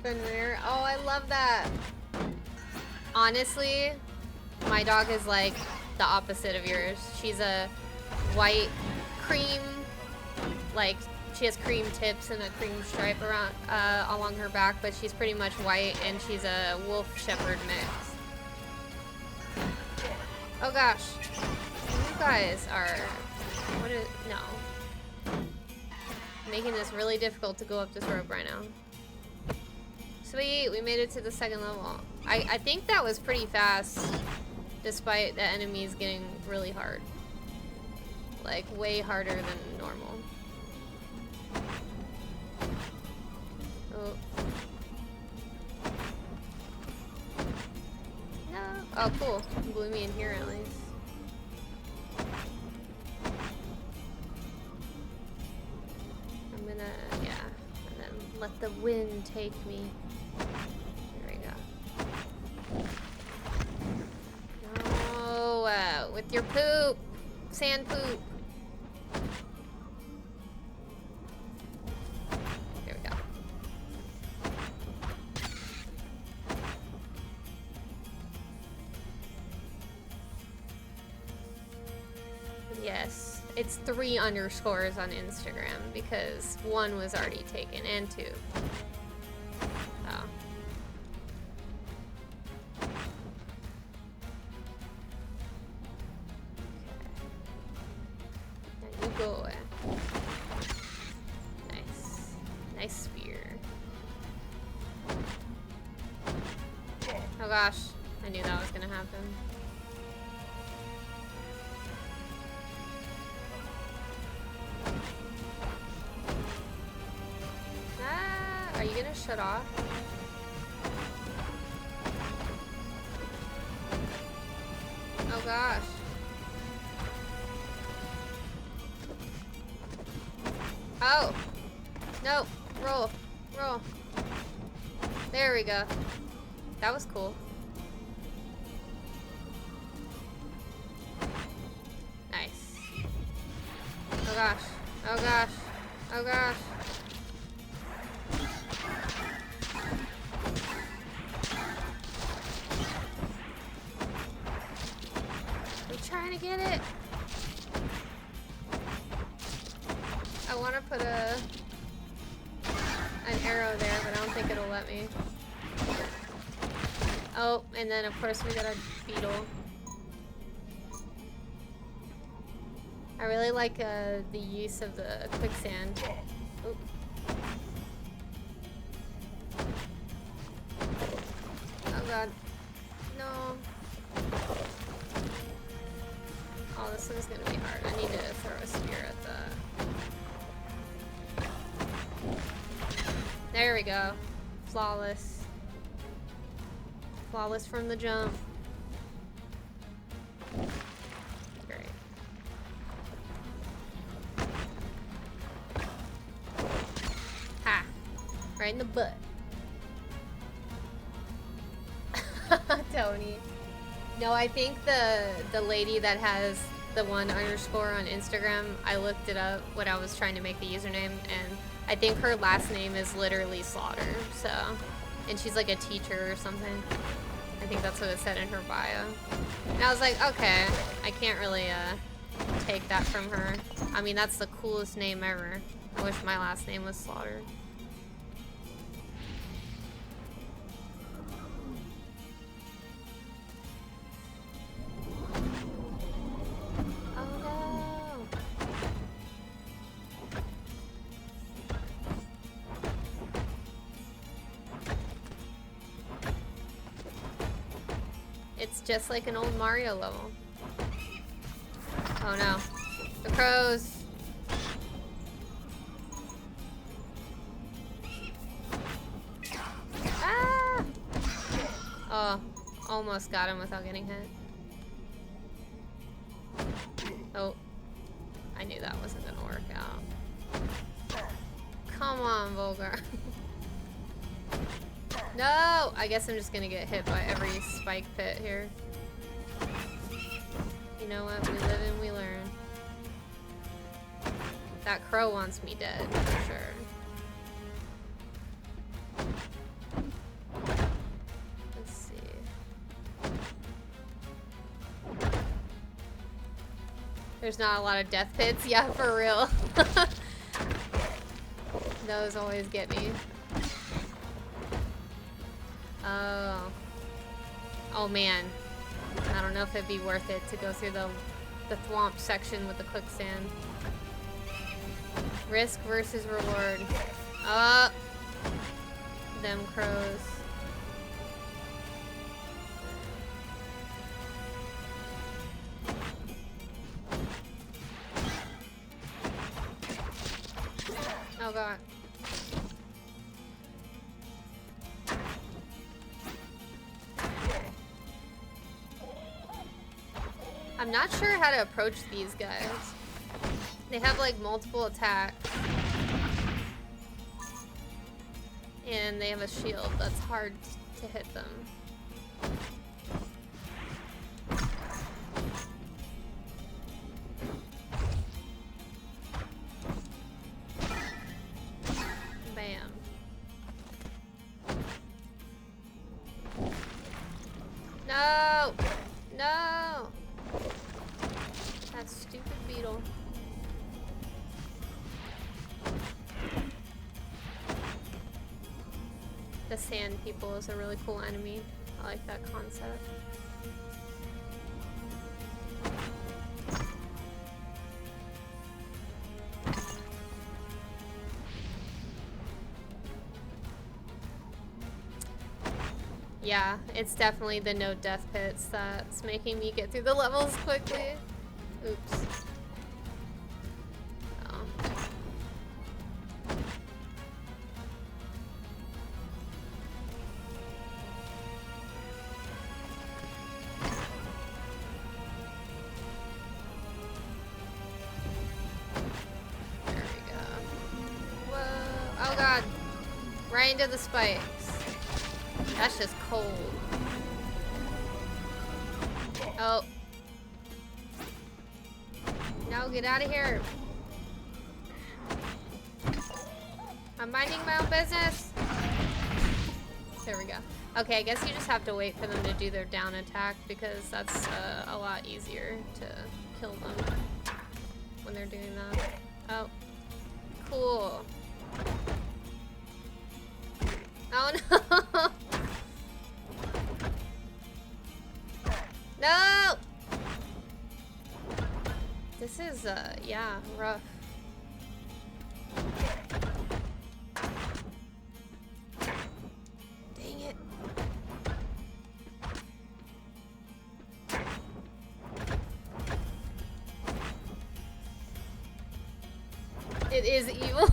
Fenrir. Oh, I love that. Honestly, my dog is like the opposite of yours. She's a white cream, like she has cream tips and a cream stripe around along her back, but she's pretty much white, and she's a wolf shepherd mix. Oh gosh, you guys are no, making this really difficult to go up this rope right now. Sweet, we made it to the second level. I think that was pretty fast, despite the enemies getting really hard. Like, way harder than normal. Oh. No. Oh, cool. Blew me in here at least. I'm gonna, yeah. And then let the wind take me. Here we go. No, with your poop. Sand poop. Yes. It's 3 underscores on Instagram because 1 was already taken and 2. Oh. Now you go away. Nice. Nice spear. Oh gosh. I knew that was gonna happen. Ah, are you gonna shut off? Oh gosh. Oh! No! Roll! Roll! There we go. That was cool. Nice. Oh gosh. Oh gosh. Oh gosh. I'm trying to get it. I want to put an arrow there, but I don't think it'll let me. Oh, and then of course we got a beetle. I really like the use of the quicksand. Oop. Oh god. No. Oh, this one's gonna be hard. I need to throw a spear at the... There we go. Flawless. Flawless from the jump. Great. Ha! Right in the butt. Tony. No, I think the lady that has the 1 underscore on Instagram, I looked it up when I was trying to make the username, and I think her last name is literally Slaughter, so... And she's like a teacher or something. I think that's what it said in her bio. And I was like, okay, I can't really take that from her. I mean, that's the coolest name ever. I wish my last name was Slaughter. Oh no! It's just like an old Mario level. Oh no. The crows. Ah! Oh, almost got him without getting hit. Oh. I knew that wasn't gonna work out. Come on, Volgarr. No! I guess I'm just gonna get hit by every spike pit here. You know what? We live and we learn. That crow wants me dead, for sure. Let's see. There's not a lot of death pits? Yeah, for real. Those always get me. Oh. Oh man. I don't know if it'd be worth it to go through the thwomp section with the quicksand. Risk versus reward. Up. Them crows. Oh god. I'm not sure how to approach these guys. They have like multiple attacks. And they have a shield that's hard to hit them. Bam. No! No! That stupid beetle. cool. The sand people is a really cool enemy. I like that concept. Yeah, it's definitely the no death pits that's making me get through the levels quickly. Oops. Oh. There we go. Whoa. Oh god. Right into the spikes. That's just cold. Oh. No, get out of here. I'm minding my own business. There we go. Okay, I guess you just have to wait for them to do their down attack because that's a lot easier to kill them when they're doing that. Oh. Cool. Oh no! No! This is, yeah, rough. Dang it. It is evil.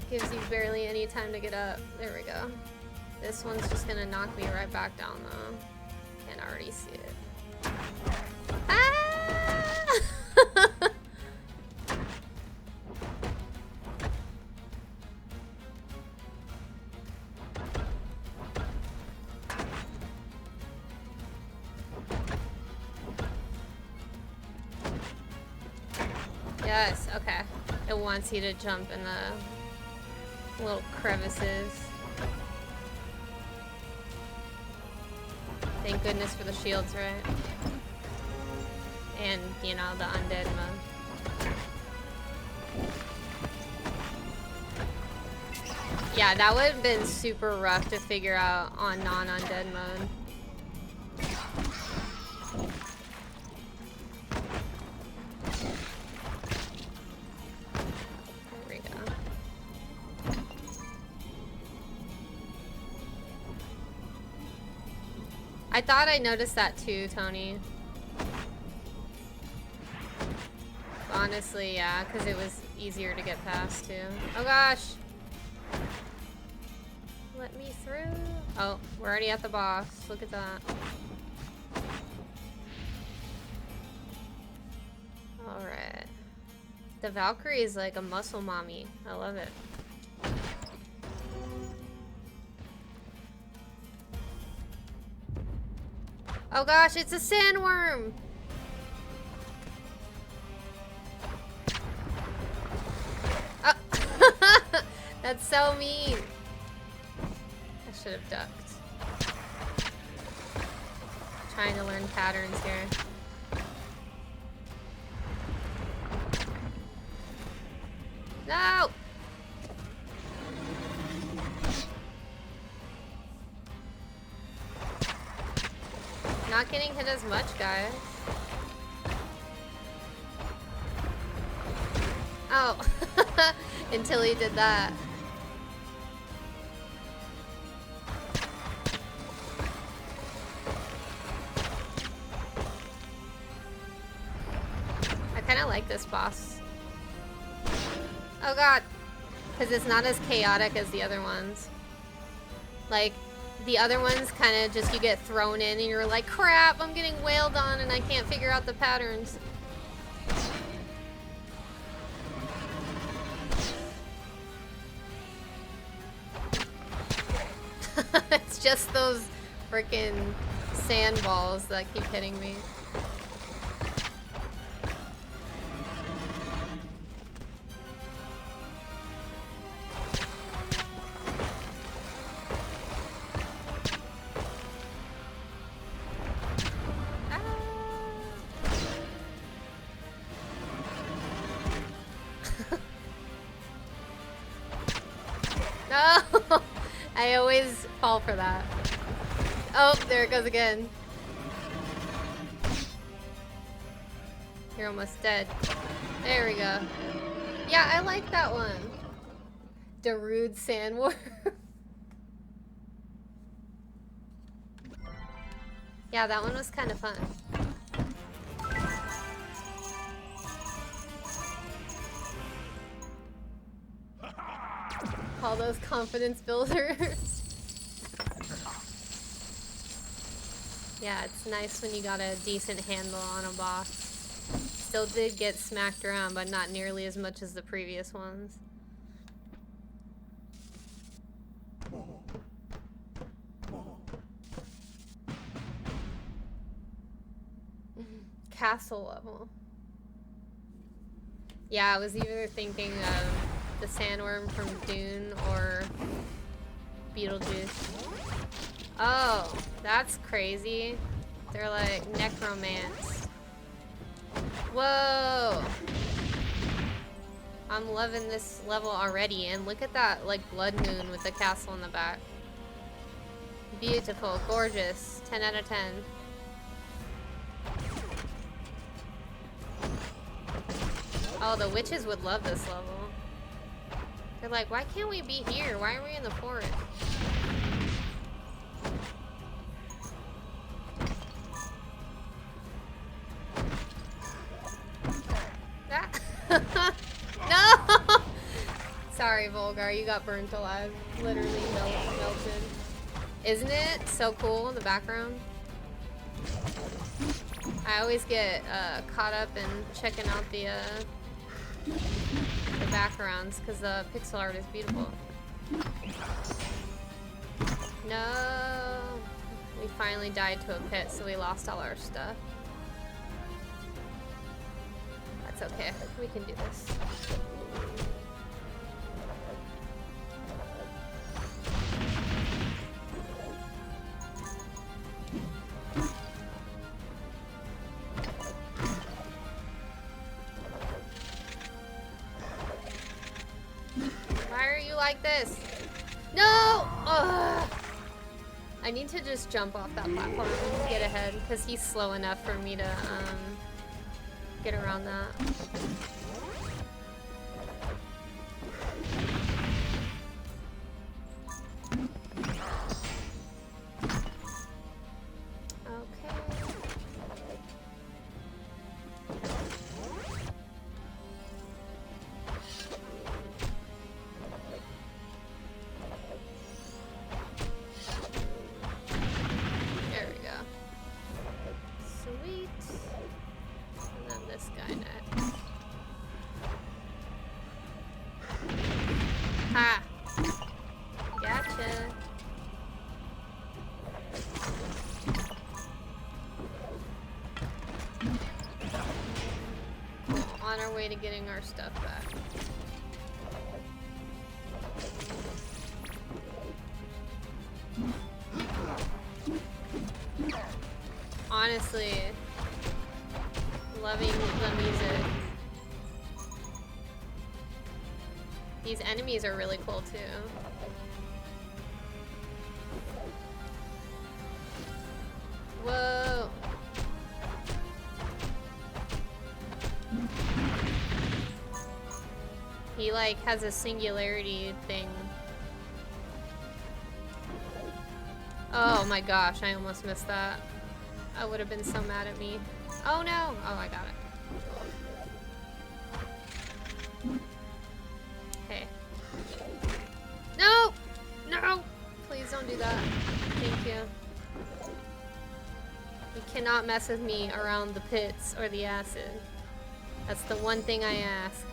Gives you barely any time to get up. There we go. This one's just gonna knock me right back down though. Can already see it. Ah! Yes, okay. It wants you to jump in the little crevices. Thank goodness for the shields, right? And, you know, the undead mode. Yeah, that would have been super rough to figure out on non-undead mode. I thought I noticed that too, Tony. Honestly, yeah, because it was easier to get past too. Oh gosh! Let me through. Oh, we're already at the boss. Look at that. Alright. The Valkyrie is like a muscle mommy. I love it. Oh gosh, it's a sandworm! Oh. That's so mean. I should have ducked. Trying to learn patterns here. No! Not getting hit as much, guys. Oh. Until he did that. I kind of like this boss. Oh god. Because it's not as chaotic as the other ones. Like, the other ones kind of just, you get thrown in and you're like, crap, I'm getting wailed on and I can't figure out the patterns. It's just those freaking sand balls that keep hitting me. Oh, I always fall for that. Oh, there it goes again. You're almost dead. There we go. Yeah, I like that one. Darude Sandworm. Yeah, that one was kind of fun. Call those confidence builders. Yeah, it's nice when you got a decent handle on a boss. Still did get smacked around, but not nearly as much as the previous ones. Castle level. Yeah, I was either thinking of the sandworm from Dune or Beetlejuice. Oh, that's crazy. They're like necromance. Whoa! I'm loving this level already, and look at that like blood moon with the castle in the back. Beautiful, gorgeous, 10 out of 10. Oh, the witches would love this level. They're like, why can't we be here? Why are we in the forest? No! Sorry, Volgarr, you got burnt alive. Literally melted. Isn't it so cool in the background? I always get caught up in checking out the backgrounds because the pixel art is beautiful. No! We finally died to a pit, so we lost all our stuff. That's okay. We can do this. Why are you like this? No! Ugh. I need to just jump off that platform and get ahead because he's slow enough for me to get around that. Ha! Gotcha. On our way to getting our stuff back. Honestly, loving the music. These enemies are really cool too. Whoa. He like has a singularity thing. Oh my gosh, I almost missed that. I would have been so mad at me. Oh no! Oh, I got it. Hey. No! No! Please don't do that. Thank you. You cannot mess with me around the pits or the acid. That's the one thing I ask.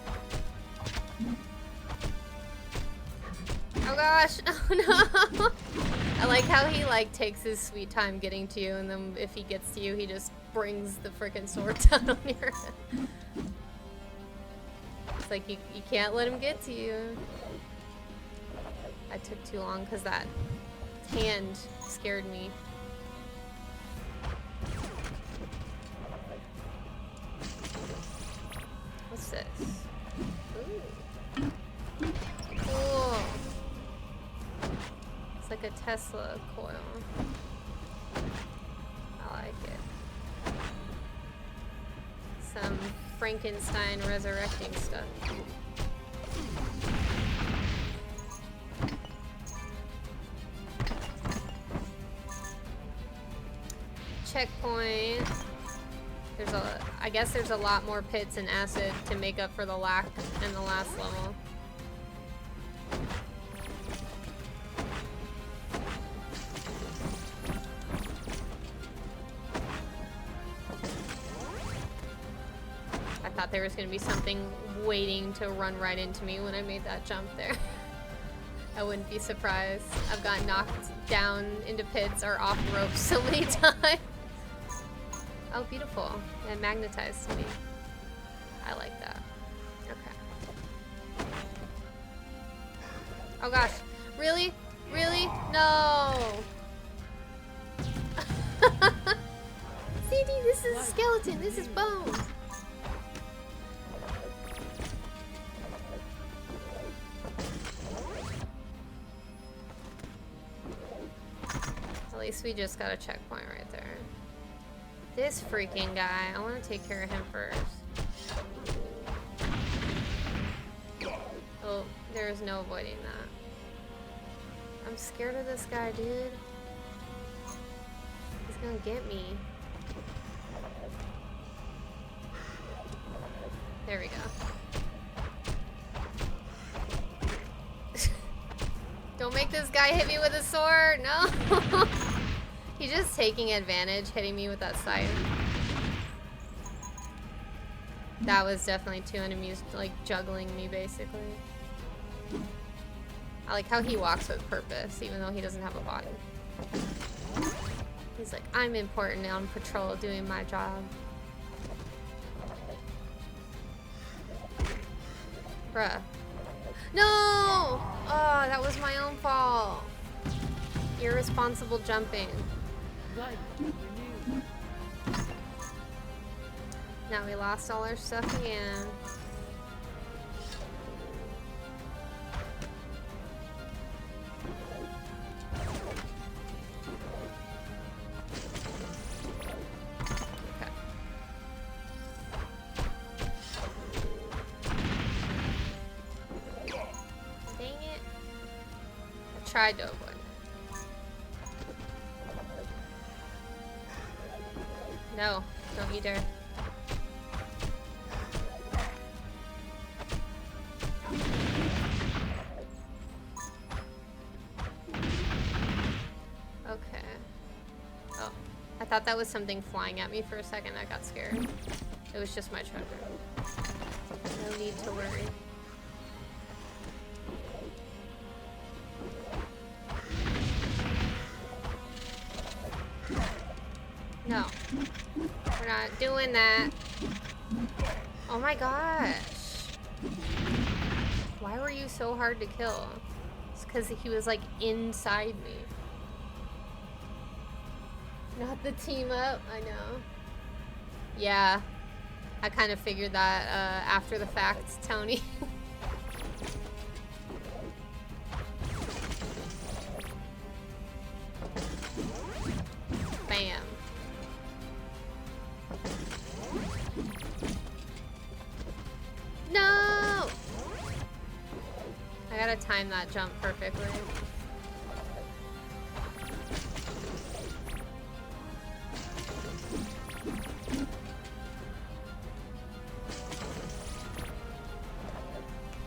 Oh gosh! Oh no! I like how he like takes his sweet time getting to you, and then if he gets to you, he just brings the frickin' sword down on your head. It's like you can't let him get to you. I took too long because that hand scared me. What's this? Ooh. Cool. Tesla coil. I like it. Some Frankenstein resurrecting stuff. Checkpoint. I guess there's a lot more pits and acid to make up for the lack in the last level. I thought there was gonna be something waiting to run right into me when I made that jump there. I wouldn't be surprised. I've gotten knocked down into pits or off ropes so many times. Oh, beautiful. It magnetized to me. I like that. Okay. Oh gosh. Really? Really? No! CD, this is a skeleton. This is bones. At least we just got a checkpoint right there. This freaking guy, I want to take care of him first. Oh, there is no avoiding that. I'm scared of this guy, dude. He's gonna get me. There we go. Don't make this guy hit me with a sword, no! He's just taking advantage, hitting me with that scythe. That was definitely two enemies, like, juggling me, basically. I like how he walks with purpose, even though he doesn't have a body. He's like, I'm important on patrol doing my job. Bruh. No! Oh, that was my own fault. Irresponsible jumping. Now we lost all our stuff again. Okay. Dang it. I tried to avoid it. No, don't you dare. Okay. Oh, I thought that was something flying at me for a second. I got scared. It was just my treasure. No need to worry. No. We're not doing that. Oh my gosh. Why were you so hard to kill? It's because he was like inside me. Not the team up, I know. Yeah. I kind of figured that after the fact, Tony. Bam. No! I gotta time that jump perfectly.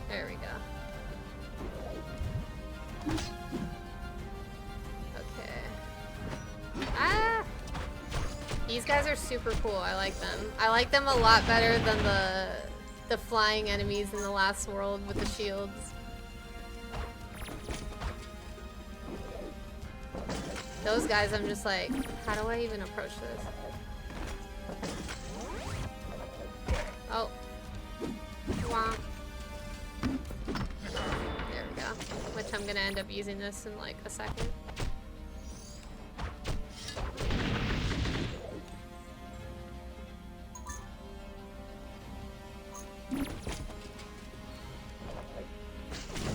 There we go. Okay. Ah! These guys are super cool. I like them. I like them a lot better than the flying enemies in the last world with the shields. Those guys, I'm just like, how do I even approach this? Oh. Womp. There we go. Which I'm gonna end up using this in like a second.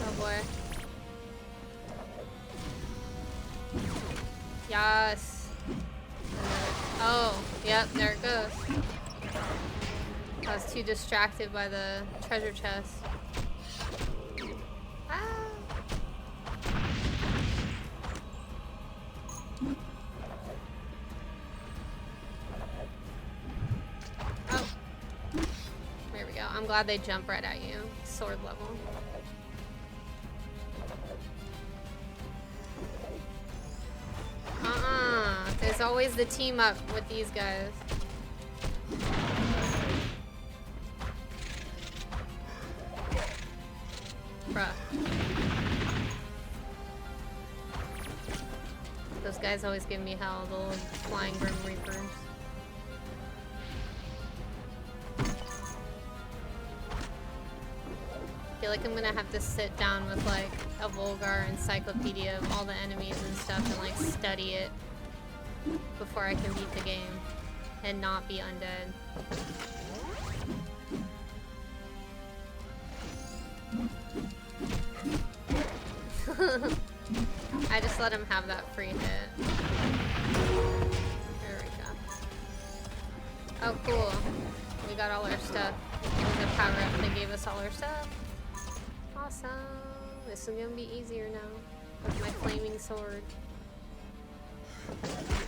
Oh boy. Yep, there it goes. I was too distracted by the treasure chest. Ah. Oh. There we go. I'm glad they jump right at you. Sword level. There's always the team up with these guys. Bruh. Those guys always give me hell, the little flying Grim Reapers. I feel like I'm gonna have to sit down with like a Volgarr encyclopedia of all the enemies and stuff and like study it before I can beat the game and not be undead. I just let him have that free hit. There we go. Oh cool. We got all our stuff. There's a power up that gave us all our stuff. Awesome. This is gonna be easier now with my flaming sword.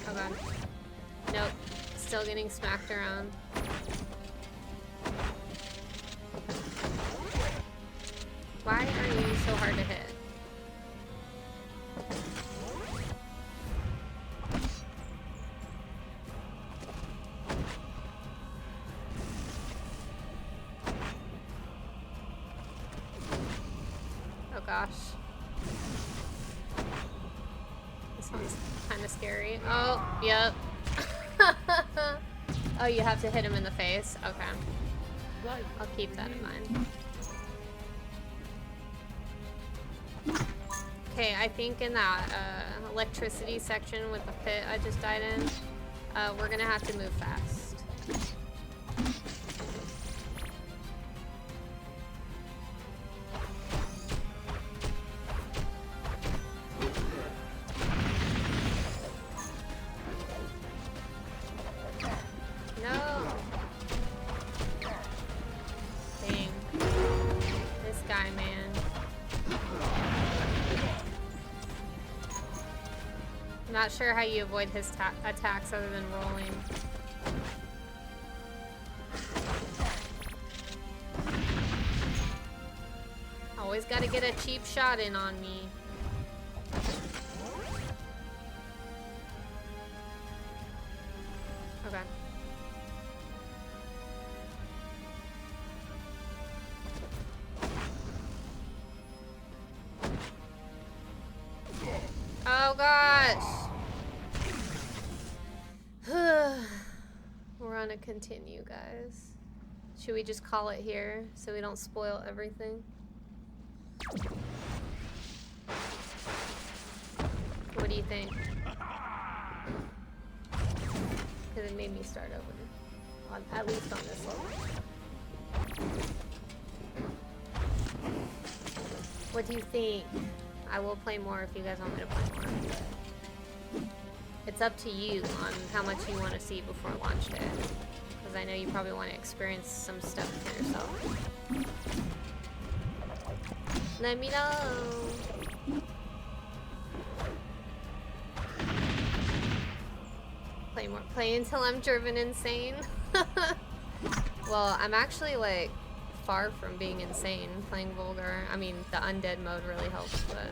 Oh god. Nope. Still getting smacked around. Why are you so hard to hit? Oh gosh. This one's kind of scary. Oh, yep. Oh, you have to hit him in the face? Okay. I'll keep that in mind. Okay, I think in that electricity section with the pit I just died in, we're gonna have to move fast. No! Dang. This guy, man. I'm not sure how you avoid his attacks other than rolling. Always gotta get a cheap shot in on me. Okay. Oh gosh. We're on a continue, guys. Should we just call it here so we don't spoil everything? What do you think? Because it made me start over. At least on this level. What do you think? I will play more if you guys want me to play more. It's up to you on how much you want to see before launch day. Because I know you probably want to experience some stuff for yourself. Let me know. Play more. Play until I'm driven insane. Well, I'm actually like far from being insane playing Volgarr. I mean, the undead mode really helps, but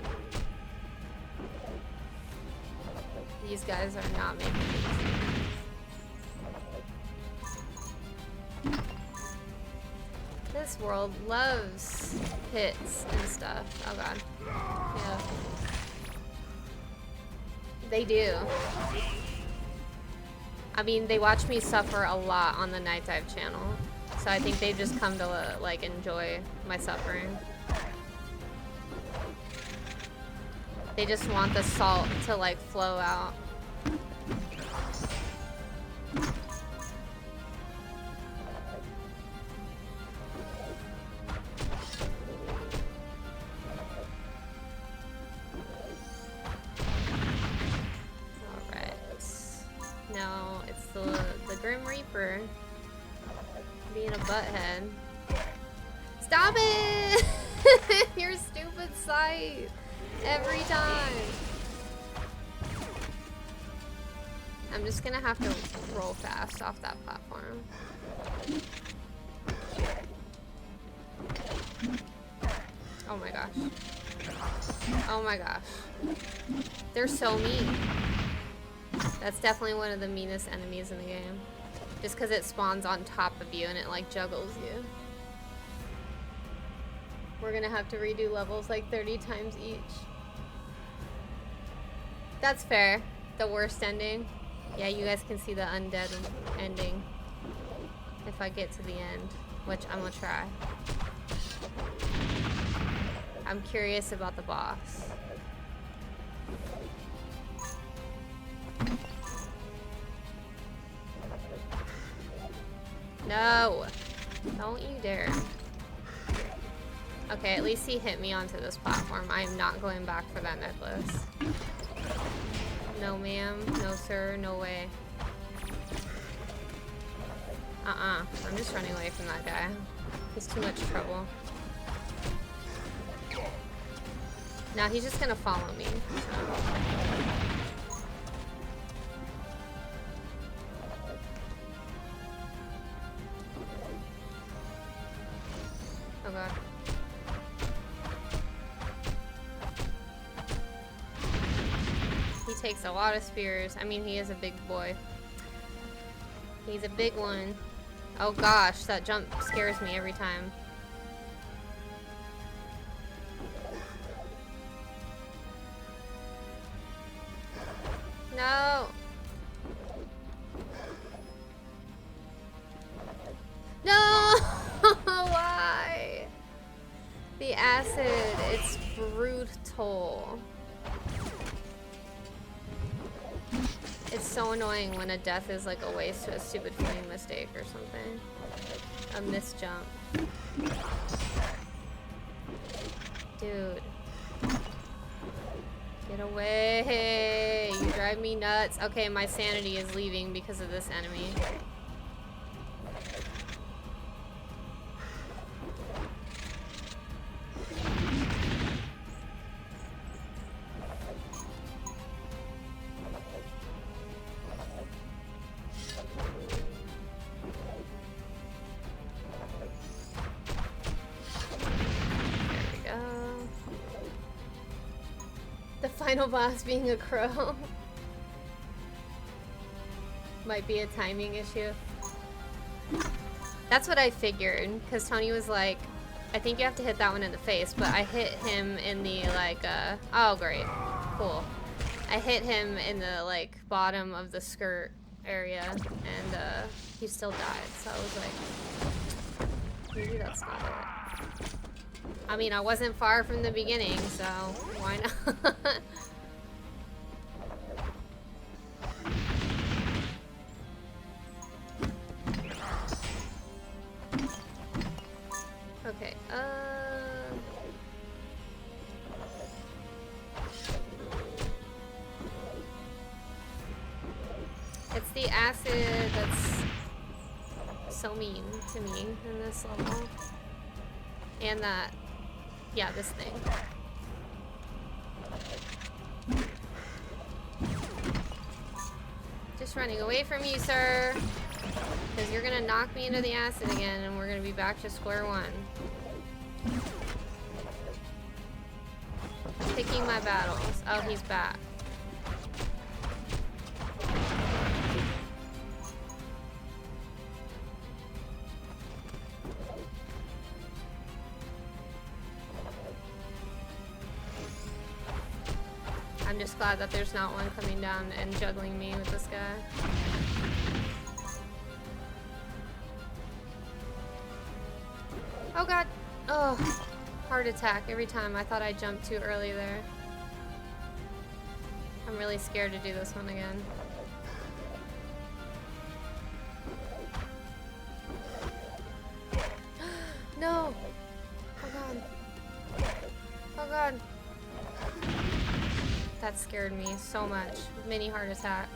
these guys are not making me insane. This world loves hits and stuff. Oh god. Yeah. They do. I mean, they watch me suffer a lot on the Night Dive channel. So I think they just come to like enjoy my suffering. They just want the salt to like flow out. Alright. No, it's the Grim Reaper. Being a butthead. Stop it! Your stupid sight. Every time. I'm just gonna have to roll fast off that platform. Oh my gosh. Oh my gosh. They're so mean. That's definitely one of the meanest enemies in the game. Just because it spawns on top of you and it like juggles you. We're gonna have to redo levels like 30 times each. That's fair. The worst ending. Yeah, you guys can see the undead ending. If I get to the end, which I'm gonna try. I'm curious about the boss. No! Don't you dare. Okay, at least he hit me onto this platform. I am not going back for that necklace. No ma'am, no sir, no way. I'm just running away from that guy. He's too much trouble. Now he's just gonna follow me. Oh god. He takes a lot of spears. I mean, he is a big boy. He's a big one. Oh gosh, that jump scares me every time. No! No! Why? The acid, it's brutal. It's so annoying when a death is like a waste to a stupid fleeing mistake or something. A misjump. Dude. Get away! You drive me nuts. Okay, my sanity is leaving because of this enemy. Final boss being a crow might be a timing issue. That's what I figured, because Tony was like, I think you have to hit that one in the face, but I hit him in the like oh great, cool. I hit him in the like bottom of the skirt area and he still died, so I was like, maybe that's not it. I mean, I wasn't far from the beginning, so why not? Okay, it's the acid that's so mean to me in this level. And that, yeah, this thing. Just running away from you, sir. Because you're gonna knock me into the acid again and we're gonna be back to square one. Picking my battles. Oh, he's back. I'm just glad that there's not one coming down and juggling me with this guy. Oh god. Oh, heart attack every time. I thought I jumped too early there. I'm really scared to do this one again. No! Oh god. Oh god. That scared me so much. Mini heart attack.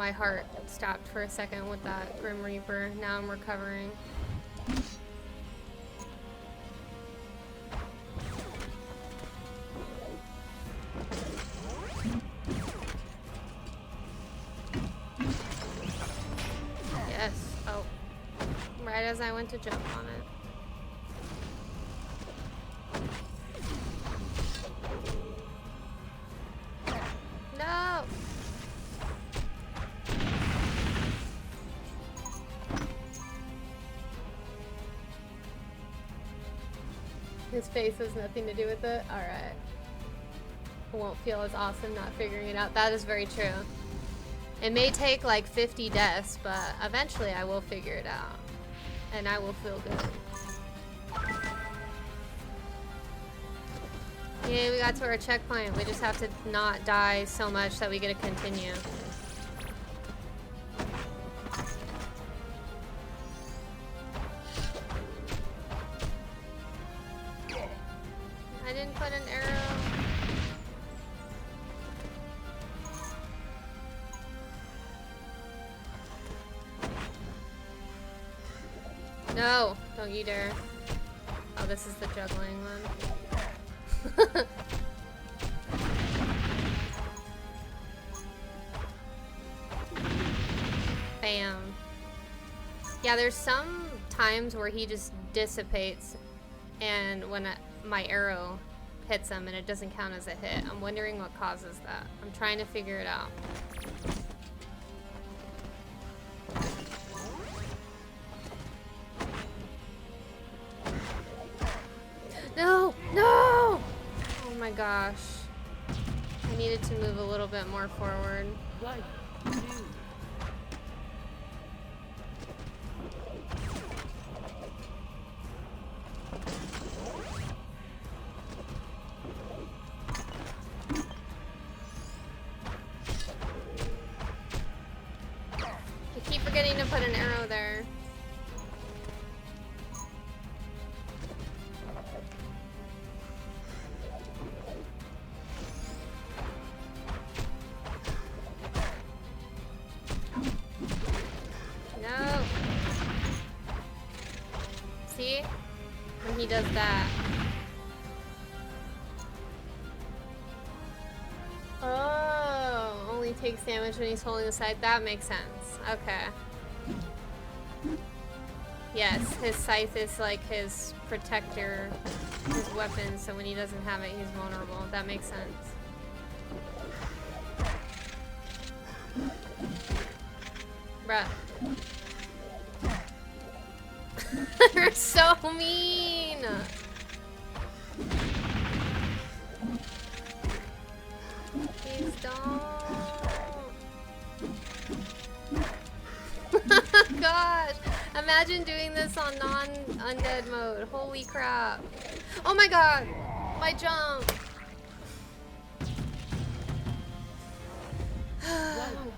My heart stopped for a second with that Grim Reaper. Now I'm recovering. Yes. Oh. Right as I went to jump on it. No! His face has nothing to do with it? Alright. Won't feel as awesome not figuring it out. That is very true. It may take like 50 deaths, but eventually I will figure it out. And I will feel good. Yay, we got to our checkpoint. We just have to not die so much that we get to continue. I didn't put an arrow. No, don't you dare. Oh, this is the juggling one. Bam. Yeah, there's some times where he just dissipates and when my arrow hits him and it doesn't count as a hit. I'm wondering what causes that. I'm trying to figure it out. No! No! Oh my gosh. I needed to move a little bit more forward. Like, I keep forgetting to put an arrow there. No. See? When he does that. Oh, only takes damage when he's holding the scythe. That makes sense. Okay. Yes, his scythe is like his protector, his weapon, so when he doesn't have it, he's vulnerable. That makes sense. Bruh. You're so mean! Please don't. Gosh, imagine doing this on non-undead mode. Holy crap. Oh my god, my jump.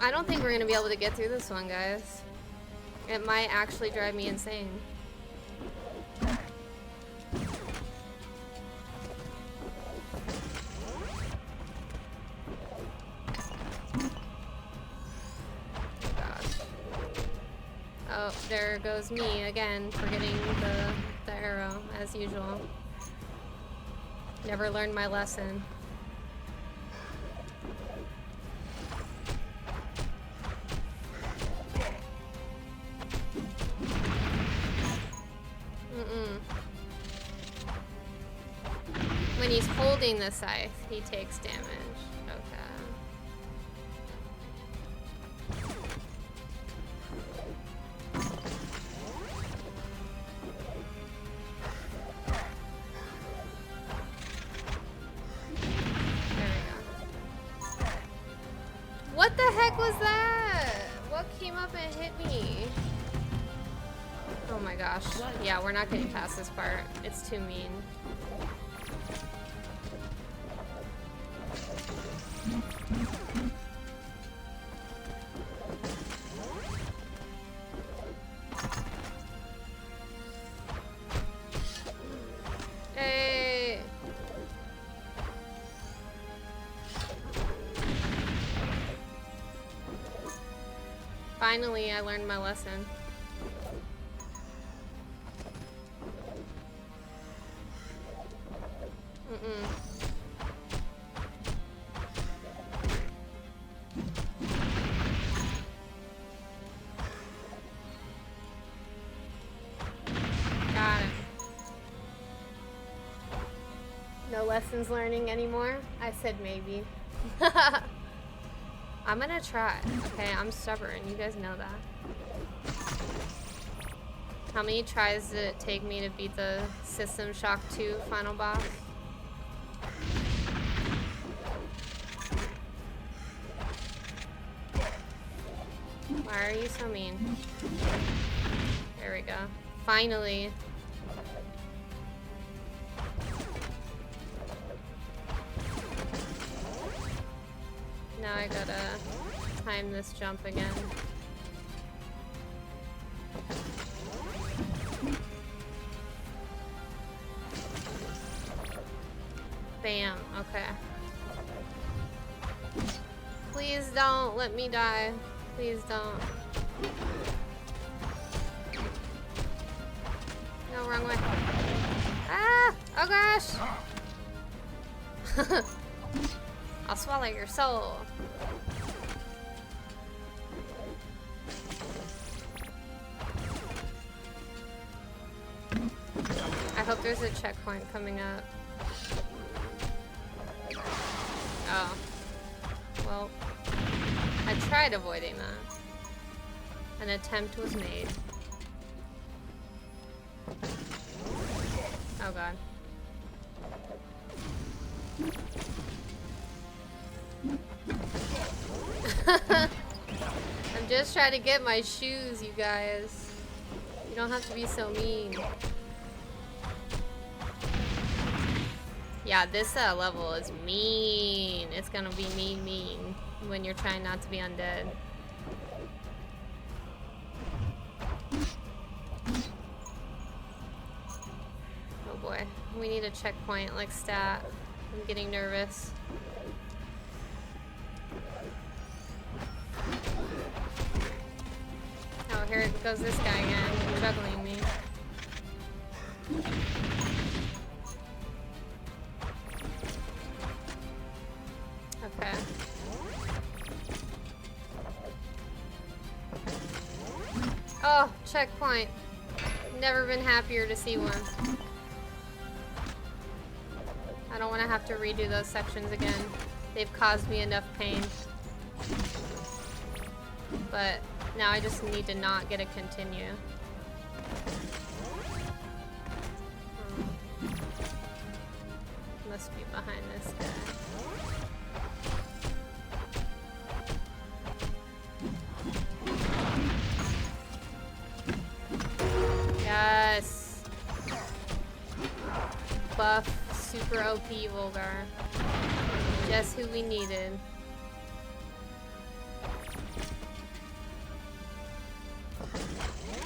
I don't think we're gonna be able to get through this one, guys. It might actually drive me insane. Oh, there goes me again, forgetting the arrow, as usual. Never learned my lesson. When he's holding the scythe, he takes damage. Okay. What the heck was that? What came up and hit me? Oh my gosh. Yeah, we're not getting past this part. It's too mean. Hey. Finally, I learned my lesson. Got it. No lessons learning anymore? I said maybe. I'm gonna try. Okay, I'm stubborn. You guys know that. How many tries did it take me to beat the System Shock 2 final boss? Why are you so mean? There we go. Finally. Now I gotta time this jump again. Bam, okay. Please don't let me die. Please don't. No, wrong way. Ah! Oh gosh! I'll swallow your soul. I hope there's a checkpoint coming up. Oh. Well, I tried avoiding that. An attempt was made. Oh god. I'm just trying to get my shoes, you guys. You don't have to be so mean. Yeah, this level is mean. It's gonna be mean when you're trying not to be undead. Oh boy, we need a checkpoint like stat. I'm getting nervous. Oh, here goes this guy again, juggling me. Okay. Oh, checkpoint. Never been happier to see one. I don't want to have to redo those sections again. They've caused me enough pain. But now I just need to not get a continue. Must be behind this guy. Yes. Buff, super OP Volgarr. Just who we needed.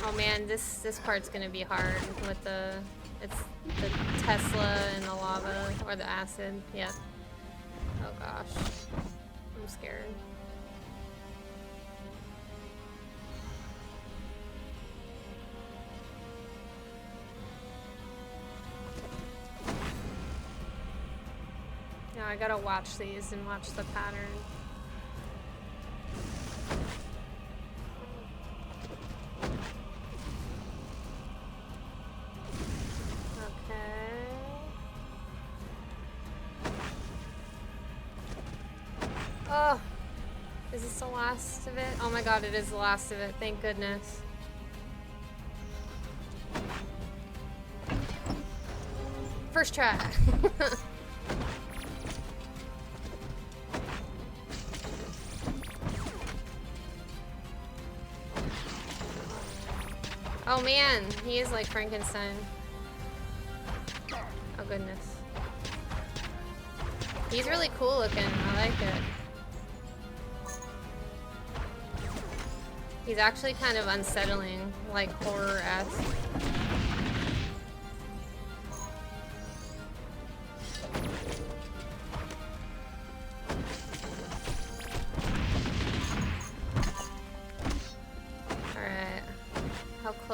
Oh man, this part's gonna be hard with the Tesla and the lava or the acid. Yep. Oh gosh, I'm scared. Now I gotta watch these and watch the pattern. Oh, is this the last of it? Oh my god, it is the last of it. Thank goodness. First try. Oh man, he is like Frankenstein. Oh goodness. He's really cool looking. I like it. He's actually kind of unsettling, like horror-esque.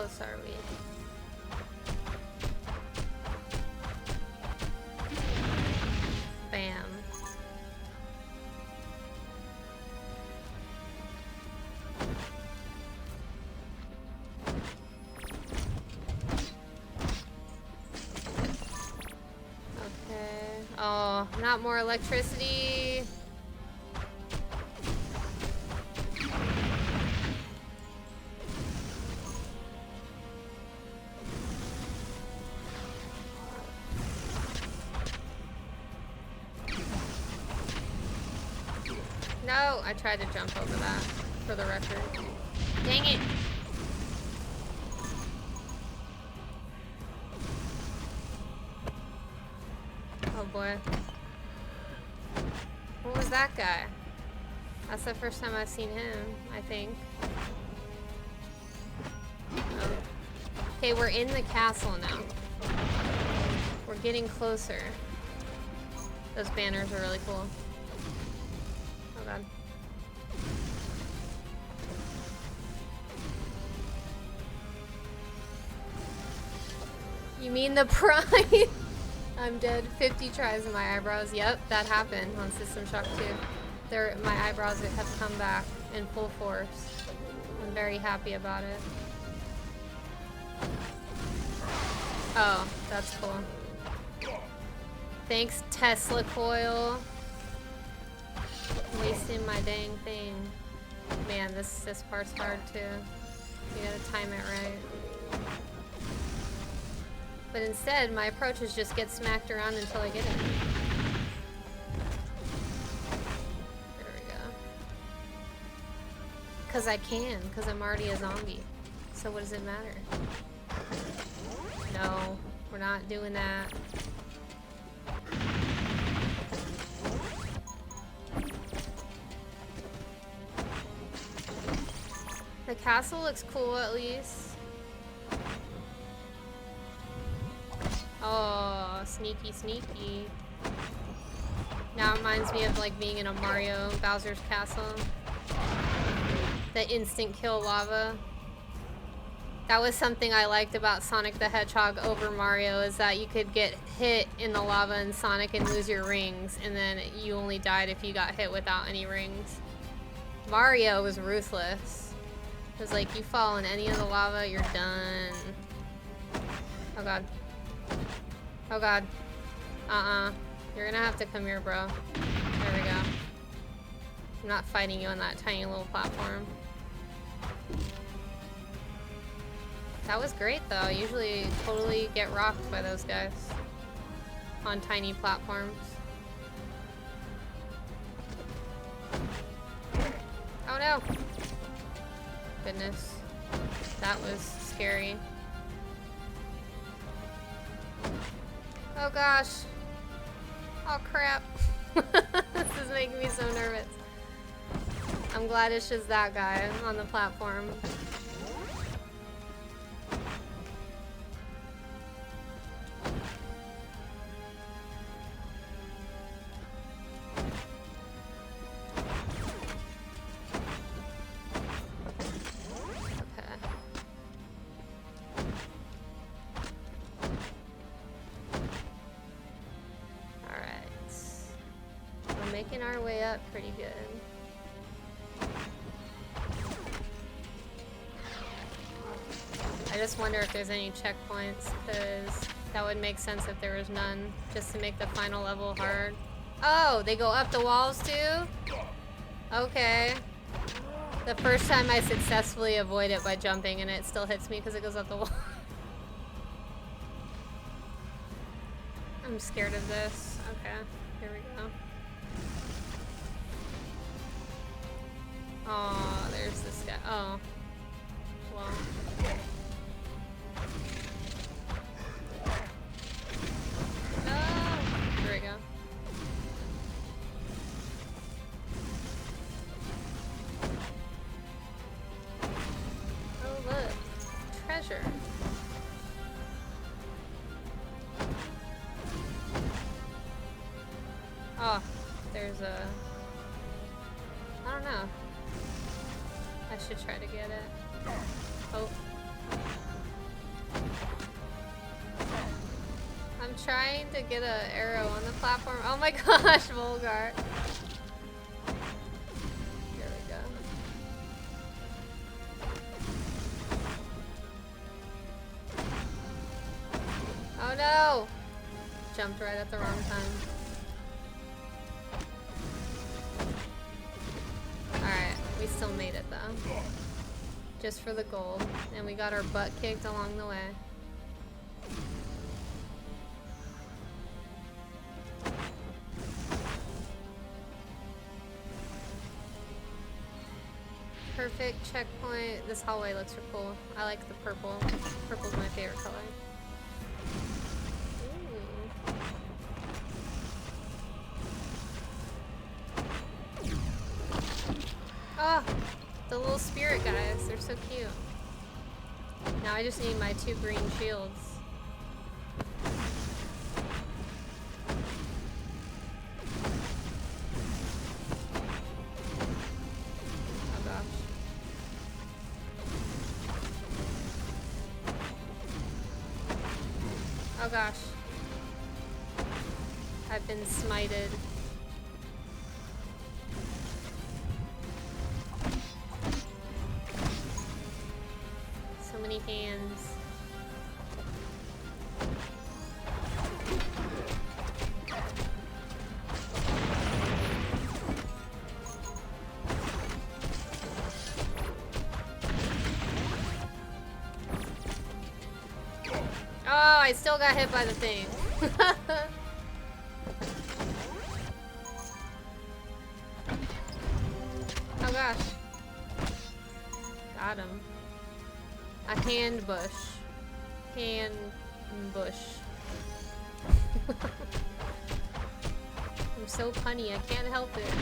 close are we? Bam. Okay. Oh, not more electricity. No, I tried to jump over that for the record. Dang it. Oh boy. What was that guy? That's the first time I've seen him, I think. Oh. Okay, we're in the castle now. We're getting closer. Those banners are really cool. Oh god. You mean the prime? I'm dead. 50 tries in my eyebrows. Yep, that happened on System Shock 2. My eyebrows have come back in full force. I'm very happy about it. Oh, that's cool. Thanks, Tesla Coil. Wasting my dang thing. Man, this part's hard too. You gotta time it right. But instead, my approach is just get smacked around until I get it. There we go. Cause I can, cause I'm already a zombie. So what does it matter? No, we're not doing that. The castle looks cool at least. Oh, sneaky, sneaky. Now it reminds me of like being in a Mario Bowser's castle. The instant kill lava. That was something I liked about Sonic the Hedgehog over Mario, is that you could get hit in the lava in Sonic and lose your rings, and then you only died if you got hit without any rings. Mario was ruthless. It was like, you fall in any of the lava, you're done. Oh god. Oh god. You're gonna have to come here, bro. There we go. I'm not fighting you on that tiny little platform. That was great though. I usually totally get rocked by those guys on tiny platforms. Oh no! Goodness. That was scary. Oh gosh. Oh crap. This is making me so nervous. I'm glad it's just that guy on the platform. Making our way up pretty good. I just wonder if there's any checkpoints, because that would make sense if there was none, just to make the final level hard. Oh, they go up the walls too? Okay. The first time I successfully avoid it by jumping, and it still hits me because it goes up the wall. I'm scared of this. Okay, here we go. Oh, there's this guy. Oh. Well. No! There we go. Oh, look. Treasure. Oh, there's a... I don't know. I should try to get it. Oh. trying to get an arrow on the platform. Oh my gosh, Volgarr. Here we go. Oh no! Jumped right at the wrong time. Alright, we still made it though. Just for the gold. And we got our butt kicked along the way. Perfect checkpoint. This hallway looks cool. I like the purple. Purple's my favorite color. Oh, the little spirit guys. They're so cute. Now I just need my 2 green shields. Oh gosh. Oh gosh. I've been smited. So many hands. Oh, I still got hit by the thing. Oh gosh. Got him. A hand bush. Hand bush. I'm so punny, I can't help it.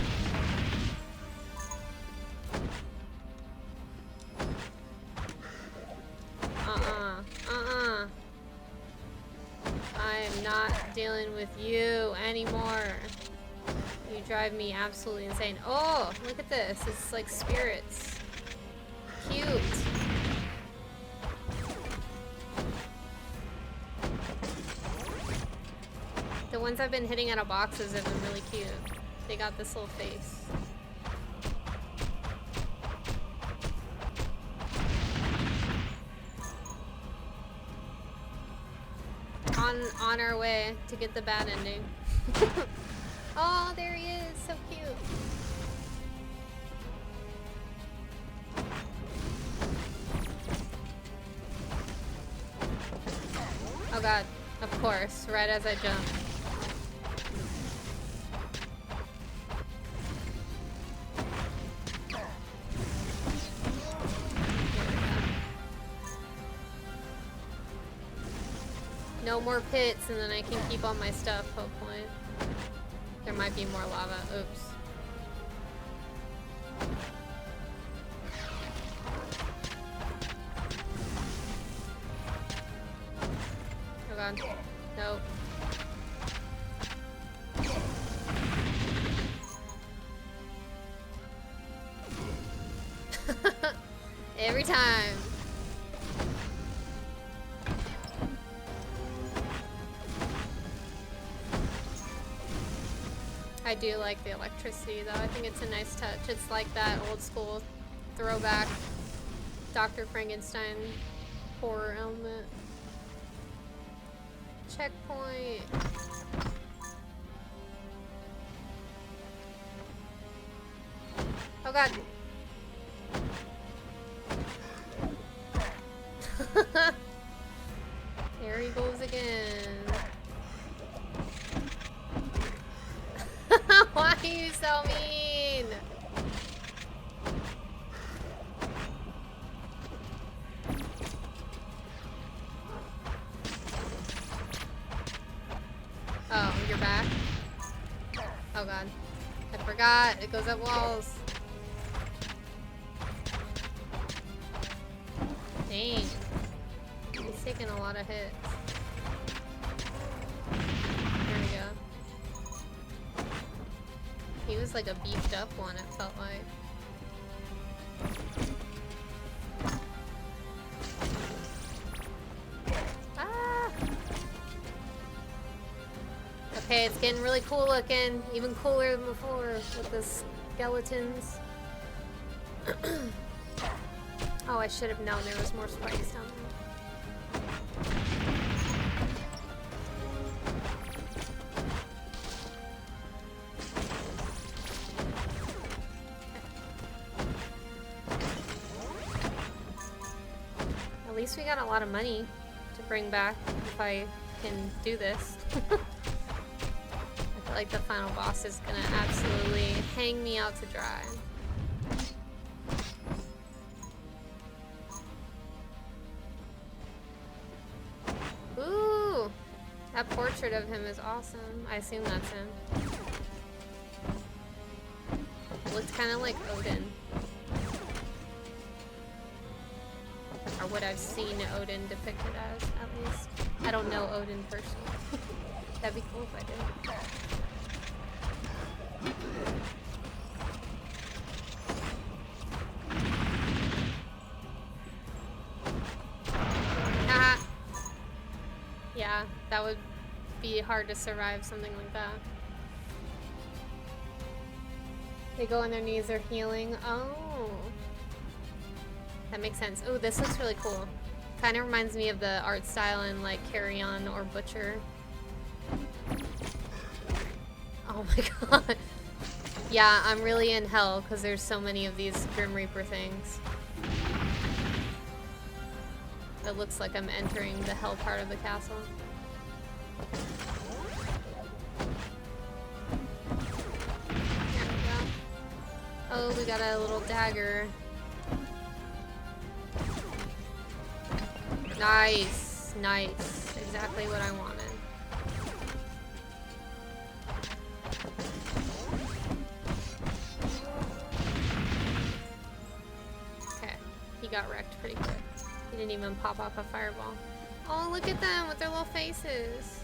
I'm not dealing with you anymore. You drive me absolutely insane. Oh, look at this. It's like spirits. Cute. The ones I've been hitting out of boxes have been really cute. They got this little face. On our way to get the bad ending. Oh, there he is. So cute. Oh god. Of course. Right as I jump. No more pits, and then I can keep all my stuff, hopefully. There might be more lava. Oops. Oh god. Nope. Every time. I do like the electricity though. I think it's a nice touch. It's like that old school throwback Dr. Frankenstein horror element. Checkpoint. Oh god. There he goes again. Why are you so mean? Oh, you're back? Oh god. I forgot. It goes up walls. Dang. He's taking a lot of hits. There we go. He was like a beefed up one, it felt like. Ah! Okay, it's getting really cool looking. Even cooler than before with the skeletons. Oh, I should have known there was more spikes down there. At least we got a lot of money to bring back if I can do this. I feel like the final boss is gonna absolutely hang me out to dry. Ooh! That portrait of him is awesome. I assume that's him. Looks kind of like Odin. Or what I've seen Odin depicted as, at least. I don't know Odin personally. That'd be cool if I did. Haha. Yeah, that would be hard to survive something like that. They go on their knees, they're healing. Oh. That makes sense. Oh, this looks really cool. Kind of reminds me of the art style in like Carry On or Butcher. Oh my god. Yeah, I'm really in hell because there's so many of these Grim Reaper things. It looks like I'm entering the hell part of the castle. There we go. Oh, we got a little dagger. Nice, nice. Exactly what I wanted. Okay, he got wrecked pretty quick. He didn't even pop off a fireball. Oh, look at them with their little faces.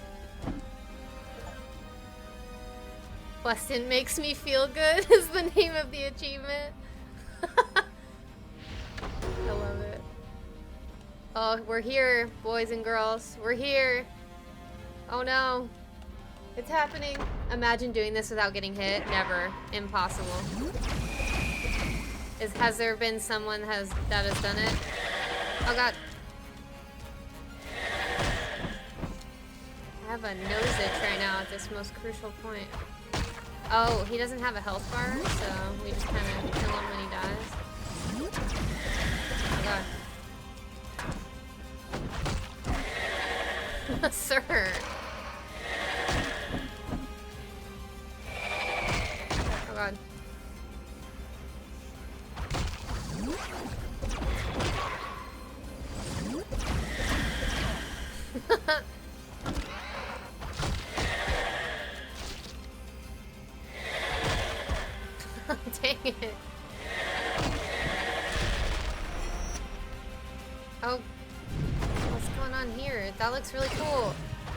Bustin' makes me feel good is the name of the achievement. I love it. Oh, we're here, boys and girls. We're here. Oh no. It's happening. Imagine doing this without getting hit. Never. Impossible. Has there been someone that has done it? Oh god. I have a nose itch right now at this most crucial point. Oh, he doesn't have a health bar, so we just kind of kill him when he dies. Oh god. Sir. Oh god. Dang it. Oh. What's going on here? That looks really cool.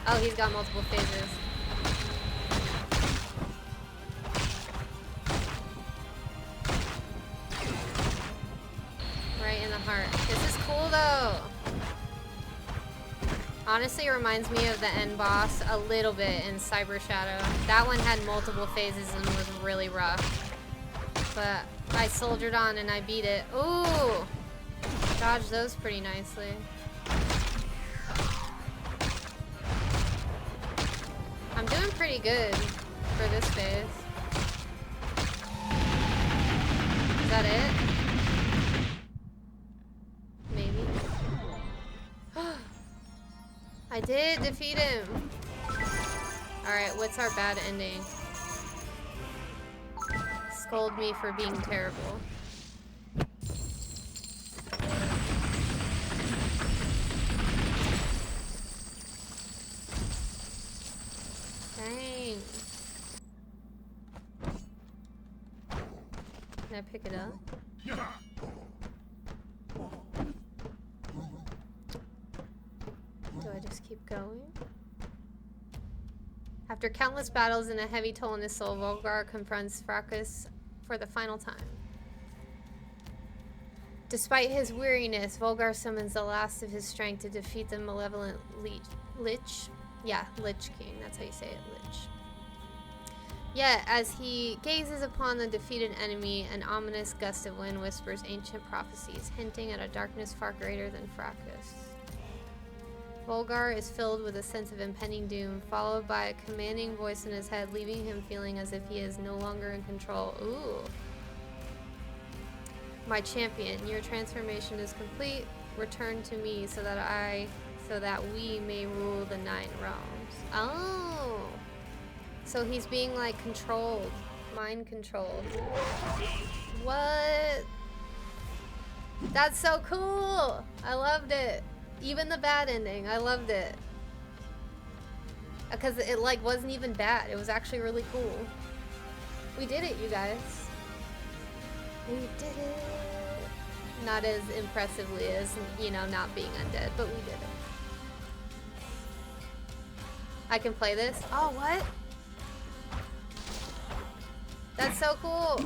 Oh, he's got multiple phases. Right in the heart. This is cool though. Honestly, it reminds me of the end boss a little bit in Cyber Shadow. That one had multiple phases and was really rough. But I soldiered on and I beat it. Ooh! Dodged those pretty nicely. I'm doing pretty good for this phase. Is that it? Maybe. I did defeat him! Alright, what's our bad ending? Scold me for being terrible. Dang. Can I pick it up? Do I just keep going? After countless battles and a heavy toll on his soul, Volgarr confronts Fracas for the final time. Despite his weariness, Volgarr summons the last of his strength to defeat the malevolent Lich King. That's how you say it, Lich. Yet, as he gazes upon the defeated enemy, an ominous gust of wind whispers ancient prophecies, hinting at a darkness far greater than Fracas. Volgarr is filled with a sense of impending doom, followed by a commanding voice in his head, leaving him feeling as if he is no longer in control. Ooh. My champion, your transformation is complete. Return to me so that we may rule the 9 realms. Oh. So he's being like controlled, mind controlled. What? That's so cool. I loved it. Even the bad ending, I loved it. Because it like wasn't even bad. It was actually really cool. We did it, you guys. We did it. Not as impressively as, you know, not being undead, but we did it. I can play this? Oh, what? That's so cool.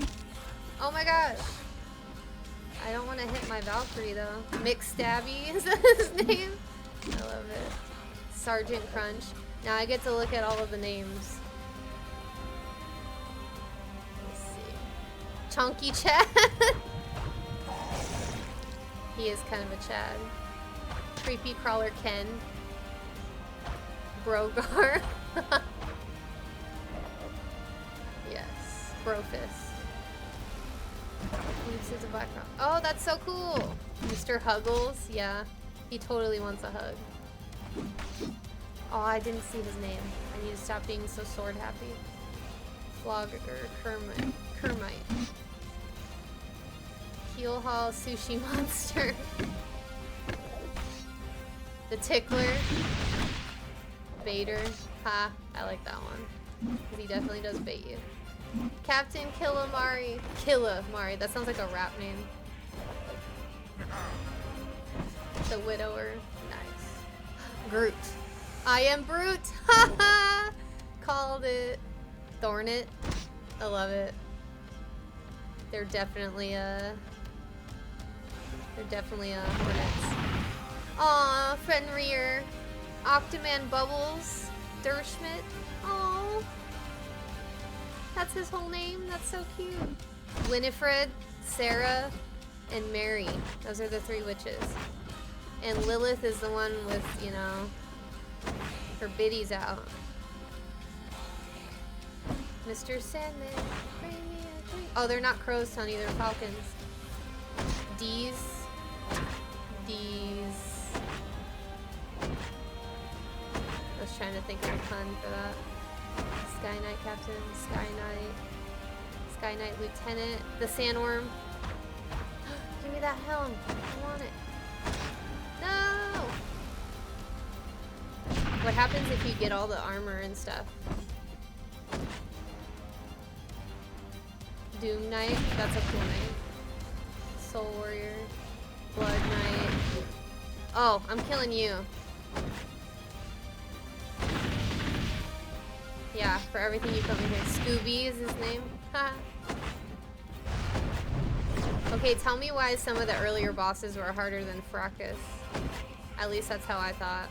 Oh my gosh. I don't want to hit my Valkyrie though. Mick Stabby, is that his name? I love it. Sergeant Crunch. Now I get to look at all of the names. Let's see. Chunky Chad. He is kind of a Chad. Creepy Crawler Ken. Brogar. Yes. Brofist. Oh, that's so cool. Mr. Huggles, yeah. He totally wants a hug. Oh, I didn't see his name. I need to stop being so sword happy. Flogger, Kermite. Heel Hall Sushi Monster. The Tickler. Baiter. Ha, I like that one. Because he definitely does bait you. Captain Killamari. Killamari. That sounds like a rap name. The Widower. Nice. Groot. I am Brute. Haha. Called it. Thornet. I love it. They're definitely Hornets. Aw, Fenrir. Octoman Bubbles. Duurschmidt. Aw. That's his whole name? That's so cute. Winifred, Sarah, and Mary. Those are the 3 witches. And Lilith is the one with, you know, her biddies out. Mr. Sandman, bring me a drink. Oh, they're not crows, Tony. They're falcons. D's. I was trying to think of a pun for that. Sky Knight Captain, Sky Knight Lieutenant, the Sandworm. Give me that helm. I want it. No! What happens if you get all the armor and stuff? Doom Knight, that's a cool name. Soul Warrior, Blood Knight. Oh, I'm killing you. Yeah, for everything you put me here. Scooby is his name. Okay, tell me why some of the earlier bosses were harder than Fracas. At least that's how I thought.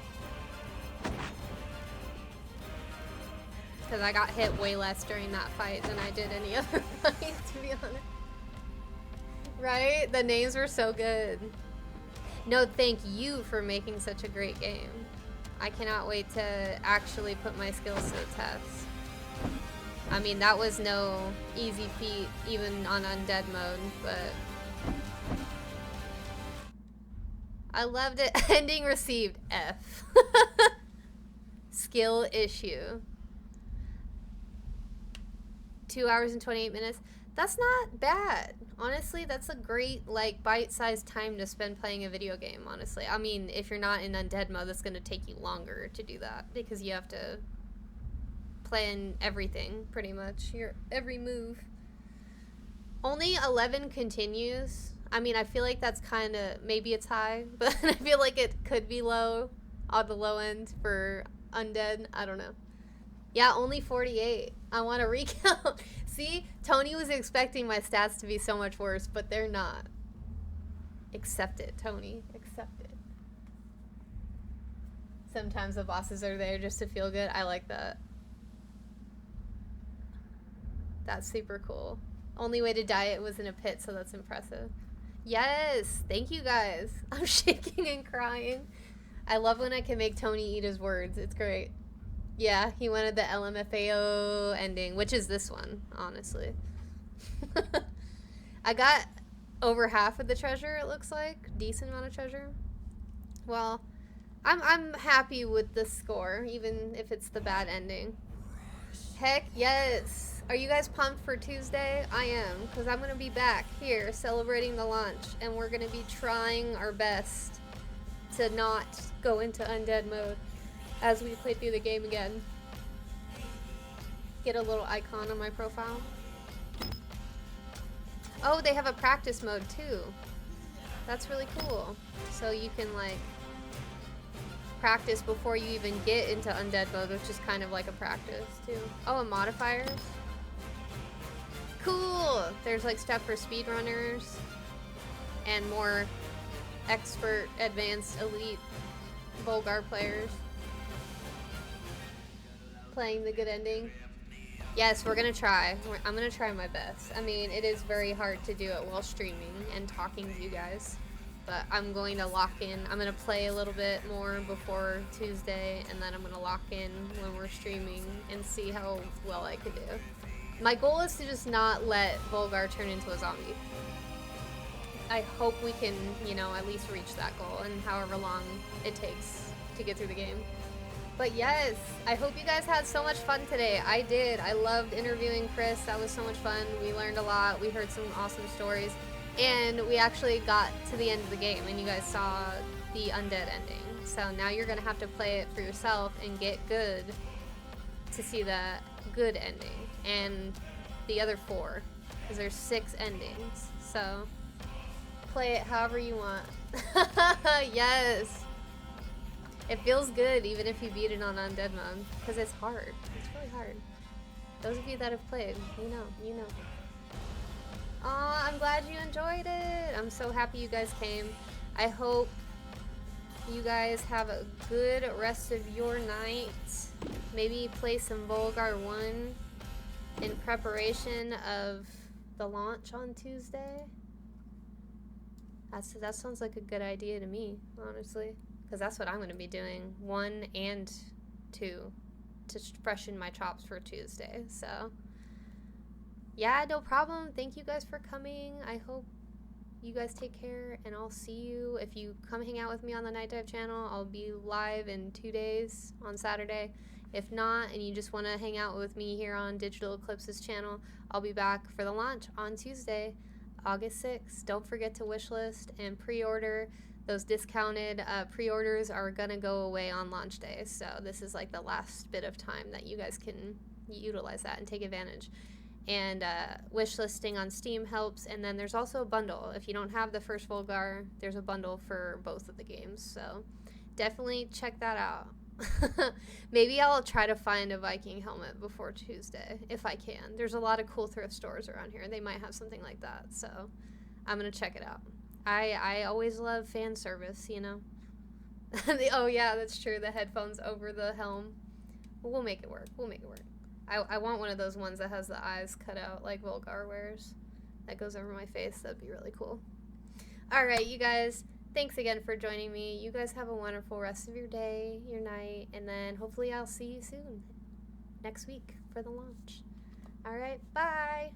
Because I got hit way less during that fight than I did any other fight, to be honest. Right? The names were so good. No, thank you for making such a great game. I cannot wait to actually put my skills to the test. I mean, that was no easy feat, even on undead mode, but I loved it. Ending received F. Skill issue. 2 hours and 28 minutes. That's not bad. Honestly, that's a great, like, bite-sized time to spend playing a video game, honestly. I mean, if you're not in undead mode, that's going to take you longer to do that, because you have to plan everything, pretty much. Your every move. Only 11 continues. I mean, I feel like that's kind of, maybe it's high, but I feel like it could be low, on the low end for undead. I don't know. Yeah, only 48. I want to recount. See, Tony was expecting my stats to be so much worse, but they're not. Accept it, Tony. Accept it. Sometimes the bosses are there just to feel good. I like that. That's super cool. Only way to diet was in a pit, so that's impressive. Yes, thank you guys. I'm shaking and crying. I love when I can make Tony eat his words. It's great. Yeah, he wanted the LMFAO ending, which is this one, honestly. I got over half of the treasure, it looks like. Decent amount of treasure. Well, I'm happy with the score, even if it's the bad ending. Heck yes. Are you guys pumped for Tuesday? I am, because I'm going to be back here celebrating the launch, and we're going to be trying our best to not go into undead mode as we play through the game again. Get a little icon on my profile. Oh, they have a practice mode too. That's really cool. So you can like practice before you even get into undead mode, which is kind of like a practice too. Oh, and modifiers. Cool. There's like stuff for speedrunners and more expert, advanced, elite Volgarr players playing the good ending. Yes, we're gonna try. I'm gonna try my best. I mean, it is very hard to do it while streaming and talking to you guys, but I'm going to lock in. I'm gonna play a little bit more before Tuesday, and then I'm gonna lock in when we're streaming and see how well I could do. My goal is to just not let Volgarr turn into a zombie. I hope we can, you know, at least reach that goal, and however long it takes to get through the game. But yes, I hope you guys had so much fun today. I did. I loved interviewing Kris. That was so much fun. We learned a lot. We heard some awesome stories. And we actually got to the end of the game, and you guys saw the undead ending. So now you're going to have to play it for yourself and get good to see the good ending. And the other 4, because there's 6 endings. So play it however you want. Yes. It feels good even if you beat it on undead mode, because it's hard. It's really hard. Those of you that have played, you know. Aw, I'm glad you enjoyed it. I'm so happy you guys came. I hope you guys have a good rest of your night. Maybe play some Volgarr 1 in preparation of the launch on Tuesday. That sounds like a good idea to me, honestly. Because that's what I'm going to be doing, 1 and 2, to freshen my chops for Tuesday. So, yeah, no problem. Thank you guys for coming. I hope you guys take care, and I'll see you. If you come hang out with me on the Night Dive channel, I'll be live in 2 days on Saturday. If not, and you just want to hang out with me here on Digital Eclipse's channel, I'll be back for the launch on Tuesday, August 6th. Don't forget to wishlist and pre-order. Those discounted pre-orders are going to go away on launch day, so this is like the last bit of time that you guys can utilize that and take advantage. And wish listing on Steam helps, and then there's also a bundle. If you don't have the first Volgarr, there's a bundle for both of the games, so definitely check that out. Maybe I'll try to find a Viking helmet before Tuesday, if I can. There's a lot of cool thrift stores around here. They might have something like that, so I'm going to check it out. I always love fan service, you know. Oh yeah, that's true. The headphones over the helm. We'll make it work. I want one of those ones that has the eyes cut out like Volgarr wears. That goes over my face. That'd be really cool. All right, you guys. Thanks again for joining me. You guys have a wonderful rest of your day, your night, and then hopefully I'll see you soon next week for the launch. All right, bye.